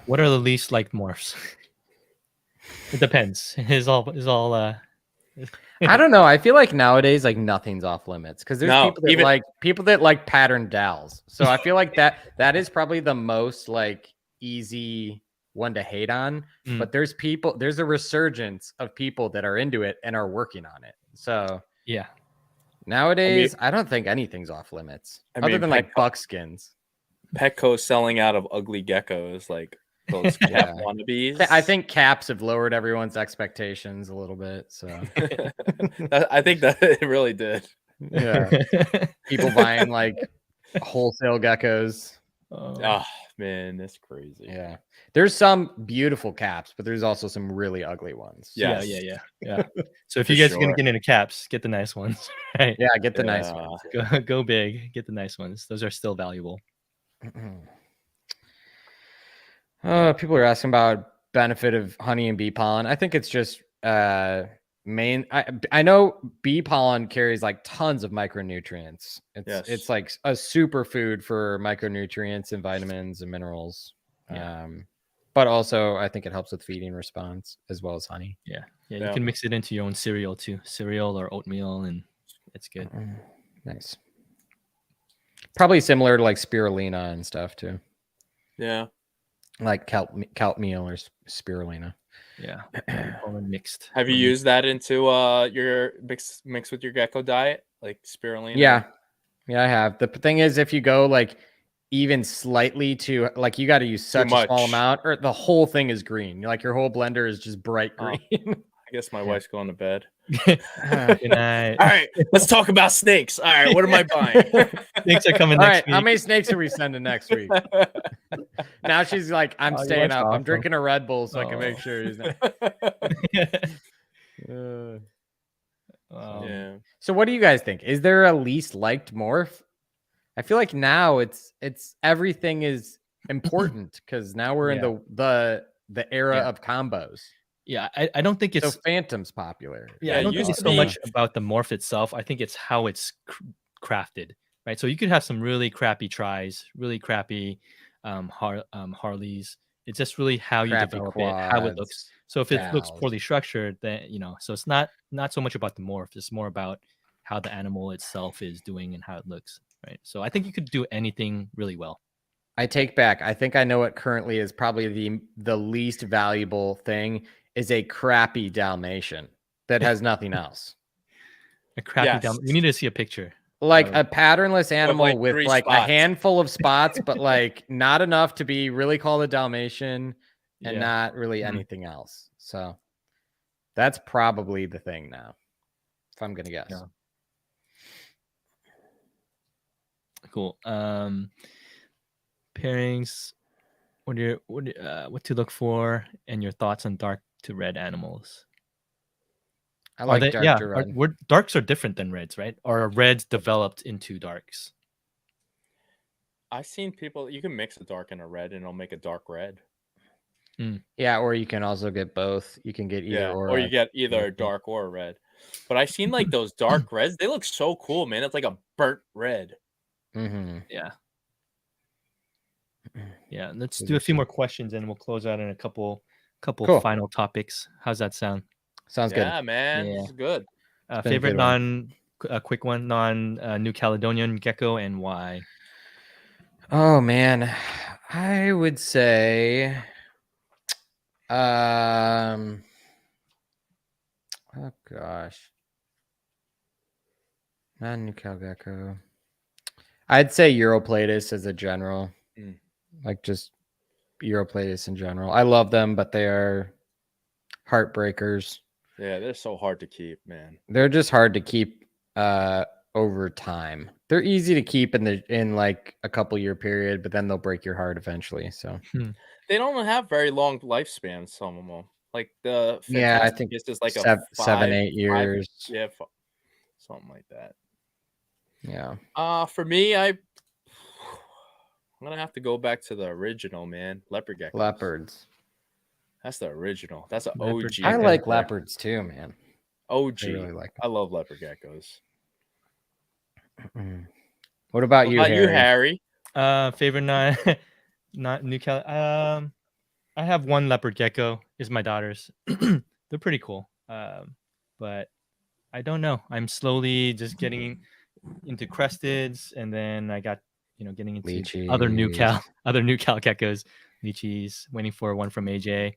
What are the least liked morphs? It depends. Is all
I don't know. I feel like nowadays, like, nothing's off limits, because there's people that like patterned dowels. So I feel like that is probably the most like easy one to hate on. But there's a resurgence of people that are into it and are working on it. So
yeah,
nowadays I don't think anything's off limits, other than like buckskins.
Petco's selling out of ugly geckos, like those cap wannabes.
I think caps have lowered everyone's expectations a little bit. So
I think that it really did.
Yeah. People buying like wholesale geckos.
Oh man, that's crazy.
Yeah. There's some beautiful caps, but there's also some really ugly ones.
Yeah. So if you guys are gonna get into caps, get the nice ones. Right?
Yeah, get the nice ones.
Go big, get the nice ones. Those are still valuable.
People are asking about benefit of honey and bee pollen. I think it's just I know bee pollen carries like tons of micronutrients. It's like a superfood for micronutrients and vitamins and minerals. But also I think it helps with feeding response as well as honey.
Yeah. You can mix it into your own cereal too, cereal or oatmeal, and it's good.
Nice. Probably similar to like spirulina and stuff too.
Yeah.
Like kelp meal or spirulina.
Yeah. All mixed.
Have you used that into your mix with your gecko diet, like spirulina?
Yeah, I have. The thing is, if you go like even slightly too, like you got to use such a small
much.
amount, or the whole thing is green. Like your whole blender is just bright
Oh.
green.
I guess my wife's going to bed.
Good night.
All right, let's talk about snakes. All right, what am I buying?
Snakes are coming
All
next
right,
week.
how many snakes are we sending next week? Now she's like, I'm
Oh,
staying
that's
up. I'm
awesome.
drinking a Red Bull so I can make
Oh.
sure he's not.
Yeah.
So what do you guys think? Is there a least liked morph? I feel like now it's everything is important because now we're in the era
Yeah.
of combos.
Yeah, I don't think
So
it's
Phantom's popular.
yeah,
Yeah,
I
it
don't think
used
it's
to
so
be-
much about the morph itself. I think it's how it's crafted, right? So you could have some really crappy tries, really crappy Harleys. It's just really how you
Crappy
develop it, how it looks.
quads,
So if it looks
cows.
poorly structured, then so it's not so much about the morph. It's more about how the animal itself is doing and how it looks, right? So I think you could do anything really well.
I take back. I think I know what currently is probably the least valuable thing is a crappy Dalmatian that has nothing else.
A crappy
Yes.
we need to see a picture.
Like a patternless animal
like,
with
3
like a
spots.
handful of spots, but like not enough to be really called a Dalmatian and
Yeah.
not really anything else. So that's probably the thing now, if I'm gonna guess.
Yeah. Cool. Pairings. What to look for, and your thoughts on dark to red animals?
I like dark to red.
Darks are different than reds, right? Or are reds developed into darks?
I've seen people, you can mix a dark and a red and it'll make a dark red.
Yeah, or you can also get both. You can get either
or you get either a dark or a red. But I've seen like those dark reds, they look so cool, man. It's like a burnt red.
Mm-hmm.
Yeah. Yeah. Let's
Those
do
are
a few
cool.
more questions and we'll close out in a couple
Cool.
final topics. How's that sound?
Sounds
Yeah, man.
Yeah.
This is good.
been a
Favorite
good
quick one, non New Caledonian gecko, and why?
good. Oh man, I would say, oh gosh, not New Cal Gecko. I'd say Europlatus as a general, like just Europlatus in general. I love them, but they are heartbreakers.
Yeah, they're so hard to keep, man.
They're just hard to keep over time. They're easy to keep in like a couple year period, but then they'll break your heart eventually. So
They don't have very long lifespans, some of them. Like the
yeah, I
Fantastic
think
Beasts is like
seven,
a 5
8 years.
something like that.
Yeah.
For me, I'm gonna have to go back to the original, man. Leopard geckos.
Leopards.
That's the original. That's an
Leopard
OG.
I
gecko.
like leopards too, man.
OG.
I really like
I love leopard geckos.
them. What about
What
you,
about
Harry?
you, Harry?
Favorite not New Cal. I have one leopard gecko. Is my daughter's. They're pretty cool. But I don't know. I'm slowly just getting into cresteds, and then I got getting into other New Cal geckos, lychees. Waiting for one from AJ.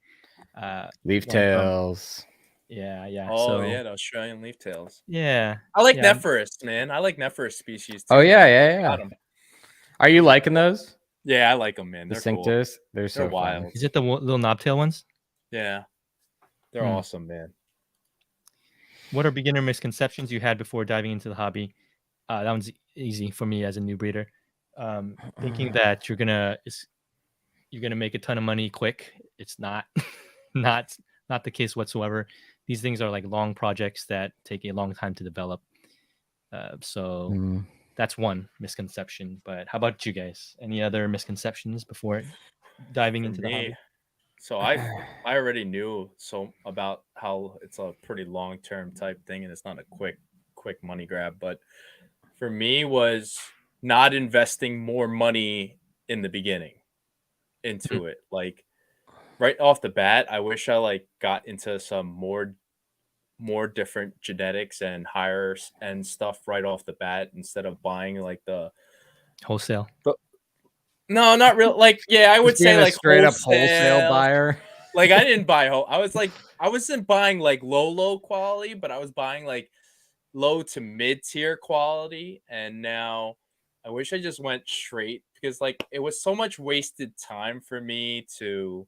Leaf tails.
Yeah.
Oh
So,
yeah, the Australian leaf tails.
yeah.
I like
Yeah.
Nephris, man. I like Nephris species too.
Oh yeah,
man.
yeah.
Got 'em.
Are you liking those?
Yeah, I like them, man.
The
They're cool.
cinctus? They're so fun.
wild.
Is it the little knobtail ones?
Yeah, they're
Hmm.
awesome, man.
What are beginner misconceptions you had before diving into the hobby? That one's easy for me as a new breeder. Thinking that you're gonna make a ton of money quick. It's not not the case whatsoever. These things are like long projects that take a long time to develop. So that's one misconception. But how about you guys? Any other misconceptions before diving into the hobby?
So I already knew about how it's a pretty long-term type thing and it's not a quick money grab, but for me was not investing more money in the beginning into it. Like right off the bat, I wish I like got into some more different genetics and higher end stuff right off the bat instead of buying like the
Wholesale.
No, not real. Like, yeah, I would
Just being
say
a
like
straight up wholesale buyer.
Like, I didn't buy I wasn't buying like low quality, but I was buying like low to mid tier quality. And now I wish I just went straight because like it was so much wasted time for me to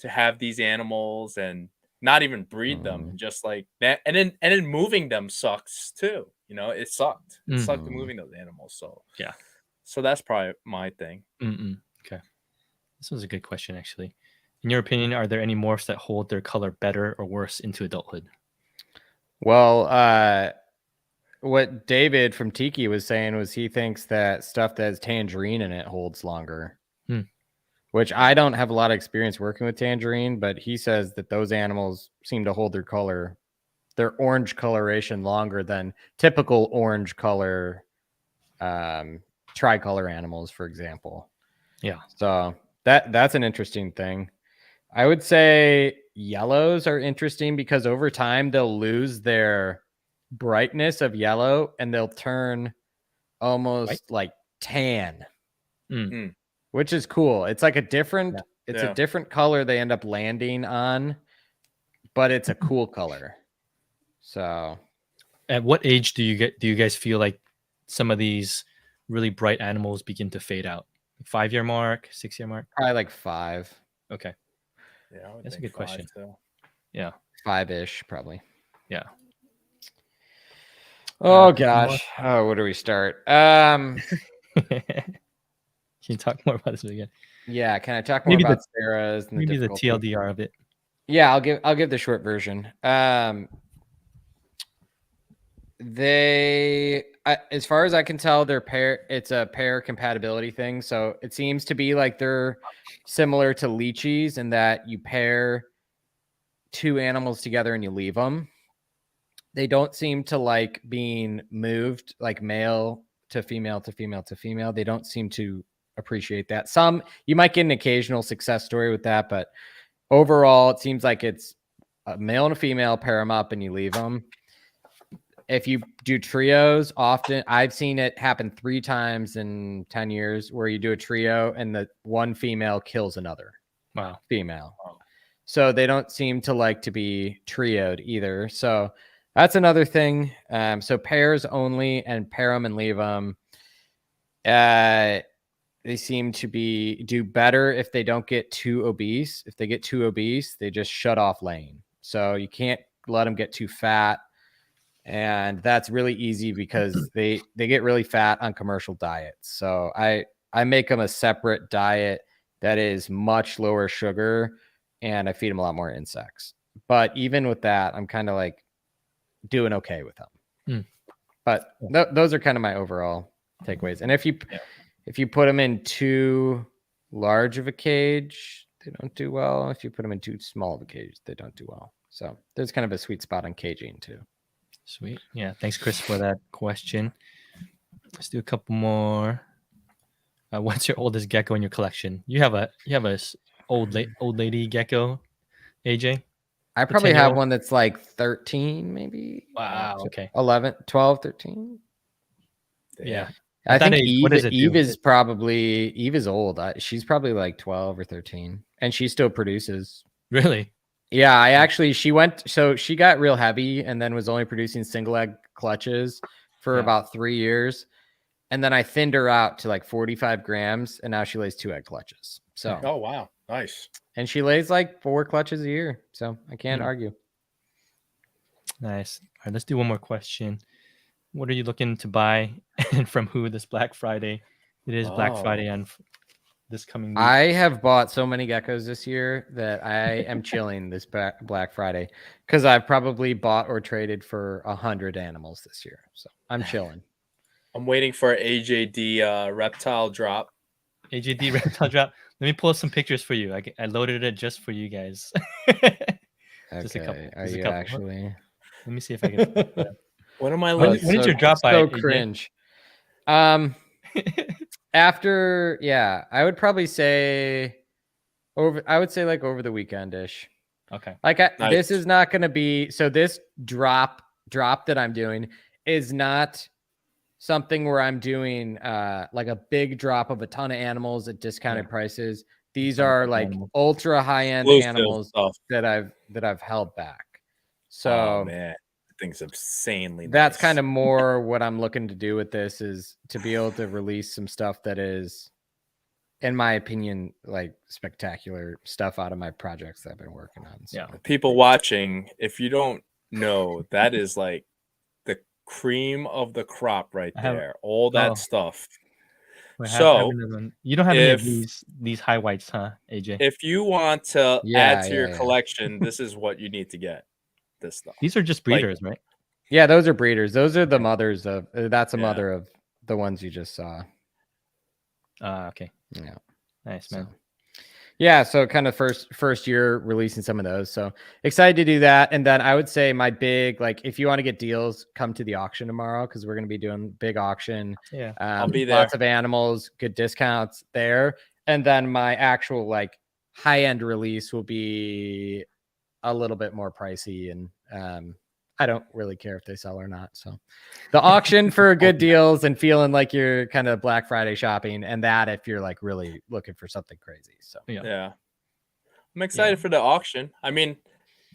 have these animals and not even breed them and just like that and then moving them sucks too. You know, it sucked. It sucked moving those animals. So
Yeah.
So that's probably my thing.
Okay. This was a good question, actually. In your opinion, are there any morphs that hold their color better or worse into adulthood?
Well, what David from Tiki was saying was he thinks that stuff that has tangerine in it holds longer. Which I don't have a lot of experience working with tangerine, but he says that those animals seem to hold their color, their orange coloration longer than typical orange color tricolor animals, for example.
Yeah.
So that's an interesting thing. I would say yellows are interesting because over time they'll lose their brightness of yellow and they'll turn almost like tan. Which is cool. It's like a different a different color they end up landing on, but it's a cool color. So
at what age do you guys feel like some of these really bright animals begin to fade out? 5-year mark, 6-year mark?
Probably like 5.
Okay.
Yeah,
that's a good question.
Too.
Yeah.
5-ish, probably.
Yeah.
Oh gosh. Oh, where do we start?
Can you talk more about this again?
Yeah, can I talk more about Sarah's and
maybe the TLDR of it?
Yeah, I'll give the short version. They as far as I can tell, it's a pair compatibility thing. So it seems to be like they're similar to leeches in that you pair 2 animals together and you leave them. They don't seem to like being moved like male to female to female to female. They don't seem to appreciate that. Some you might get an occasional success story with that, but overall it seems like it's a male and a female, pair them up and you leave them. If you do trios, often I've seen it happen 3 times in 10 years where you do a trio and the one female kills another female. So they don't seem to like to be trioed either. So that's another thing. So pairs only and pair them and leave them. They seem to do better if they don't get too obese. If they get too obese, they just shut off laying. So you can't let them get too fat. And that's really easy because they get really fat on commercial diets. So I make them a separate diet that is much lower sugar and I feed them a lot more insects. But even with that, I'm kind of like doing okay with them. But those are kind of my overall takeaways. And if you put them in too large of a cage, they don't do well. If you put them in too small of a cage, they don't do well. So there's kind of a sweet spot on caging too.
Sweet. Yeah. Thanks, Chris, for that question. Let's do a couple more. What's your oldest gecko in your collection? You have a old lady gecko, AJ?
I probably have one that's like 13, maybe.
Wow. Okay.
11, 12, 13.
Yeah.
I think Eve is old. She's probably like 12 or 13 and she still produces.
Really?
Yeah, she got real heavy and then was only producing single egg clutches for about 3 years. And then I thinned her out to like 45 grams and now she lays 2 egg clutches. So,
oh, wow. Nice.
And she lays like 4 clutches a year. So I can't argue.
Nice. All right, let's do one more question. What are you looking to buy and from who this Black Friday? It is Black Friday on this coming week.
I have bought so many geckos this year that I am chilling this Black Friday because I've probably bought or traded for 100 animals this year. So I'm chilling.
I'm waiting for AJD reptile drop.
AJD reptile drop. Let me pull up some pictures for you. I loaded it just for you guys. Just a couple.
Are you actually?
Let me see if I can.
When am I?
When did your drop by?
So cringe. After, I would probably say like over the weekend-ish.
Okay.
Like this is not going to be, so this drop that I'm doing is not something where I'm doing like a big drop of a ton of animals at discounted prices. These are like ultra high-end animals that I've held back. So
man, thing's insanely
That's
nice.
kind of more what I'm looking to do with this, is to be able to release some stuff that is, in my opinion, like spectacular stuff out of my projects that I've been working on. So.
Yeah.
People watching, if you don't know, that is like the cream of the crop right
I have-
there. All that
oh.
stuff.
We
So,
have another one. You don't have any of
if-
these high whites, huh, AJ?
If you want to
Yeah,
add to your
yeah.
collection, this is what you need to get. This stuff.
These are just breeders, right?
Yeah, those are breeders. Those are the mothers of. That's a
Yeah.
mother of the ones you just saw.
Okay.
Yeah.
Nice, man.
So, yeah, so kind of first year releasing some of those. So excited to do that. And then I would say my big, like, if you want to get deals, come to the auction tomorrow, because we're going to be doing big auction.
Yeah.
I'll be there.
Lots of animals, good discounts there. And then my actual like high-end release will be a little bit more pricey, and I don't really care if they sell or not. So the auction for good deals and feeling like you're kind of Black Friday shopping, and that if you're like really looking for something crazy. So
Yeah. I'm excited for the auction. I mean,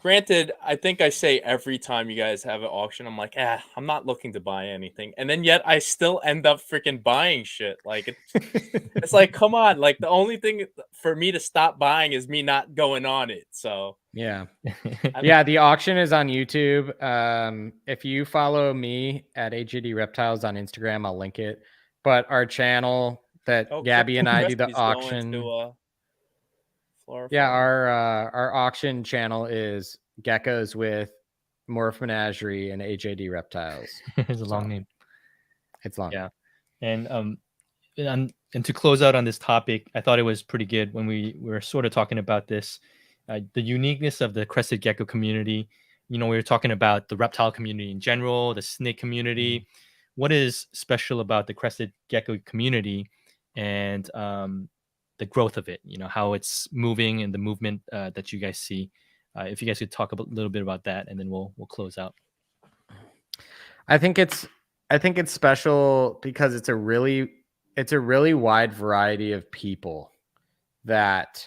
granted, I think I say every time you guys have an auction, I'm like, I'm not looking to buy anything. And then yet I still end up freaking buying shit. Like, it's like, come on. Like, the only thing for me to stop buying is me not going on it. So,
yeah. Yeah, the auction is on YouTube. If you follow me at AJD Reptiles on Instagram, I'll link it. But our channel that Gabby and I do the auction. Yeah, our auction channel is Geckos with Morph Menagerie and AJD Reptiles.
It's a long name.
It's long.
Yeah. And to close out on this topic, I thought it was pretty good when we were sort of talking about this, the uniqueness of the crested gecko community. You know, we were talking about the reptile community in general, the snake community. What is special about the crested gecko community, and the growth of it? You know, how it's moving and the movement that you guys see. If you guys could talk a little bit about that, and then we'll close out.
I think it's special because it's a really wide variety of people that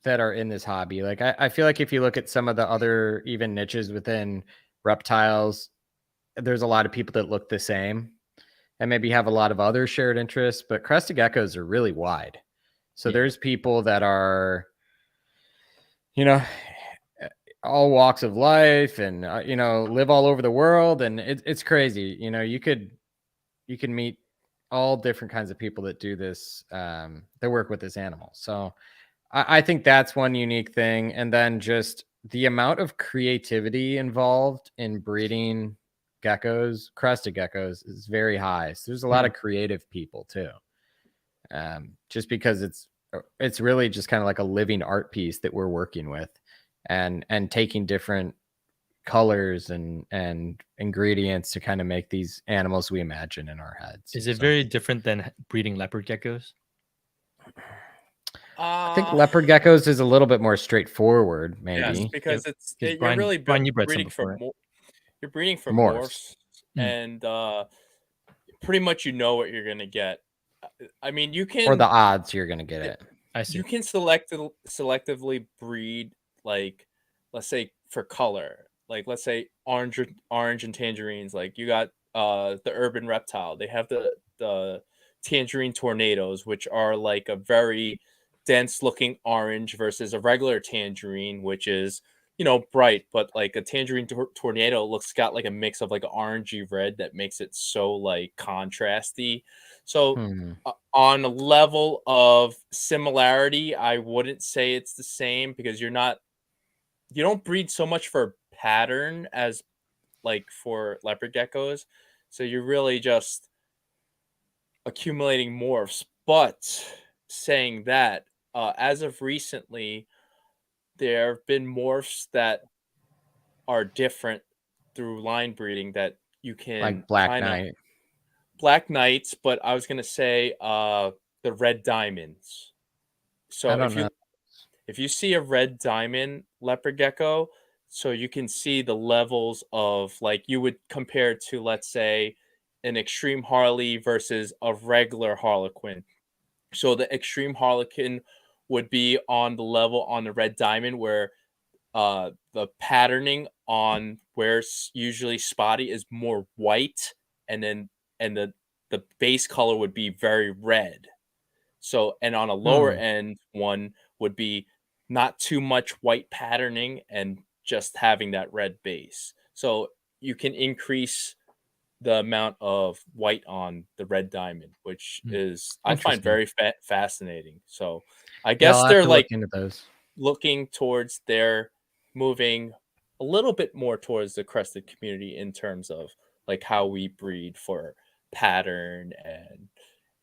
are in this hobby. Like I feel like if you look at some of the other even niches within reptiles, there's a lot of people that look the same and maybe have a lot of other shared interests, but crested geckos are really wide. So there's people that are, you know, all walks of life and, you know, live all over the world. And it's crazy. You know, you can meet all different kinds of people that do this, that work with this animal. So I think that's one unique thing. And then just the amount of creativity involved in breeding geckos, crested geckos, is very high. So there's a lot of creative people too. Just because it's really just kind of like a living art piece that we're working with, and taking different colors and ingredients to kind of make these animals we imagine in our heads.
Is it very different than breeding leopard geckos?
I think leopard geckos is a little bit more straightforward, maybe.
Yes, because you're
Brian,
really
you bred some
breeding
before,
for you're breeding for
Morphs.
morphs, and pretty much you know what you're gonna get. I mean, you can,
or the odds you're gonna get it.
I see.
you can selectively breed, like, let's say for color, like let's say orange and tangerines. Like you got the urban reptile. They have the tangerine tornadoes, which are like a very dense looking orange versus a regular tangerine, which is, you know, bright, but like a tangerine tornado got like a mix of like an orangey red that makes it so like contrasty. So on a level of similarity, I wouldn't say it's the same, because you don't breed so much for pattern as like for leopard geckos. So you're really just accumulating morphs. But saying that, as of recently, there have been morphs that are different through line breeding that you can,
Like Black Knights,
but I was gonna say the red diamonds. So if you see a red diamond leopard gecko, so you can see the levels of, like, you would compare to, let's say, an extreme Harley versus a regular Harlequin. So the extreme Harlequin would be on the level on the red diamond where the patterning on where usually spotty is more white, and the base color would be very red. So, and on a lower end one would be not too much white patterning and just having that red base. So you can increase the amount of white on the red diamond, which is I find very fascinating. So I guess they're like
into those.
looking towards their moving a little bit more towards the crested community in terms of like how we breed for pattern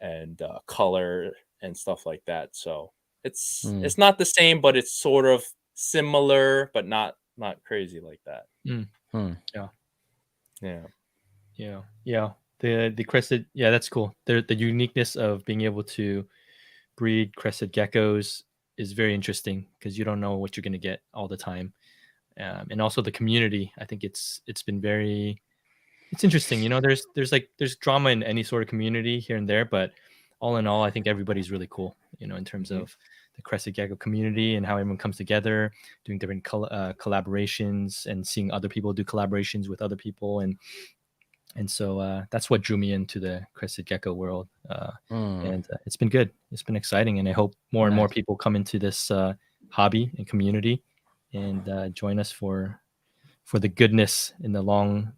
and color and stuff like that. So it's not the same, but it's sort of similar, but not crazy like that.
Yeah. The crested, that's cool. The uniqueness of being able to breed crested geckos is very interesting because you don't know what you're going to get all the time. And also the community, I think it's been it's interesting. You know, there's drama in any sort of community here and there, but all in all, I think everybody's really cool, you know, in terms of the crested gecko community and how everyone comes together, doing different collaborations and seeing other people do collaborations with other people. And so that's what drew me into the crested gecko world. And it's been good. It's been exciting. And I hope more and more people come into this hobby and community and join us for the goodness in the long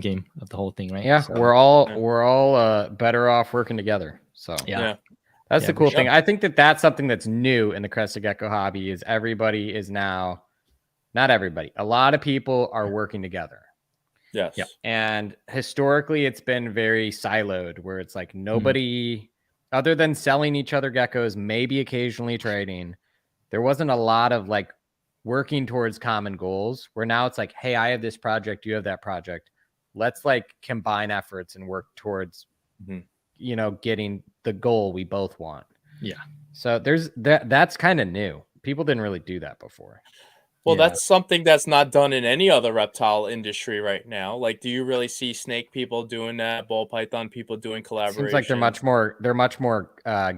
game of the whole thing, right?
Yeah,
so,
we're all better off working together. So that's the cool thing. I think that's something that's new in the crested gecko hobby is everybody is now, not everybody, a lot of people are working together.
Yes.
Yep.
And historically it's been very siloed where it's like nobody other than selling each other geckos, maybe occasionally trading. There wasn't a lot of like working towards common goals where now it's like, hey, I have this project, you have that project. Let's like combine efforts and work towards, you know, getting the goal we both want.
Yeah.
So there's that's kind of new. People didn't really do that before.
Well, that's something that's not done in any other reptile industry right now. Like, do you really see snake people doing that? Ball python people doing collaborations?
Seems like they're much more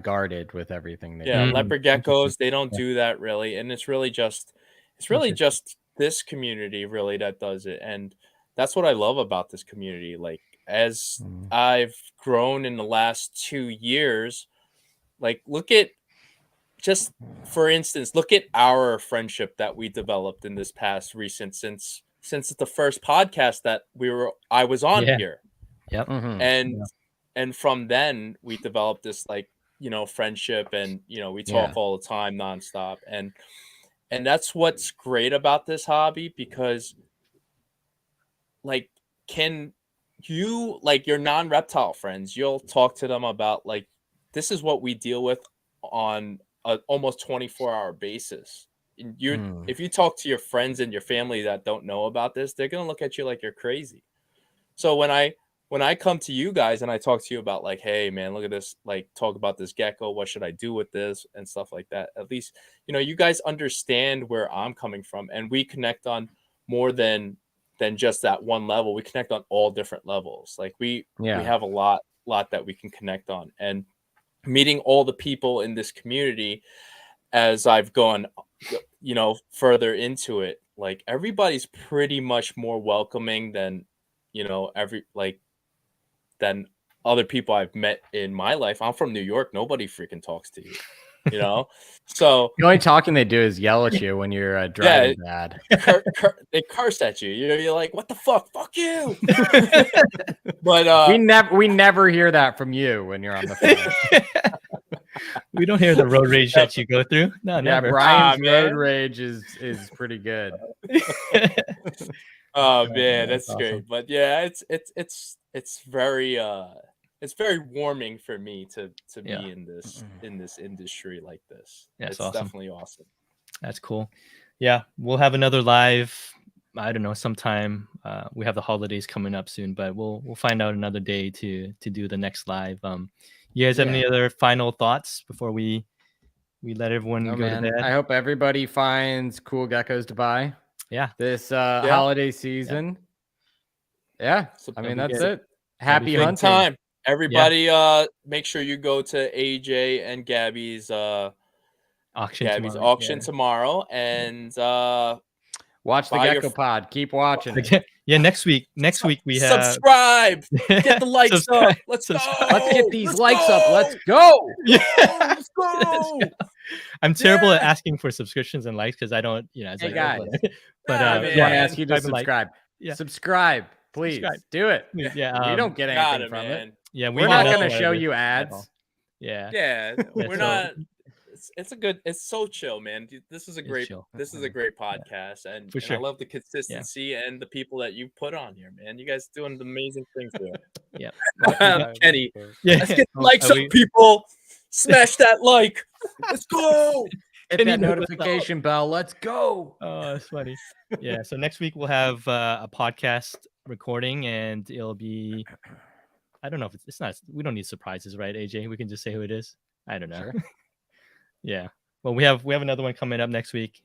guarded with everything.
Leopard geckos, they don't do that really, and it's really just this community really that does it, and that's what I love about this community. Like, as I've grown in the last 2 years, like look at. Just for instance, look at our friendship that we developed in this past recent since the first podcast that I was on here.
Yep.
And from then we developed this like, you know, friendship and, you know, we talk all the time nonstop. And that's what's great about this hobby because like, can you like your non-reptile friends, you'll talk to them about like, this is what we deal with on almost 24-hour basis. If you talk to your friends and your family that don't know about this, they're gonna look at you like you're crazy. So when I come to you guys and I talk to you about like, hey man, look at this, like talk about this gecko, what should I do with this and stuff like that, at least you know you guys understand where I'm coming from, and we connect on more than just that one level. We connect on all different levels. Like we have a lot that we can connect on, and meeting all the people in this community as I've gone, you know, further into it, like everybody's pretty much more welcoming than, you know, than other people I've met in my life. I'm from New York. Nobody freaking talks to you, you know? So
the only talking they do is yell at you when you're driving bad.
They curse at you. You know, you're like, what the fuck? Fuck you. But
we never hear that from you when you're on the phone.
We don't hear the road rage that you go through. No, never.
Brian's road rage is pretty good.
Oh man, that's awesome. Great. But yeah, it's very warming for me to be in this industry like this. It's awesome. Definitely awesome.
That's cool. Yeah, we'll have another live. I don't know, sometime. We have the holidays coming up soon, but we'll find out another day to do the next live. You guys have any other final thoughts before we let everyone go to bed?
I hope everybody finds cool geckos to buy.
Yeah.
This holiday season. Yeah. I mean, that's it. Happy hunting
time. Everybody make sure you go to AJ and Gabby's auction tomorrow, and
Watch the
Buy your
Gecko Pod. Keep watching.
Okay. Yeah, next week we have
subscribe. Get the likes
Subscribe.
up. Let's go.
Subscribe.
Let's get these
Let's
likes
go.
up. Let's go.
Yeah.
Let's go.
I'm terrible at
Yeah.
asking for subscriptions and likes because I don't, it's
Hey,
like,
guys.
but
Yeah,
I
man.
just
yeah,
want to ask you to
and like.
subscribe.
Yeah.
Subscribe, please.
Subscribe.
Do it.
Yeah,
We don't get
Got
anything
it,
from
man.
it.
Yeah,
We're not
don't
going to
know
show
this
you
at all.
ads.
Yeah,
Yeah, we're
so-
not. It's a good. It's so chill, man. This is a
It's
great.
chill.
This is a great podcast, and,
For
and I
sure.
love the consistency and the people that you put on here, man. You guys doing amazing things here.
Yeah.
Kenny,
Yeah.
let's get
Oh,
likes
are
up,
we-
people. Smash that like. Let's go.
Hit
Kenny
that
knows what's up.
notification bell. Let's go.
Oh, that's funny. Yeah. So next week we'll have a podcast recording, and it'll be. I don't know if it's not. We don't need surprises, right, AJ? We can just say who it is. I don't know.
Sure.
Yeah. Well, we have another one coming up next week.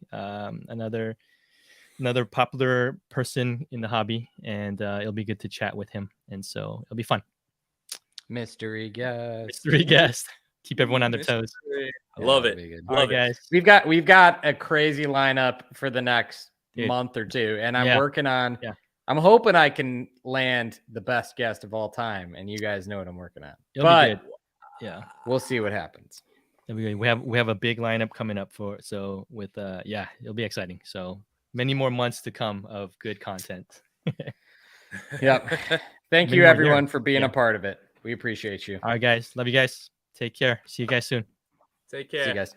Another popular person in the hobby, and it'll be good to chat with him, and so it'll be fun.
Mystery guest.
Mystery guest. Keep everyone on their toes.
I love
that'll
it.
be good.
All right,
Love it.
guys.
We've got a crazy lineup for the next
Dude.
month or two, and I'm
Yeah.
working on.
Yeah.
I'm hoping I can land the best guest of all time, and you guys know what I'm working on.
It'll
But
be good. Yeah.
we'll see what happens.
It'll be good. We have a big lineup coming up it'll be exciting. So many more months to come of good content.
Yep. Thank
Many
you,
more
everyone,
years.
for being
Yeah.
a part of it. We appreciate you.
All right, guys. Love you guys. Take care. See you guys soon.
Take
See
care.
you guys.